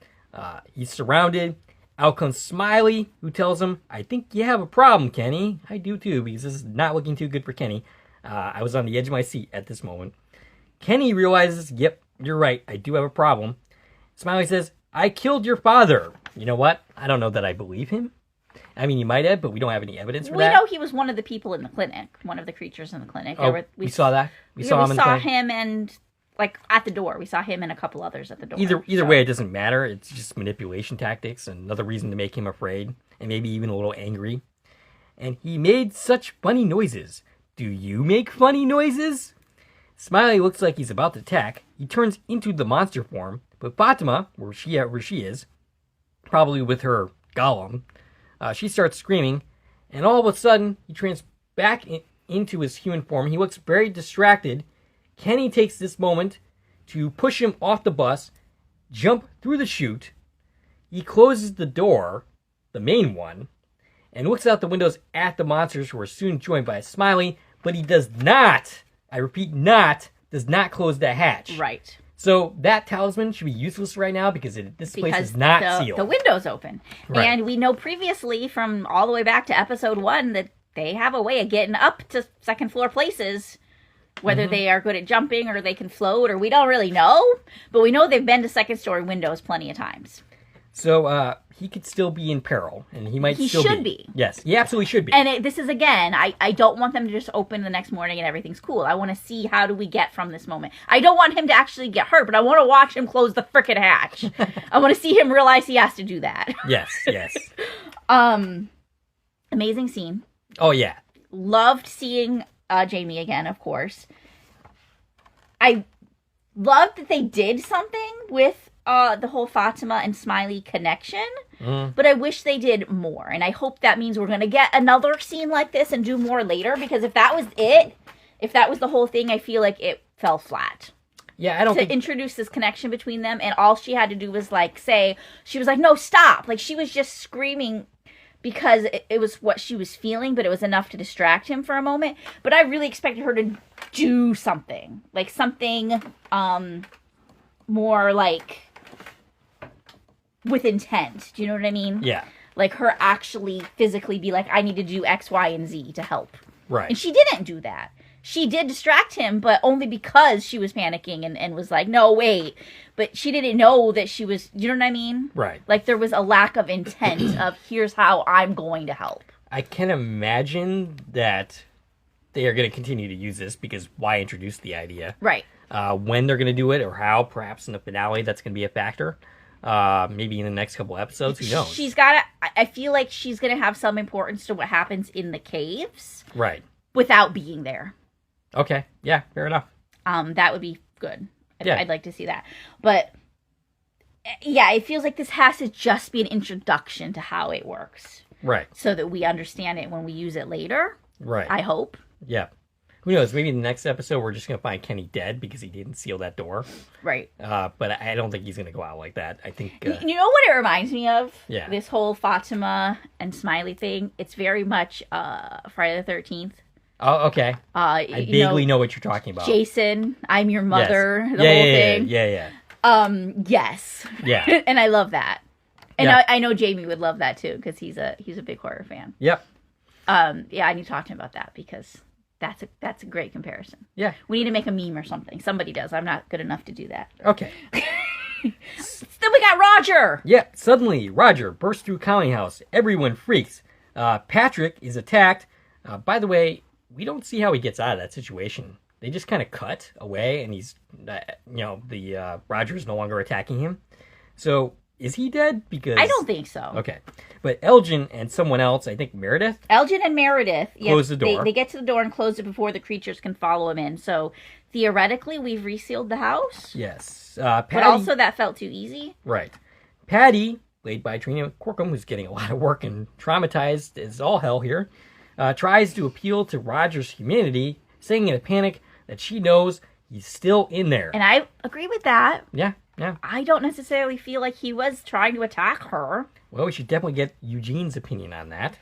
He's surrounded. Out comes Smiley, who tells him, I think you have a problem, Kenny. I do too, because this is not looking too good for Kenny. I was on the edge of my seat at this moment. Kenny realizes, yep, you're right, I do have a problem. Smiley says, I killed your father. You know what? I don't know that I believe him. I mean, he might have, but we don't have any evidence for that. We know he was one of the people in the clinic, one of the creatures in the clinic. We saw that? We saw him in the clinic? him and, like, at the door. We saw him and a couple others at the door. Either way, it doesn't matter. It's just manipulation tactics, and another reason to make him afraid, and maybe even a little angry. And he made such funny noises. Do you make funny noises? Smiley looks like he's about to attack. He turns into the monster form, but Fatima, where she is, probably with her golem, she starts screaming, and all of a sudden, he back into his human form. He looks very distracted. Kenny takes this moment to push him off the bus, jump through the chute. He closes the door, the main one, and looks out the windows at the monsters, who are soon joined by Smiley, but he does not, I repeat, does not close the hatch. Right. So that talisman should be useless right now because this place is not sealed. The window's open. Right. And we know previously from all the way back to episode 1 that they have a way of getting up to second floor places, whether they are good at jumping or they can float, or we don't really know. But we know they've been to second story windows plenty of times. So he could still be in peril, and he might still be. He should be. Yes, he absolutely should be. And this is, again, I don't want them to just open the next morning and everything's cool. I want to see how do we get from this moment. I don't want him to actually get hurt, but I want to watch him close the frickin' hatch. I want to see him realize he has to do that. Yes. Amazing scene. Oh, yeah. Loved seeing Jamie again, of course. I loved that they did something with the whole Fatima and Smiley connection, but I wish they did more, and I hope that means we're going to get another scene like this and do more later, because if that was it, if that was the whole thing, I feel like it fell flat. Yeah, I don't think... introduce this connection between them, and all she had to do was, like, say, she was like, no, stop! Like, she was just screaming because it was what she was feeling, but it was enough to distract him for a moment, but I really expected her to do something, like, something, more, like, with intent. Do you know what I mean? Yeah. Like her actually physically be like, I need to do X, Y, and Z to help. Right. And she didn't do that. She did distract him, but only because she was panicking and was like, no, wait. But she didn't know that she was, you know what I mean? Right. Like there was a lack of intent of, here's how I'm going to help. I can imagine that they are going to continue to use this, because why introduce the idea? Right. When they're going to do it, or how, perhaps in the finale, that's going to be a factor. Maybe in the next couple episodes, who knows? I feel like she's going to have some importance to what happens in the caves. Right. Without being there. Okay. Yeah, fair enough. That would be good. Yeah. I'd like to see that. But, yeah, it feels like this has to just be an introduction to how it works. Right. So that we understand it when we use it later. Right. I hope. Yeah. Who knows? Maybe in the next episode, we're just going to find Kenny dead because he didn't seal that door. Right. But I don't think he's going to go out like that. I think... You know what it reminds me of? Yeah. This whole Fatima and Smiley thing. It's very much Friday the 13th. Oh, okay. I vaguely know what you're talking about. Jason, I'm your mother, yes. the whole thing. Yeah. Yes. Yeah. And I love that. And yeah. I know Jamie would love that too, because he's a big horror fan. Yep. Yeah, I need to talk to him about that, because that's a great comparison. Yeah. We need to make a meme or something. Somebody does. I'm not good enough to do that. Okay. Then we got Roger. Yeah. Suddenly, Roger bursts through Counting House. Everyone freaks. Patrick is attacked. By the way, we don't see how he gets out of that situation. They just kind of cut away, and he's, Roger is no longer attacking him. So, is he dead? Because I don't think so. Okay. But Elgin and someone else, I think Meredith. Elgin and Meredith. Close the door. They get to the door and close it before the creatures can follow him in. So, theoretically, we've resealed the house. Yes. Patty, but also that felt too easy. Right. Patty, played by Trina Corkum, who's getting a lot of work and traumatized as all hell here, tries to appeal to Roger's humanity, saying in a panic that she knows he's still in there. And I agree with that. Yeah. I don't necessarily feel like he was trying to attack her. Well, we should definitely get Eugene's opinion on that.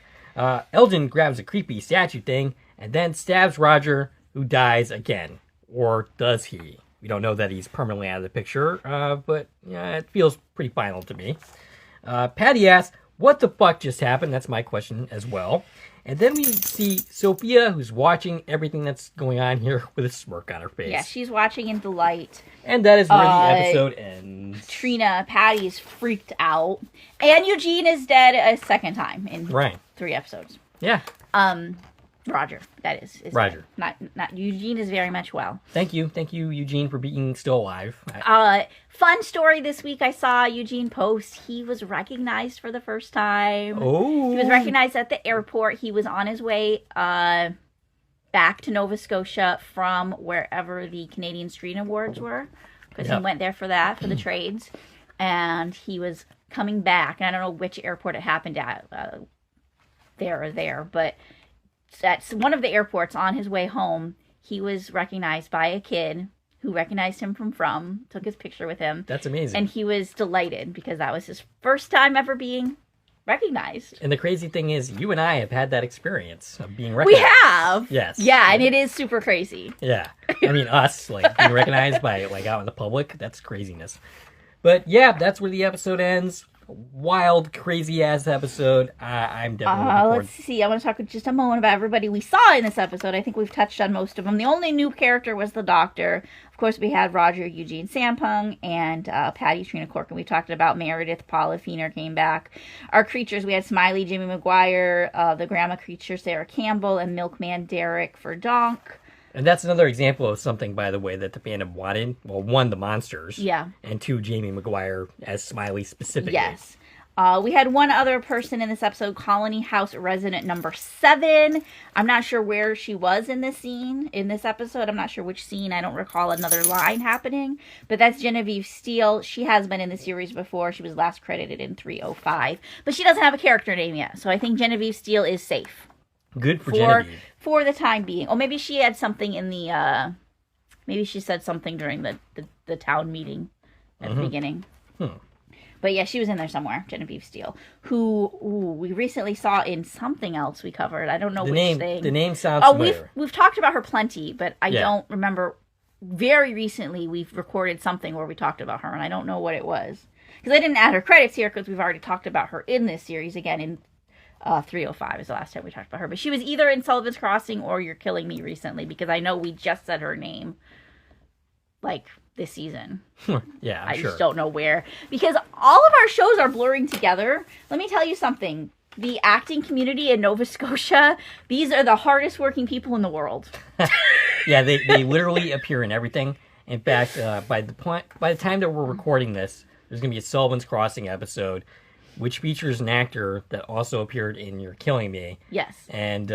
Elgin grabs a creepy statue thing and then stabs Roger, who dies again. Or does he? We don't know that he's permanently out of the picture, but yeah, it feels pretty final to me. Patty asks, what the fuck just happened? That's my question as well. And then we see Sophia, who's watching everything that's going on here with a smirk on her face. Yeah, she's watching in delight. And that is where the episode ends. Patty's freaked out. And Eugene is dead a second time in 3 episodes. Yeah. Roger, that is Roger. Dead. Not Eugene is very much well. Thank you, Eugene, for being still alive. Fun story this week. I saw Eugene post. He was recognized for the first time. Oh, he was recognized at the airport. He was on his way back to Nova Scotia from wherever the Canadian Screen Awards were, because he went there for the trades, and he was coming back. And I don't know which airport it happened at, there or there, but at one of the airports on his way home, he was recognized by a kid who recognized him from, took his picture with him. That's amazing. And he was delighted because that was his first time ever being recognized. And the crazy thing is, you and I have had that experience of being recognized. We have. Yes. Yeah, and it is super crazy. Yeah. I mean, us, like, being recognized by, like, out in the public, that's craziness. But, yeah, that's where the episode ends. Wild, crazy-ass episode. I'm definitely looking forward. Let's see. I want to talk just a moment about everybody we saw in this episode. I think we've touched on most of them. The only new character was the Doctor. Of course, we had Roger Eugene Sampung and Patty Trina Corkin. We talked about Meredith. Paula Feener came back. Our creatures, we had Smiley, Jimmy McGuire, the grandma creature, Sarah Campbell, and Milkman Derek for Donk. And that's another example of something, by the way, that the fandom wanted. Well, one, the monsters. Yeah. And two, Jamie McGuire as Smiley specifically. Yes. We had one other person in this episode, Colony House resident number 7. I'm not sure where she was in this scene, in this episode. I'm not sure which scene. I don't recall another line happening. But that's Genevieve Steele. She has been in the series before. She was last credited in 305. But she doesn't have a character name yet. So I think Genevieve Steele is safe. Good for Genevieve. For the time being. Or maybe she had something in the, maybe she said something during the town meeting at the beginning. But yeah, she was in there somewhere, Genevieve Steele, who we recently saw in something else we covered. I don't know which thing. The name sounds familiar. We've talked about her plenty, but I don't remember. Very recently, we've recorded something where we talked about her, and I don't know what it was. Because I didn't add her credits here, because we've already talked about her in this series again in 305 is the last time we talked about her. But she was either in Sullivan's Crossing or You're Killing Me recently, because I know we just said her name, like, this season. Yeah, I just don't know where. Because all of our shows are blurring together. Let me tell you something. The acting community in Nova Scotia, these are the hardest working people in the world. Yeah, they literally appear in everything. In fact, by the time that we're recording this, there's going to be a Sullivan's Crossing episode, which features an actor that also appeared in You're Killing Me. Yes. And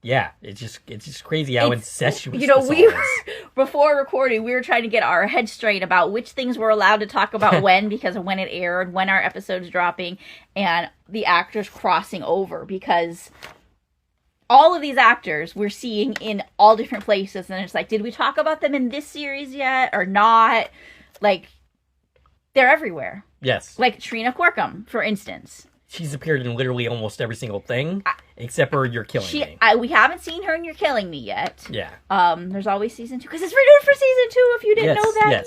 yeah, it's just crazy how incestuous this all is. Before recording, we were trying to get our head straight about which things we're allowed to talk about when, because of when it aired, when our episode's dropping, and the actors crossing over, because all of these actors we're seeing in all different places, and it's like, did we talk about them in this series yet or not? Like, they're everywhere. Yes. Like Trina Corkum, for instance. She's appeared in literally almost every single thing, except for You're Killing Me. We haven't seen her in You're Killing Me yet. Yeah. There's always season 2, because it's renewed for season 2, if you didn't know that.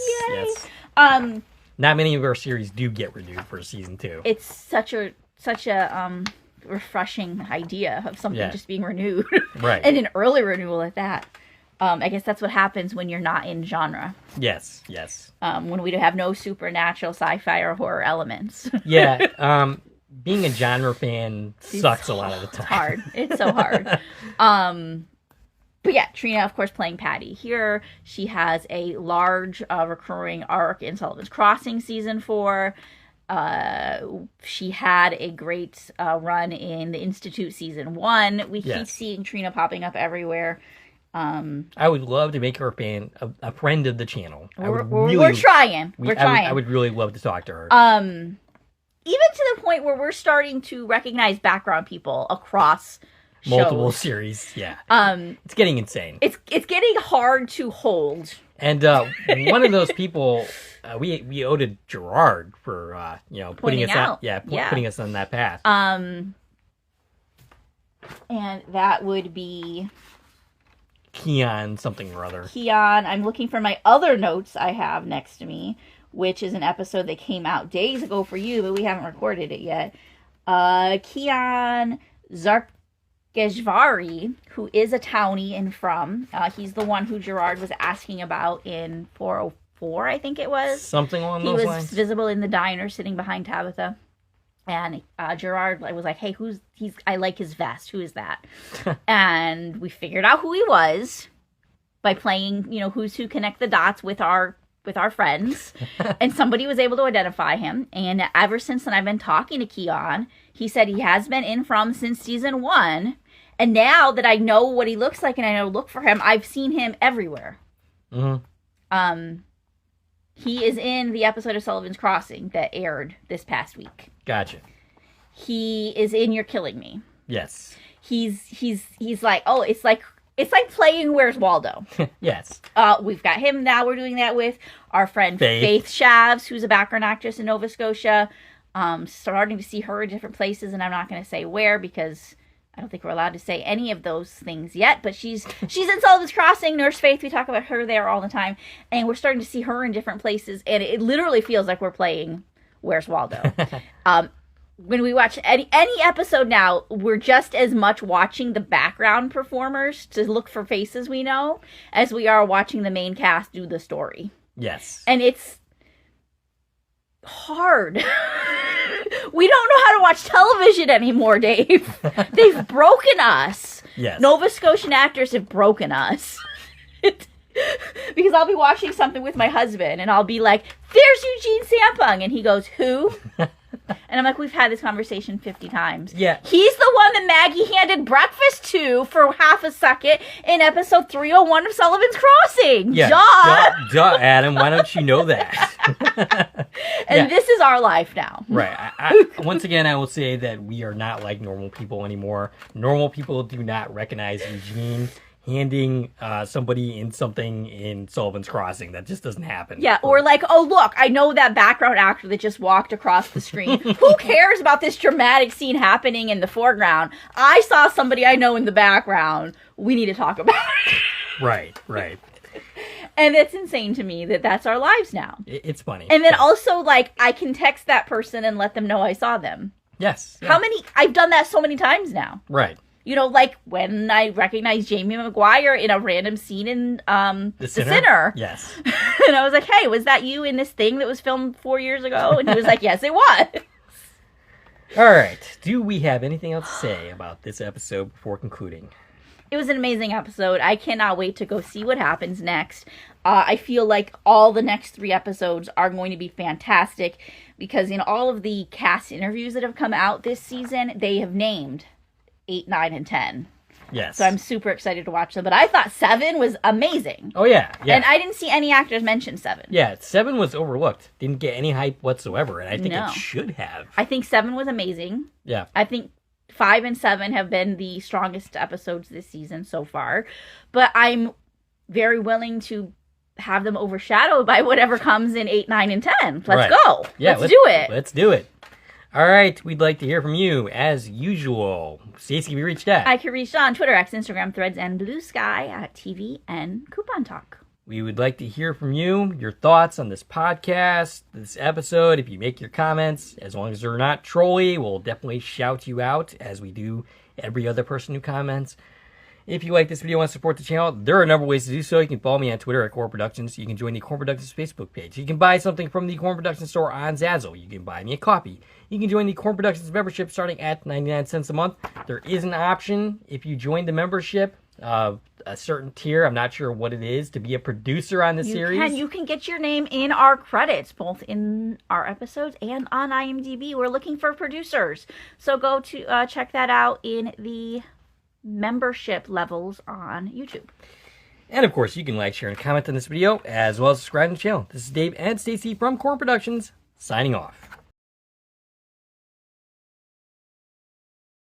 Yes. Not many of our series do get renewed for season 2. It's such a refreshing idea of something just being renewed. Right. And an early renewal at that. I guess that's what happens when you're not in genre. Yes. When we have no supernatural, sci-fi, or horror elements. Yeah. Being a genre fan sucks a lot of the time. It's hard. It's so hard. But yeah, Trina, of course, playing Patty here. She has a large recurring arc in Sullivan's Crossing season 4. She had a great run in the Institute season 1. We keep seeing Trina popping up everywhere. I would love to make her a friend of the channel. We're trying. I would really love to talk to her. Even to the point where we're starting to recognize background people across multiple shows. Series. Yeah. It's getting insane. It's getting hard to hold. And one of those people, we owed to Gerard for putting us out. Putting us on that path. And that would be Keon something or other. Keon. I'm looking for my other notes I have next to me, which is an episode that came out days ago for you, but we haven't recorded it yet. Keon Zarkeshvari, who is a townie and from. He's the one who Gerard was asking about in 404, I think it was. Something along those lines. He was visible in the diner sitting behind Tabitha. And Gerard was like, hey, I like his vest. Who is that? And we figured out who he was by playing, Who's Who Connect the Dots with our friends. And somebody was able to identify him. And ever since then, I've been talking to Keon. He said he has been in from since season 1. And now that I know what he looks like and I know to look for him, I've seen him everywhere. Mm-hmm. He is in the episode of Sullivan's Crossing that aired this past week. Gotcha. He is in You're Killing Me. Yes. he's like, oh, it's like playing Where's Waldo. Yes. We've got him now. We're doing that with our friend Faith Shavs, who's a background actress in Nova Scotia. Starting to see her in different places, and I'm not going to say where because I don't think we're allowed to say any of those things yet. But she's in Sullivan's Crossing. Nurse Faith, we talk about her there all the time, and we're starting to see her in different places, and it literally feels like we're playing Where's Waldo. When we watch any episode now, we're just as much watching the background performers to look for faces we know as we are watching the main cast do the story. Yes. And it's hard. We don't know how to watch television anymore, Dave. They've broken us. Yes. Nova Scotian actors have broken us. Because I'll be watching something with my husband, and I'll be like, there's Eugene Sampung. And he goes, who? And I'm like, we've had this conversation 50 times. Yeah. He's the one that Maggie handed breakfast to for half a second in episode 301 of Sullivan's Crossing. Yeah. Duh, Adam. Why don't you know that? And this is our life now. Right. Once again, I will say that we are not like normal people anymore. Normal people do not recognize Eugene handing somebody in something in Sullivan's Crossing. That just doesn't happen. Yeah, or like, oh, look, I know that background actor that just walked across the screen. Who cares about this dramatic scene happening in the foreground? I saw somebody I know in the background. We need to talk about it. Right. And it's insane to me that that's our lives now. It's funny. And then also, like, I can text that person and let them know I saw them. Yes. Yeah. How many? I've done that so many times now. Right. You know, like when I recognized Jamie Maguire in a random scene in The Sinner. Yes. And I was like, hey, was that you in this thing that was filmed 4 years ago? And he was like, yes, it was. All right. Do we have anything else to say about this episode before concluding? It was an amazing episode. I cannot wait to go see what happens next. I feel like all the next 3 episodes are going to be fantastic because in all of the cast interviews that have come out this season, they have named 8, 9, and 10. Yes. So I'm super excited to watch them. But I thought 7 was amazing. Oh, yeah. And I didn't see any actors mention 7. Yeah, 7 was overlooked. Didn't get any hype whatsoever, and I think No. it should have. I think 7 was amazing. Yeah. I think 5 and 7 have been the strongest episodes this season so far. But I'm very willing to have them overshadowed by whatever comes in 8, 9, and 10. Let's go. Yeah, let's do it. Let's do it. All right, we'd like to hear from you, as usual. Stacie, we reached out. I can reach on Twitter, X, Instagram, Threads, and Blue Sky at TV and Coupon Talk. We would like to hear from you, your thoughts on this podcast, this episode. If you make your comments, as long as they're not trolly, we'll definitely shout you out, as we do every other person who comments. If you like this video and want to support the channel, there are a number of ways to do so. You can follow me on Twitter at Core Productions. You can join the Core Productions Facebook page. You can buy something from the Core Productions store on Zazzle. You can buy me a coffee. You can join the Core Productions membership starting at 99 cents a month. There is an option if you join the membership, a certain tier, I'm not sure what it is, to be a producer on the series. You can get your name in our credits, both in our episodes and on IMDb. We're looking for producers. So go to check that out in the membership levels on YouTube. And of course, you can like, share, and comment on this video, as well as subscribe to the channel. This is Dave and Stacie from Core Productions, signing off.